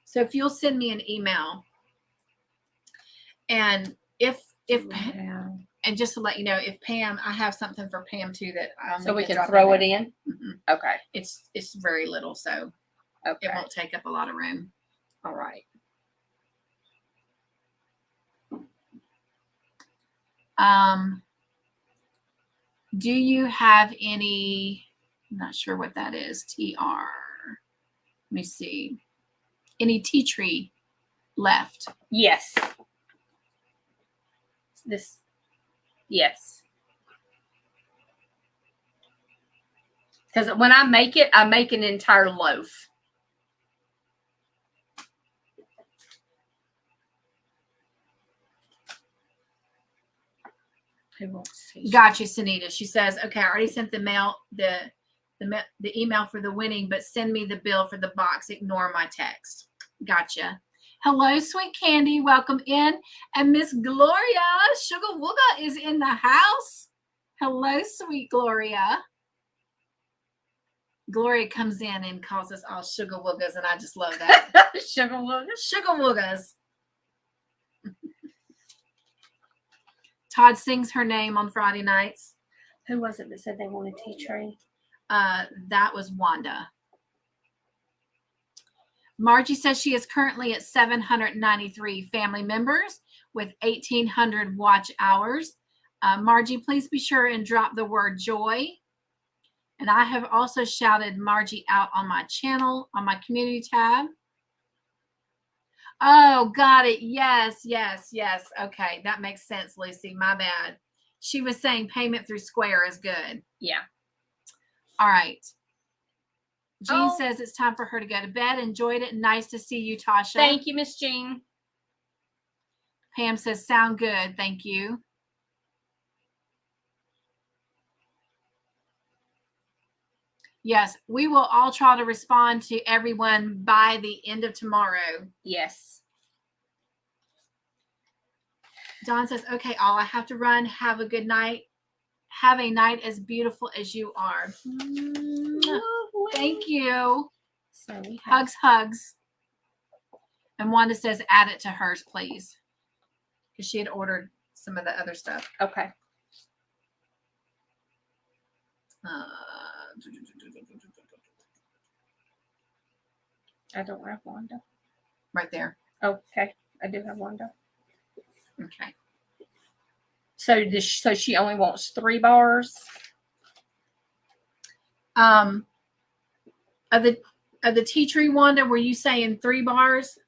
So if you'll send me an email, and if and just to let you know, if Pam, I have something for Pam too that
so we can throw it in.
Mm-hmm.
Okay,
it's very little, so
okay,
it won't take up a lot of room.
All right.
Do you have any? I'm not sure what that is. TR. Let me see. Any tea tree left?
Yes. This. Yes. Because when I make it, I make an entire loaf.
Gotcha, Sunita. She says, okay, I already sent the email for the winning, but send me the bill for the box. Ignore my text. Gotcha. Hello, sweet candy. Welcome in. And Miss Gloria Sugar Wooga is in the house. Hello, sweet Gloria. Gloria comes in and calls us all Sugar Woogas, and I just love that.
Sugar Woogas.
Sugar Woogas. Todd sings her name on Friday nights.
Who was it that said they wanted tea tree?
That was Wanda. Margie says she is currently at 793 family members with 1,800 watch hours. Margie, please be sure and drop the word joy. And I have also shouted Margie out on my channel, on my community tab. Oh, got it. Yes, yes, yes. Okay, that makes sense, Lucy. My bad. She was saying payment through Square is good.
Yeah.
All right. Jean says it's time for her to go to bed. Enjoyed it. Nice to see you, Tosha.
Thank you, Miss Jean.
Pam says, sound good. Thank you. Yes, we will all try to respond to everyone by the end of tomorrow.
Yes.
Dawn says, okay, all I have to run. Have a good night. Have a night as beautiful as you are. Thank you.
So we have
Hugs. And Wanda says, add it to hers, please. Because she had ordered some of the other stuff.
Okay. I don't have Wanda.
Right there.
Okay. I do have Wanda.
Okay.
So so she only wants 3 bars.
Of the tea tree, Wanda, were you saying 3 bars?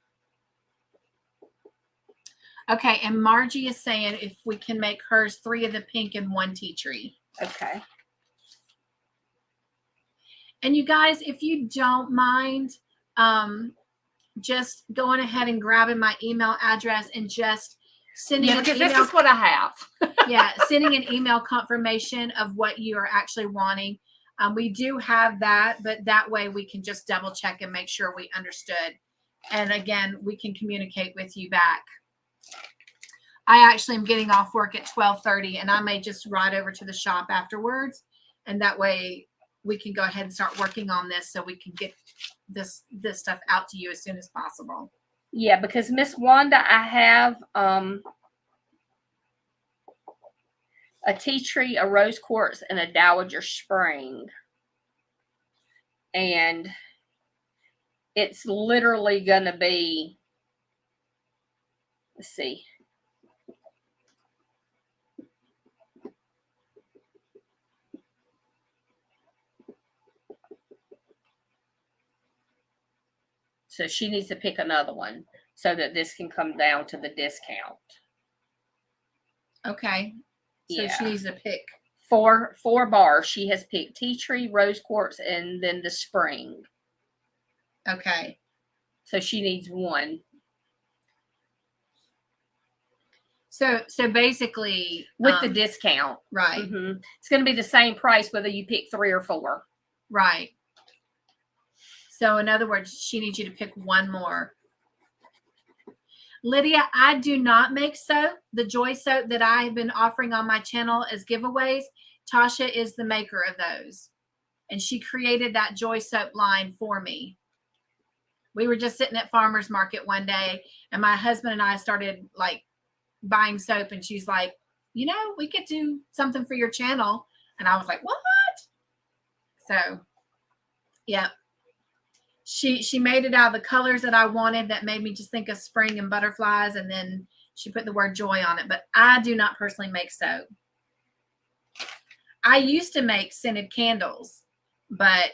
Okay, and Margie is saying if we can make hers 3 of the pink and 1 tea tree.
Okay.
And you guys, if you don't mind, just going ahead and grabbing my email address and just sending an
because
email.
this is what I have.
Yeah, sending an email confirmation of what you are actually wanting. We do have that, but that way we can just double check and make sure we understood. And again, we can communicate with you back. I actually am getting off work at 12:30, and I may just ride over to the shop afterwards. And that way we can go ahead and start working on this so we can get this stuff out to you as soon as possible.
Yeah, because Miss Wanda, I have a tea tree, a rose quartz, and a dowager spring. And it's literally going to be, let's see. So she needs to pick another one so that this can come down to the discount.
Okay. So
Yeah.
she needs to pick
4 bars. She has picked tea tree, rose quartz, and then the spring.
Okay.
So she needs 1.
So basically
With the discount.
right.
Mm-hmm. It's going to be the same price whether you pick 3 or 4.
Right. So in other words, she needs you to pick 1 more. Lydia, I do not make soap. The Joy soap that I've been offering on my channel as giveaways, Tosha is the maker of those. And she created that Joy soap line for me. We were just sitting at farmer's market one day, and my husband and I started like buying soap, and she's like, you know, we could do something for your channel. And I was like, what? So, yeah. She made it out of the colors that I wanted that made me just think of spring and butterflies, and then she put the word joy on it. But I do not personally make soap. I used to make scented candles, but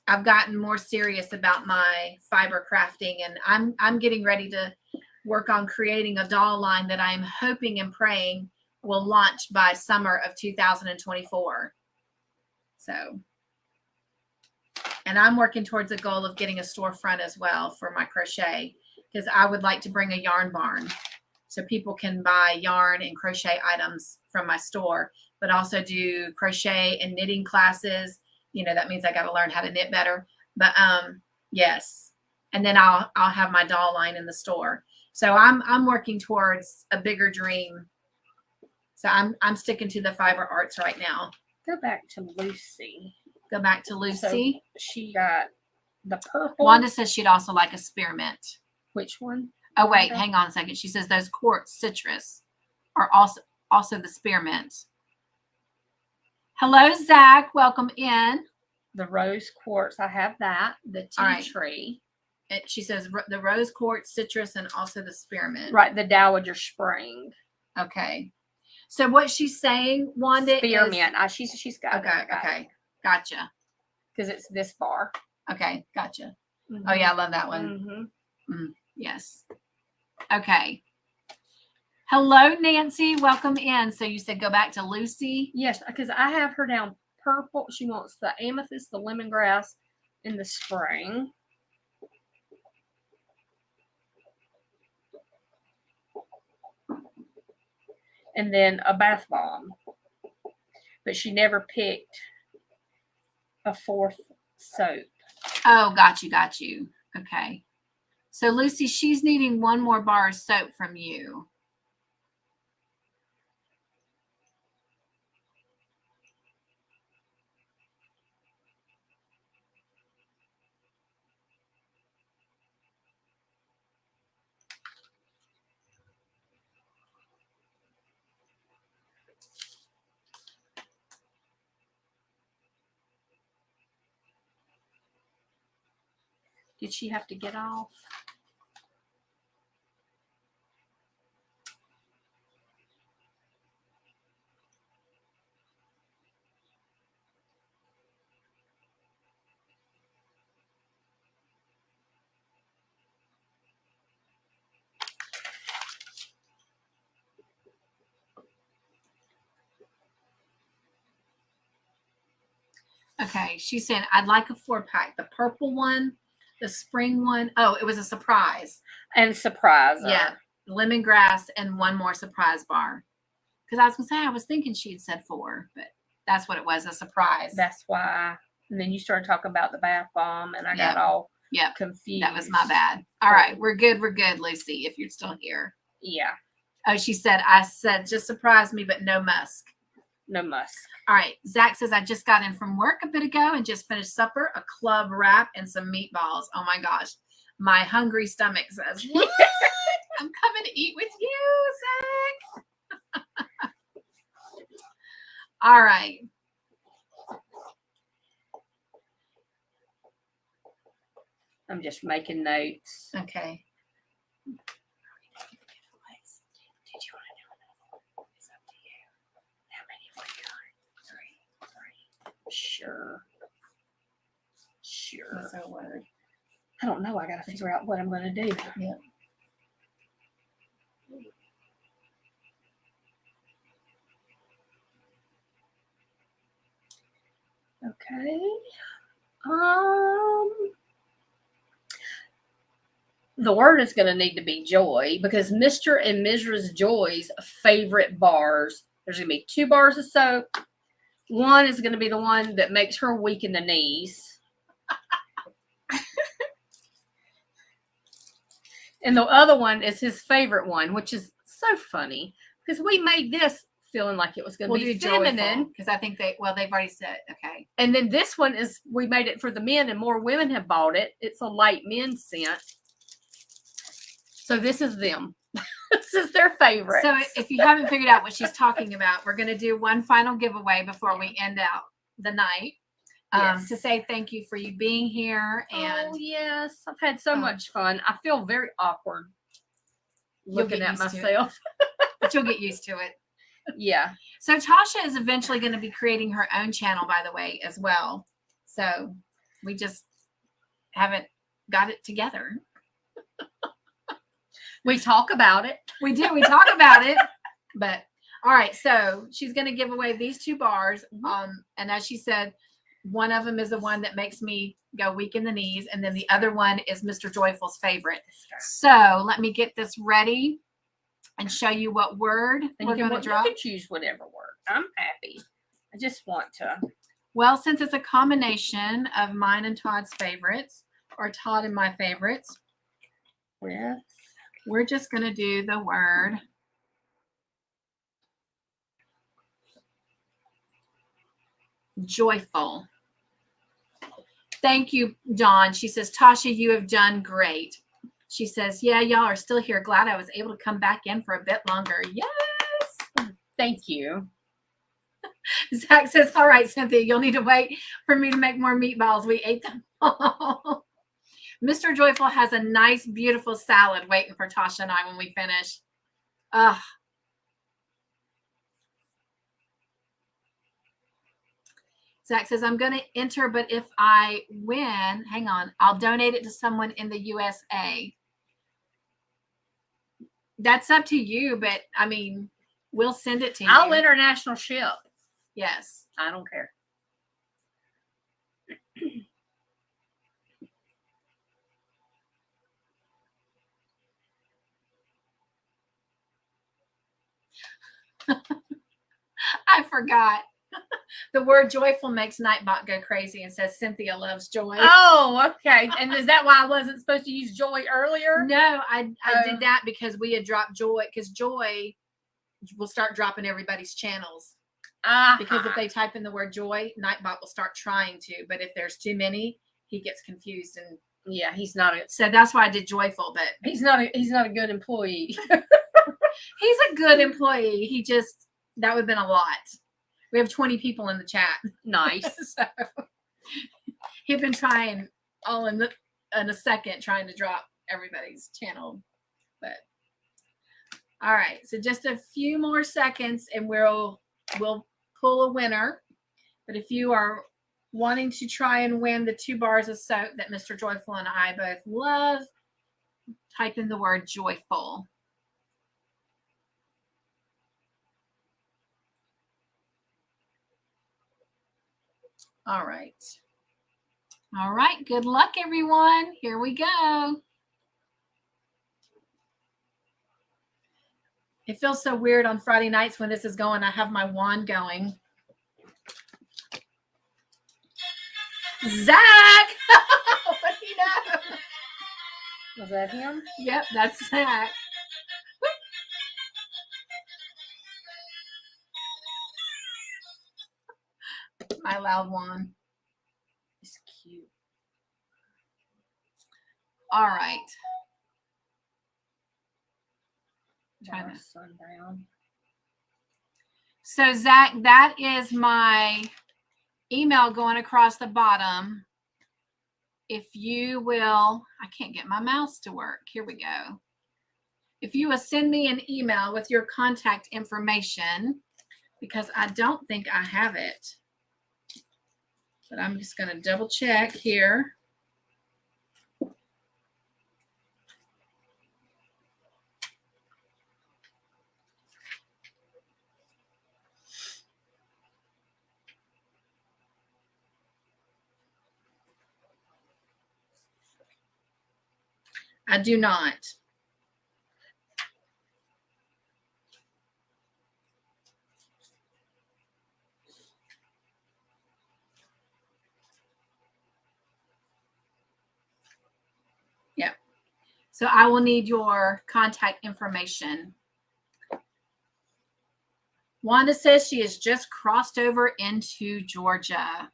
I've gotten more serious about my fiber crafting, and I'm getting ready to work on creating a doll line that I'm hoping and praying will launch by summer of 2024. So, and I'm working towards a goal of getting a storefront as well for my crochet, because I would like to bring a yarn barn so people can buy yarn and crochet items from my store, but also do crochet and knitting classes. You know, that means I got to learn how to knit better. But yes, and then I'll have my doll line in the store. So I'm working towards a bigger dream. So I'm sticking to the fiber arts right now.
Go back to Lucy.
Go back to Lucy.
So she got the purple.
Wanda says she'd also like a spearmint.
Which one?
Oh, wait, hang on a second. She says those quartz citrus are also the spearmint. Hello, Zach. Welcome in.
The rose quartz, I have that. The tea tree.
And she says the rose quartz, citrus, and also the spearmint.
Right, the dowager spring.
Okay. So what she's saying, Wanda,
spearmint. She's got
okay,
it.
Okay. Gotcha.
Because it's this bar.
Okay, gotcha.
Mm-hmm.
Oh, yeah, I love that one. Mm-hmm. Yes. Okay. Hello, Nancy. Welcome in. So you said go back to Lucy?
Yes, because I have her down purple. She wants the amethyst, the lemongrass, and the spring. And then a bath bomb. But she never picked a 4th soap.
Oh, got you. Okay. So Lucy, she's needing 1 more bar of soap from you.
Did she have to get off?
Okay, she's saying, I'd like a 4-pack. The purple one, the spring one. Oh, it was a surprise.
And surprise.
Yeah, lemongrass and one more surprise bar. Because I was going to say, I was thinking she'd said 4, but that's what it was, a surprise.
That's why. And then you started talking about the bath bomb, and I got all confused.
That was my bad. All right, we're good, Lucy, if you're still here.
Yeah.
Oh, she said, I said, just surprise me, but no musk.
No musk.
All right. Zach says, I just got in from work a bit ago and just finished supper, a club wrap, and some meatballs. Oh, my gosh. My hungry stomach says, what? I'm coming to eat with you, Zach. All right.
I'm just making notes.
Okay.
Did you want to know another one? It's up to you. How many have we got? 3. Sure.
What's our word?
I don't know. I got to figure out what I'm going to do.
Yeah.
Okay. The word is going to need to be joy, because Mr. and Mrs. Joy's favorite bars, there's going to be 2 bars of soap. One is going to be the one that makes her weak in the knees. And the other one is his favorite one, which is so funny because we made this feeling like it was going to be feminine.
Because I think they've already said, okay.
And then this one is, we made it for the men, and more women have bought it. It's a light men's scent. So this is them. This is their favorite.
So if you haven't figured out what she's talking about, we're going to do one final giveaway before we end out the night. To say thank you for you being here. And
yes, I've had so much fun. I feel very awkward looking at myself.
But you'll get used to it.
Yeah.
So Tosha is eventually going to be creating her own channel, by the way, as well. So we just haven't got it together.
We talk about it.
We do. We talk about it. But all right. So she's going to give away these 2 bars. And as she said, one of them is the one that makes me go weak in the knees. And then the other one is Mr. Joyful's favorite. So let me get this ready and show you what word we're going to drop.
You can choose whatever word. I'm happy. I just want to.
Well, since it's a combination of mine and Todd's favorites, or Todd and my favorites, we're just going to do the word joyful. Thank you, Dawn. She says, Tosha, you have done great. She says, yeah, y'all are still here. Glad I was able to come back in for a bit longer. Yes.
Thank you.
Zach says, all right, Cynthia, you'll need to wait for me to make more meatballs. We ate them all. Mr. Joyful has a nice, beautiful salad waiting for Tosha and I when we finish. Zach says, I'm going to enter, but if I win, hang on, I'll donate it to someone in the USA. That's up to you, but I mean, we'll send it to you.
I'll international ship.
Yes.
I don't care.
I forgot. The word joyful makes Nightbot go crazy and says Cynthia loves joy.
Oh, okay. And is that why I wasn't supposed to use joy earlier?
No, I did that because we had dropped joy, because joy will start dropping everybody's channels. Because if they type in the word joy, Nightbot will start trying to. But if there's too many, he gets confused, and
yeah, he's not.
So that's why I did joyful. But
he's not a good employee.
He's a good employee. He just, that would have been a lot. We have 20 people in the chat.
Nice.
So he'd been trying all in a second, trying to drop everybody's channel. But all right, so just a few more seconds, and we'll pull a winner. But if you are wanting to try and win the 2 bars of soap that Mr. Joyful and I both love, type in the word joyful. All right. All right. Good luck, everyone. Here we go. It feels so weird on Friday nights when this is going. I have my wand going. Zach! What do you know?
Was that him?
Yep, that's Zach. My loud wand.
It's cute.
All right. Trying to
sundown.
So Zach, that is my email going across the bottom. If you will, I can't get my mouse to work. Here we go. If you will send me an email with your contact information, because I don't think I have it, but I'm just going to double check here. I do not. Yep. So I will need your contact information. Wanda says she has just crossed over into Georgia.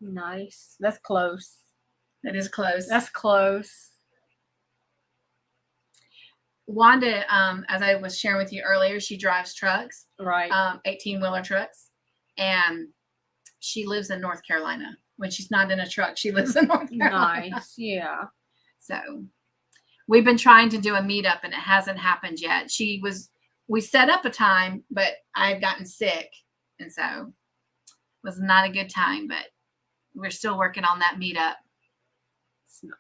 Nice. That's close.
That is close.
That's close.
Wanda, as I was sharing with you earlier, she drives trucks,
Right.
18-wheeler trucks, and she lives in North Carolina. When she's not in a truck, she lives in North Carolina.
Nice. Yeah.
So we've been trying to do a meetup, and it hasn't happened yet. We set up a time, but I had gotten sick, and so it was not a good time, but we're still working on that meetup.
It's nice.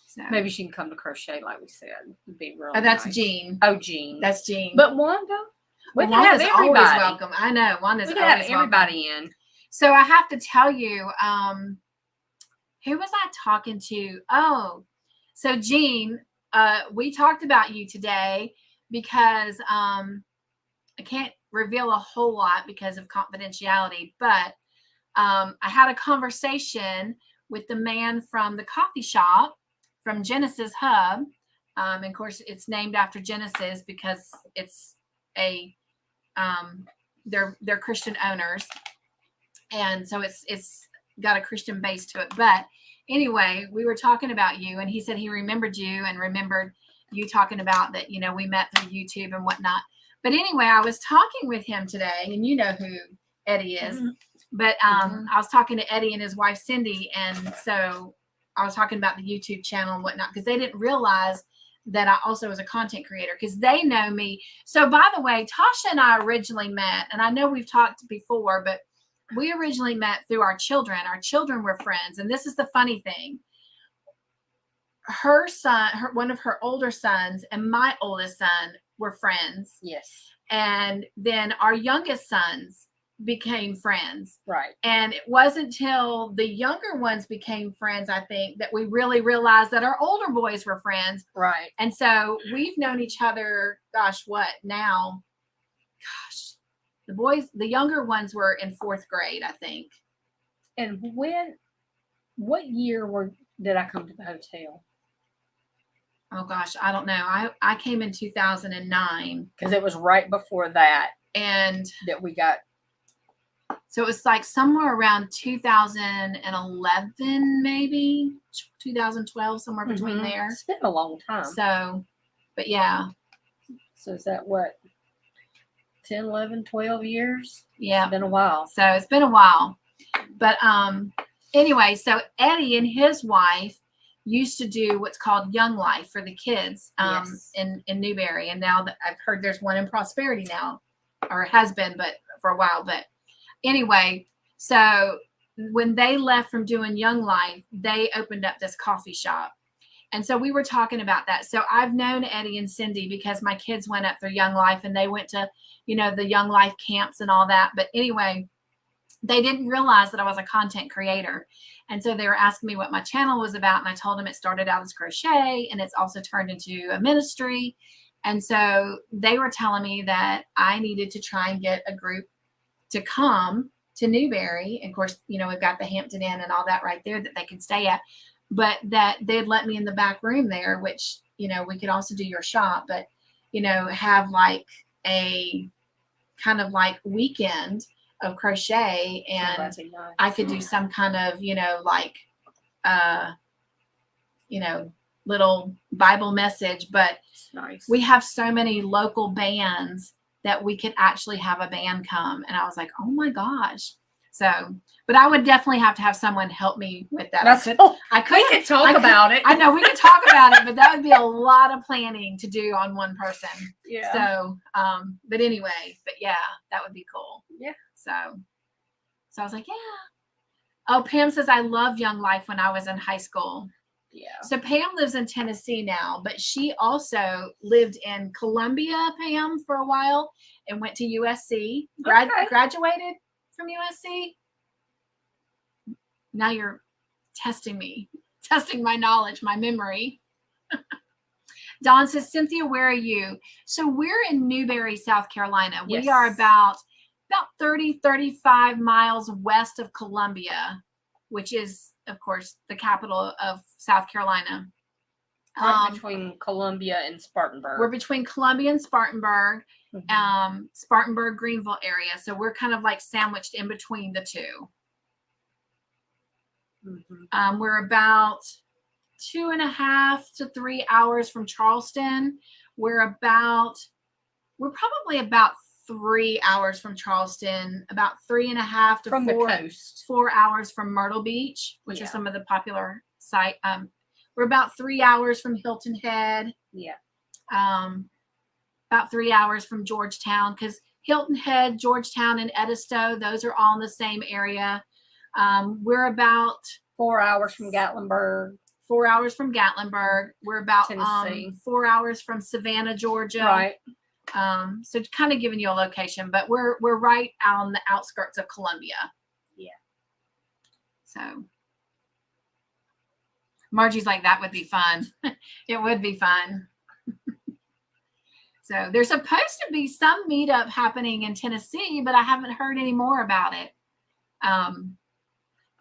So
Maybe she can come to Crochet, like we said. It'd be really
oh, that's
nice.
Jean.
Oh, Jean.
That's Jean.
But Wanda, we can
Wanda's
have
always
everybody.
welcome. I know. Wanda's
We can
always
have everybody
welcome.
in.
So I have to tell you, who was I talking to? Oh, so Jean, we talked about you today because I can't reveal a whole lot because of confidentiality, but I had a conversation with the man from the coffee shop from Genesis Hub. And of course, it's named after Genesis because it's a they're Christian owners, and so it's got a Christian base to it. But anyway, we were talking about you, and he said he remembered you and remembered you talking about that. You know, we met through YouTube and whatnot. But anyway, I was talking with him today, and you know who Eddie is. Mm-hmm. But I was talking to Eddie and his wife Cindy, and so I was talking about the YouTube channel and whatnot because they didn't realize that I also was a content creator because they know me. So by the way, Tosha and I originally met, and I know we've talked before, but we originally met through our children. Our children were friends, and this is the funny thing. Her son, one of her older sons, and my oldest son were friends.
Yes.
And then our youngest sons became friends.
Right.
And it wasn't until the younger ones became friends, I think, that we really realized that our older boys were friends.
Right.
And so we've known each other, gosh, what now? Gosh, the younger ones were in 4th grade, I think.
And what year did I come to the hotel?
Oh gosh, I don't know. I came in 2009.
Because it was right before that.
And
that we got.
So it was like somewhere around 2011, maybe 2012, somewhere between there.
It's been a long time.
So, but yeah.
So is that what? 10, 11, 12 years?
Yeah.
It's been a while.
So it's been a while. But anyway, so Eddie and his wife used to do what's called Young Life for the kids
Yes.
in Newberry. And now that I've heard there's one in Prosperity now, or has been, but for a while. But anyway, so when they left from doing Young Life, they opened up this coffee shop. And so we were talking about that. So I've known Eddie and Cindy because my kids went up through Young Life and they went to, the Young Life camps and all that. But anyway, they didn't realize that I was a content creator. And so they were asking me what my channel was about. And I told them it started out as crochet and it's also turned into a ministry. And so they were telling me that I needed to try and get a group to come to Newberry. And of course, you know, we've got the Hampton Inn and all that right there that they can stay at, but that they'd let me in the back room there, which, you know, we could also do your shop, but, you know, have like a kind of like weekend of crochet, and
Nice.
I could do some kind of, you know, like, you know, little Bible message, but
It's nice.
we have so many local bands that we could actually have a band come. And I was like, oh my gosh. So, but I would definitely have to have someone help me with that.
That's
I
we
couldn't
could talk about it.
I know we could talk about it, but that would be a lot of planning to do on one person.
Yeah.
So, but anyway, but yeah, that would be cool.
Yeah.
So I was like, yeah. Oh, Pam says, I loved Young Life when I was in high school.
Yeah.
So Pam lives in Tennessee now, but she also lived in Columbia, Pam, for a while and went to USC,
Okay.
graduated from USC. Now you're testing me, testing my knowledge, my memory. Dawn says, Cynthia, where are you? So we're in Newberry, South Carolina.
Yes.
We are about 30, 35 miles west of Columbia, which is, of course, the capital of South Carolina.
Right between Columbia and Spartanburg.
We're between Columbia and Spartanburg,
Mhm.
Spartanburg, Greenville area. So we're kind of like sandwiched in between the two.
Mhm.
We're about 2.5 to 3 hours from Charleston. We're probably about 3 hours from Charleston, about 3.5 to
From the coast.
4 hours from Myrtle Beach, which are some of the popular site. We're about 3 hours from Hilton Head.
Yeah.
About 3 hours from Georgetown, because Hilton Head, Georgetown, and Edisto, those are all in the same area. We're about
4 hours from Gatlinburg.
4 hours from Gatlinburg. We're about
Tennessee.
4 hours from Savannah, Georgia.
Right.
So kind of giving you a location, but we're right out on the outskirts of Columbia.
Yeah.
So Margie's like, that would be fun. It would be fun. So there's supposed to be some meetup happening in Tennessee, but I haven't heard any more about it.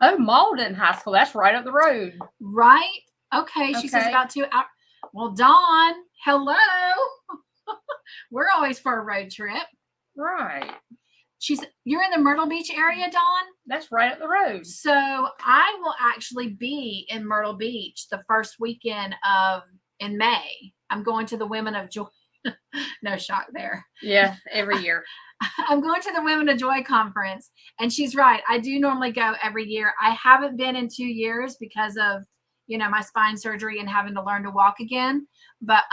Oh, Malden High School. That's right up the road.
Right? Okay. She says
Okay.
about 2 hours. Well, Dawn, hello. We're always for a road trip.
Right.
You're in the Myrtle Beach area, Dawn?
That's right up the road.
So I will actually be in Myrtle Beach the first weekend in May. I'm going to the Women of Joy. No shock there.
Yeah, every year.
I'm going to the Women of Joy conference, and she's right. I do normally go every year. I haven't been in 2 years because of, you know, my spine surgery and having to learn to walk again. But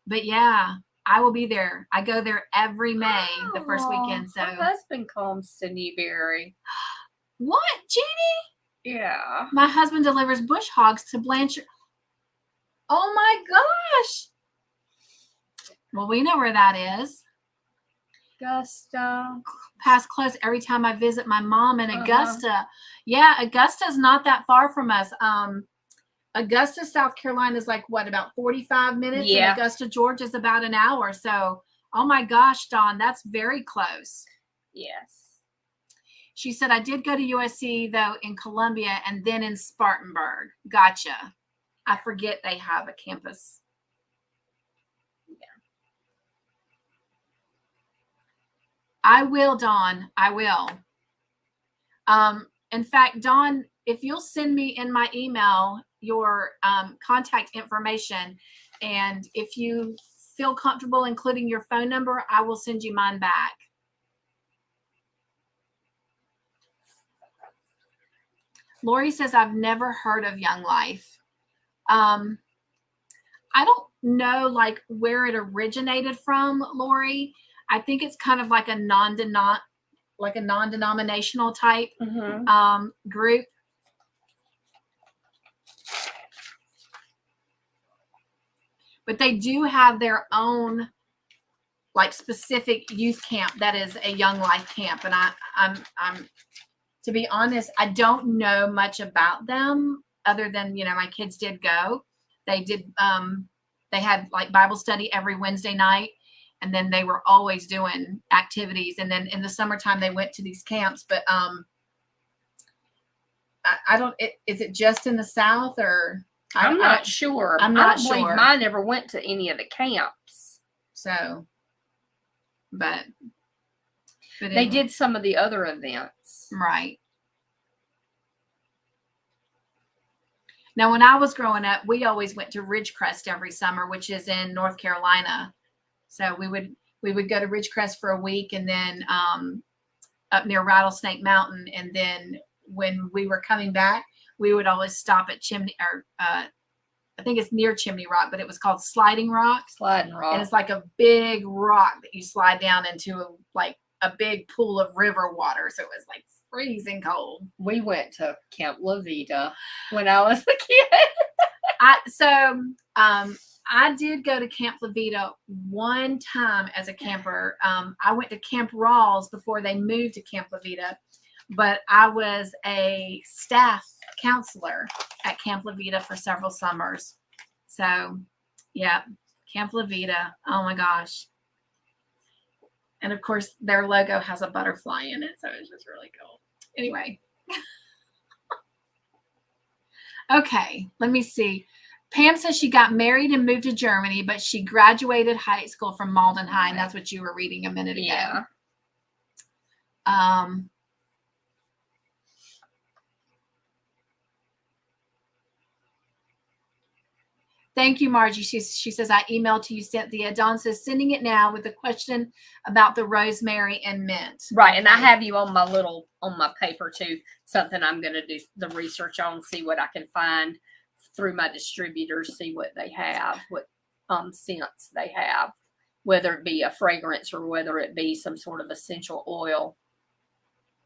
yeah, I will be there. I go there every May, the first weekend. So
my husband comes to Newberry.
What, Jeannie?
Yeah.
My husband delivers bush hogs to Blanchard. Oh my gosh. Well, we know where that is.
Augusta.
Pass close every time I visit my mom in Augusta. Yeah, Augusta's not that far from us. Augusta, South Carolina is like what, about 45 minutes?
Yeah.
And Augusta, Georgia is about an hour. So, oh my gosh, Dawn, that's very close.
Yes.
She said, I did go to USC though in Columbia and then in Spartanburg. Gotcha. I forget they have a campus. I will, Dawn. I will. In fact, Dawn, if you'll send me in my email your contact information, and if you feel comfortable including your phone number, I will send you mine back. Lori says, I've never heard of Young Life. I don't know like where it originated from, Lori. I think it's kind of like a non-denominational type group. But they do have their own like specific youth camp that is a Young Life camp. And I'm to be honest, I don't know much about them other than, my kids did go. They did, they had like Bible study every Wednesday night, and then they were always doing activities. And then in the summertime, they went to these camps, but, I don't, is it just in the South or?
I'm not sure.
I'm not
I don't believe
sure.
mine never went to any of the camps.
So, but
They
anyway.
did some of the other events.
Right. Now, when I was growing up, we always went to Ridgecrest every summer, which is in North Carolina. So we would go to Ridgecrest for a week, and then up near Rattlesnake Mountain. And then when we were coming back, we would always stop at I think it's near Chimney Rock, but it was called Sliding Rock.
Sliding Rock.
And it's like a big rock that you slide down into a big pool of river water. So it was like freezing cold.
We went to Camp La Vida when I was a kid.
I did go to Camp La Vida one time as a camper. I went to Camp Rawls before they moved to Camp La Vida, but I was a staff counselor at Camp La Vida for several summers. So, yeah, Camp La Vida. Oh my gosh. And of course, their logo has a butterfly in it, so it's just really cool. Anyway. Okay, let me see. Pam says she got married and moved to Germany, but she graduated high school from Malden High, and that's what you were reading a minute ago.
Yeah.
Thank you, Margie. She says, I emailed to you, Cynthia. Dawn says, sending it now with a question about the rosemary and mint.
Right. And I have you on my paper too, something I'm going to do the research on, see what I can find through my distributors, see what they have, what scents they have, whether it be a fragrance or whether it be some sort of essential oil.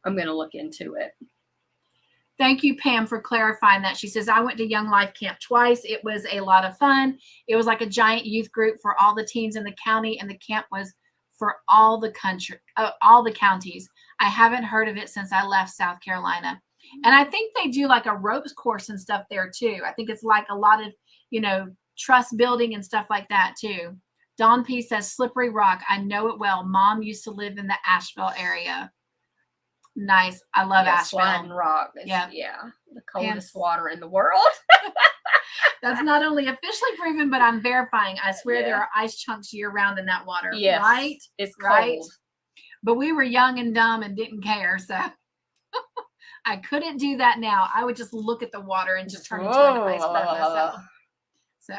I'm going to look into it.
Thank you, Pam, for clarifying that. She says, I went to Young Life Camp twice. It was a lot of fun. It was like a giant youth group for all the teens in the county, and the camp was for all the counties. I haven't heard of it since I left South Carolina. And I think they do like a ropes course and stuff there too. I think it's like a lot of, trust building and stuff like that too. Dawn P says, Slippery Rock. I know it well. Mom used to live in the Asheville area. Nice. I love Asheville.
Sliding Rock. Yeah. The coldest water in the world.
That's not only officially proven, but I'm verifying. I swear there are ice chunks year round in that water.
Yes.
Right?
It's
right.
Cold.
But we were young and dumb and didn't care. So I couldn't do that now. I would just look at the water and just turn into an ice by myself. So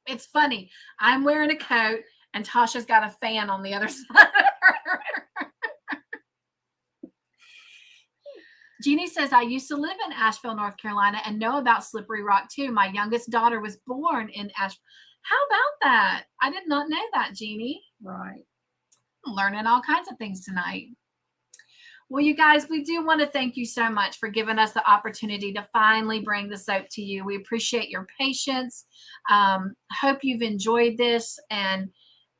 it's funny. I'm wearing a coat and Tasha's got a fan on the other side of her. Jeannie says, I used to live in Asheville, North Carolina, and know about Slippery Rock too. My youngest daughter was born in Asheville. How about that? I did not know that, Jeannie.
Right.
I'm learning all kinds of things tonight. Well, you guys, we do want to thank you so much for giving us the opportunity to finally bring the soap to you. We appreciate your patience. Hope you've enjoyed this. And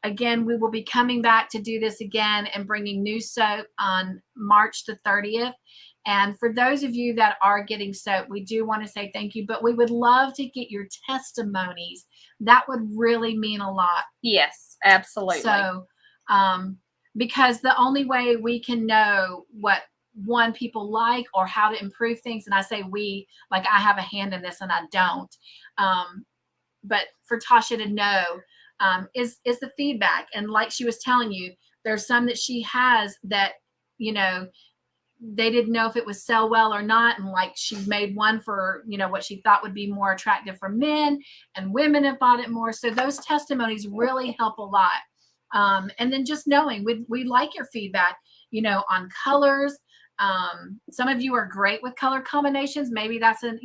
again, we will be coming back to do this again and bringing new soap on March the 30th. And for those of you that are getting soap, we do want to say thank you, but we would love to get your testimonies. That would really mean a lot.
Yes, absolutely.
So, because the only way we can know what people like or how to improve things, and I say we, like I have a hand in this and I don't, but for Tasha to know is the feedback. And like she was telling you, there's some that she has that, they didn't know if it would sell well or not. And like she made one for, what she thought would be more attractive for men, and women have bought it more. So those testimonies really help a lot. And then just knowing we like your feedback, on colors. Some of you are great with color combinations. Maybe that's an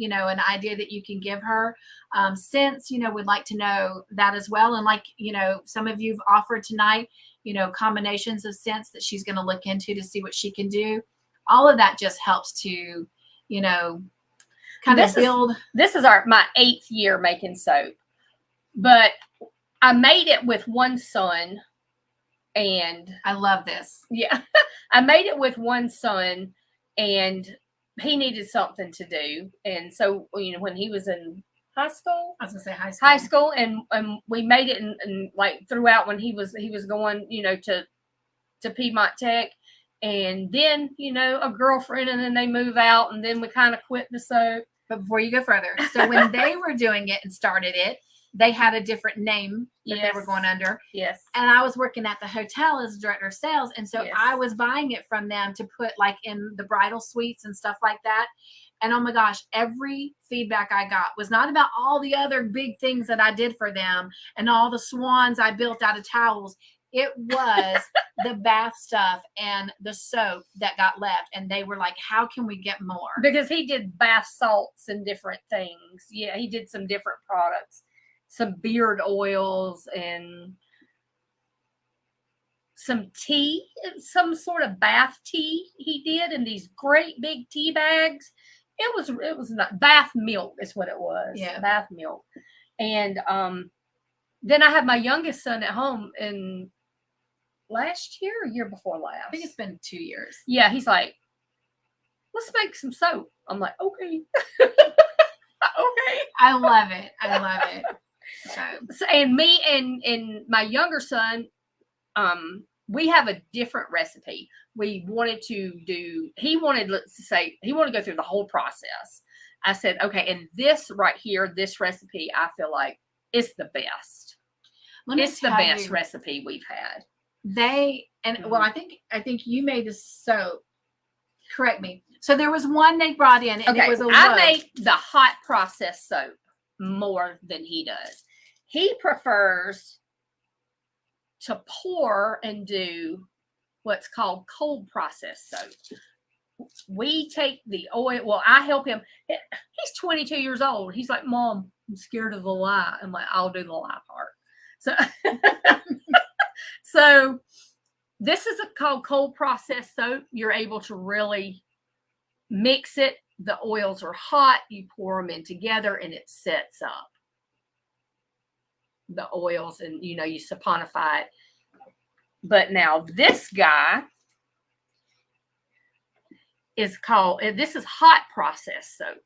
idea that you can give her. Scents, we'd like to know that as well. And like, some of you've offered tonight, combinations of scents that she's going to look into to see what she can do. All of that just helps to, kind of build.
This is my 8th year making soap, but I made it with one son And
I love this.
yeah, I made it with one son, and he needed something to do. And so, when he was in high school,
I was gonna say high school.
and we made it and like throughout when he was going, to Piedmont Tech. And then, a girlfriend, and then they move out, and then we kind of quit the soap.
But before you go further, so when they were doing it and started it, they had a different name that they were going under.
Yes.
And I was working at the hotel as director of sales. And so
Yes.
I was buying it from them to put like in the bridal suites and stuff like that. And oh my gosh, every feedback I got was not about all the other big things that I did for them and all the swans I built out of towels. It was the bath stuff and the soap that got left. And they were like, how can we get more?
Because he did bath salts and different things. Yeah, he did some different products, some beard oils and some tea, some sort of bath tea he did in these great big tea bags. It was not bath milk is what it was.
Yeah.
Bath milk. And then I had my youngest son at home in last year or year before last.
I think it's been 2 years.
Yeah, he's like, let's make some soap. I'm like, okay. Okay.
I love it. I love it.
So, and me and my younger son, we have a different recipe. We wanted to do, he wanted to go through the whole process. I said, okay, and this right here, this recipe, I feel like it's the best. It's the best recipe we've had.
Well, I think you made the soap. Correct me. So there was one they brought in, and it was a loaf.
I make the hot process soap more than he does. He prefers to pour and do what's called cold process soap. We take the oil. Well, I help him. He's 22 years old. He's like, Mom, I'm scared of the lye. I'm like, I'll do the lye part. So, so this is called cold process soap. You're able to really mix it. The oils are hot. You pour them in together, and it sets up the oils, and you saponify it. But now this guy is this is hot process soap.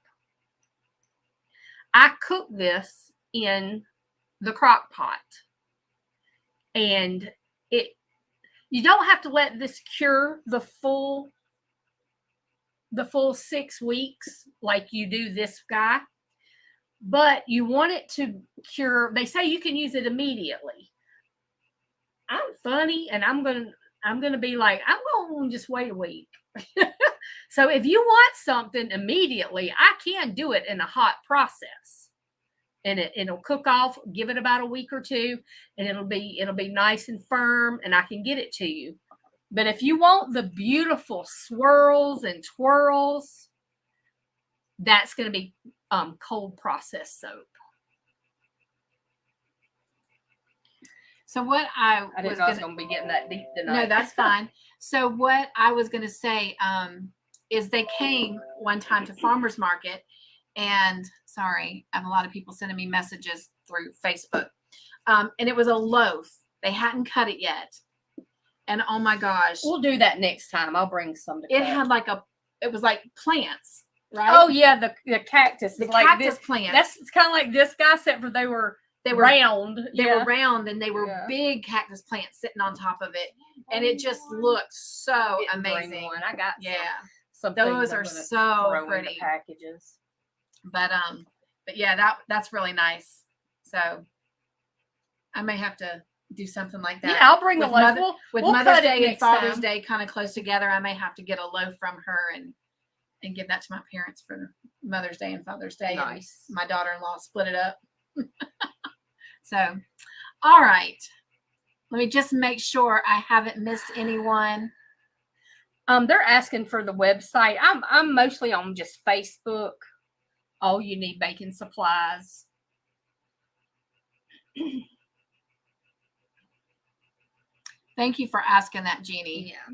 I cook this in the crock pot, and you don't have to let this cure the full 6 weeks like you do this guy, but you want it to cure. They say you can use it immediately. I'm funny, and I'm gonna be like, I'm gonna just wait a week. So if you want something immediately, I can do it in a hot process, and it'll cook off. Give it about a week or two, and it'll be nice and firm, and I can get it to you. But if you want the beautiful swirls and twirls, that's going to be cold process soap.
So what I
didn't know I was going to be getting that deep tonight.
No, that's fine. So what I was going to say is they came one time to farmer's market, and sorry, I have a lot of people sending me messages through Facebook, and it was a loaf. They hadn't cut it yet. And oh my gosh.
We'll do that next time. I'll bring some to
It
cut.
had it was like plants, right?
Oh yeah, the cactus.
The
like
cactus
this,
plants.
It's kind of like this guy, except for they were round.
They were round, and they were big cactus plants sitting on top of it. And it just looked so amazing.
One. I got some
those are so pretty
packages.
But yeah, that's really nice. So I may have to do something like that.
Yeah, I'll bring the loaf.
With Mother's Day and Father's Day kind of close together, I may have to get a loaf from her and give that to my parents for Mother's Day and Father's Day.
Nice.
And my daughter-in-law split it up. So, all right. Let me just make sure I haven't missed anyone.
They're asking for the website. I'm mostly on just Facebook. All you need baking supplies.
Thank you for asking that, Jeannie.
Yeah.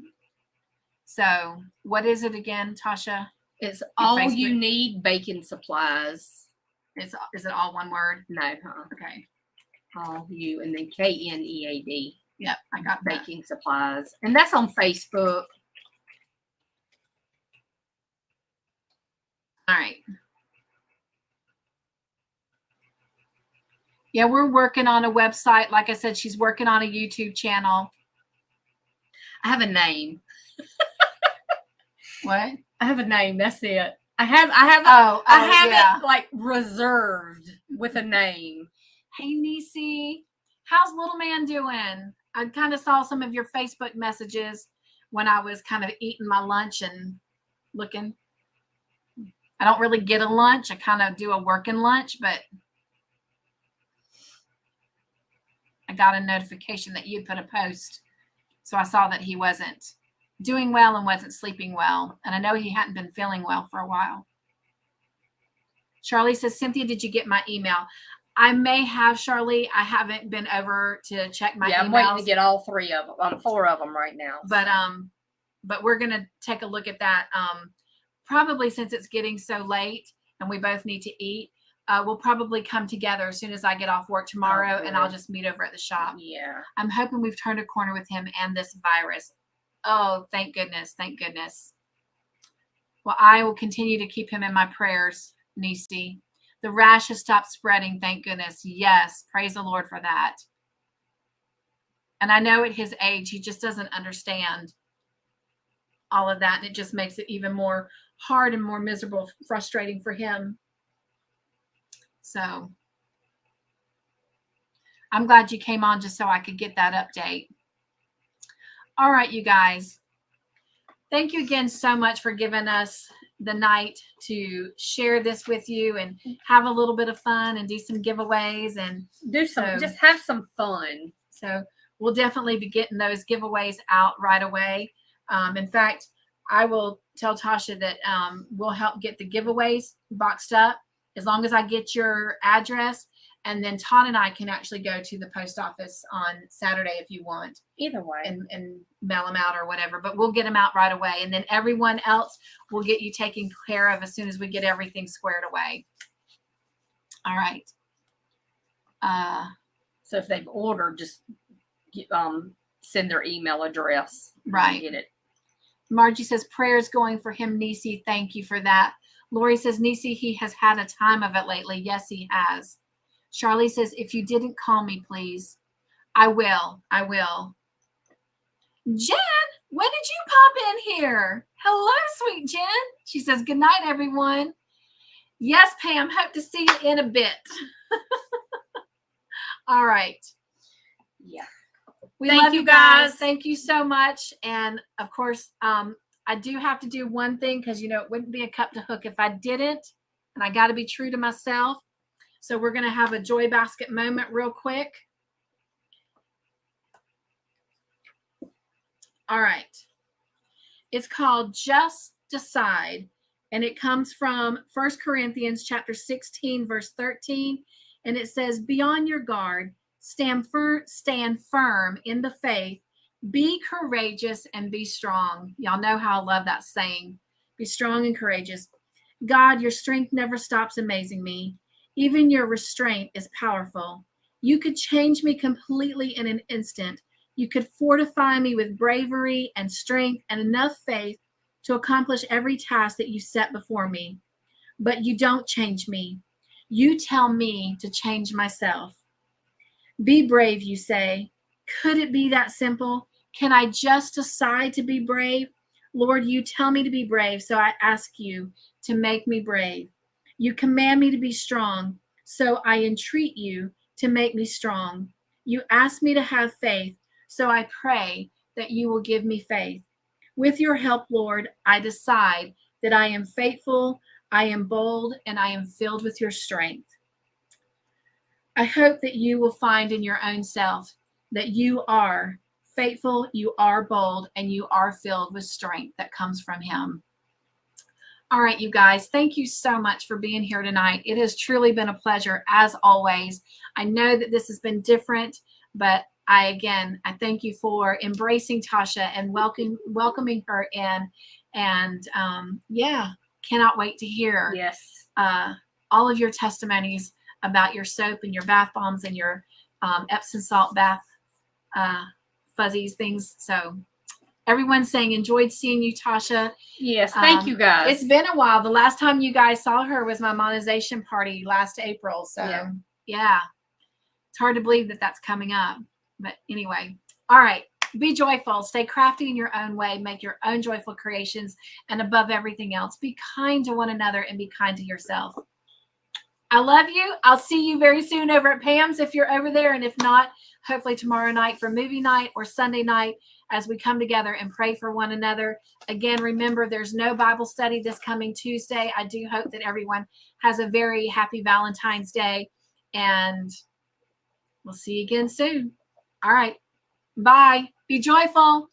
So, what is it again, Tosha?
It's all Facebook? You need baking supplies.
Is it all one word?
No.
Okay.
All you, and then KNEAD.
Yep, I got that.
baking supplies. And that's on Facebook.
All right. Yeah, we're working on a website. Like I said, she's working on a YouTube channel.
I have a name.
What?
I have a name. That's it. I have
yeah.
it like reserved with a name.
Hey, Niecy, how's little man doing? I kind of saw some of your Facebook messages when I was kind of eating my lunch and looking. I don't really get a lunch. I kind of do a working lunch, but I got a notification that you put a post. So I saw that he wasn't doing well and wasn't sleeping well. And I know he hadn't been feeling well for a while. Charlie says, Cynthia, did you get my email? I may have, Charlie. I haven't been over to check my emails.
I'm waiting to get all 3 of them. 4 of them right now.
But we're going to take a look at that. Probably since it's getting so late and we both need to eat, we'll probably come together as soon as I get off work tomorrow, and I'll just meet over at the shop.
Yeah.
I'm hoping we've turned a corner with him and this virus. Oh, thank goodness. Thank goodness. Well, I will continue to keep him in my prayers, Niecy. The rash has stopped spreading, thank goodness. Yes, praise the Lord for that. And I know at his age, he just doesn't understand all of that, and it just makes it even more hard and more miserable, frustrating for him. So I'm glad you came on just so I could get that update. All right, you guys. Thank you again so much for giving us the night to share this with you and have a little bit of fun and do some giveaways and
just have some fun.
So we'll definitely be getting those giveaways out right away. In fact, I will tell Tosha that we'll help get the giveaways boxed up as long as I get your address. And then Todd and I can actually go to the post office on Saturday if you want.
Either way.
And mail them out or whatever. But we'll get them out right away. And then everyone else will get you taken care of as soon as we get everything squared away. All right.
So if they've ordered, just send their email address.
Right.
Get it.
Margie says, prayers going for him, Niecy. Thank you for that. Lori says, Niecy, he has had a time of it lately. Yes, he has. Charlie says, if you didn't call me, please. I will. I will. Jen, when did you pop in here? Hello, sweet Jen. She says, good night, everyone. Yes, Pam. Hope to see you in a bit. All right.
Yeah.
We love you guys. Thank you so much. And of course, I do have to do one thing because, it wouldn't be a cup to hook if I didn't. And I got to be true to myself. So we're going to have a joy basket moment real quick. All right. It's called Just Decide. And it comes from 1 Corinthians chapter 16, verse 13. And it says, be on your guard, stand firm in the faith, be courageous and be strong. Y'all know how I love that saying. Be strong and courageous. God, your strength never stops amazing me. Even your restraint is powerful. You could change me completely in an instant. You could fortify me with bravery and strength and enough faith to accomplish every task that you set before me. But you don't change me. You tell me to change myself. Be brave, you say. Could it be that simple? Can I just decide to be brave? Lord, you tell me to be brave, so I ask you to make me brave. You command me to be strong, so I entreat you to make me strong. You ask me to have faith, so I pray that you will give me faith. With your help, Lord, I decide that I am faithful, I am bold, and I am filled with your strength. I hope that you will find in your own self that you are faithful, you are bold, and you are filled with strength that comes from him. All right, you guys, thank you so much for being here tonight. It has truly been a pleasure, as always. I know that this has been different, but I thank you for embracing Tosha and welcoming her in. And cannot wait to hear all of your testimonies about your soap and your bath bombs and your Epsom salt bath fuzzies, things. So everyone's saying enjoyed seeing you, Tosha.
Yes, thank you guys.
It's been a while. The last time you guys saw her was my monetization party last April. So yeah, it's hard to believe that that's coming up. But anyway, all right. Be joyful. Stay crafty in your own way. Make your own joyful creations. And above everything else, be kind to one another and be kind to yourself. I love you. I'll see you very soon over at Pam's if you're over there. And if not, hopefully tomorrow night for movie night or Sunday night as we come together and pray for one another. Again, remember, there's no Bible study this coming Tuesday. I do hope that everyone has a very happy Valentine's Day. And we'll see you again soon. All right. Bye. Be joyful.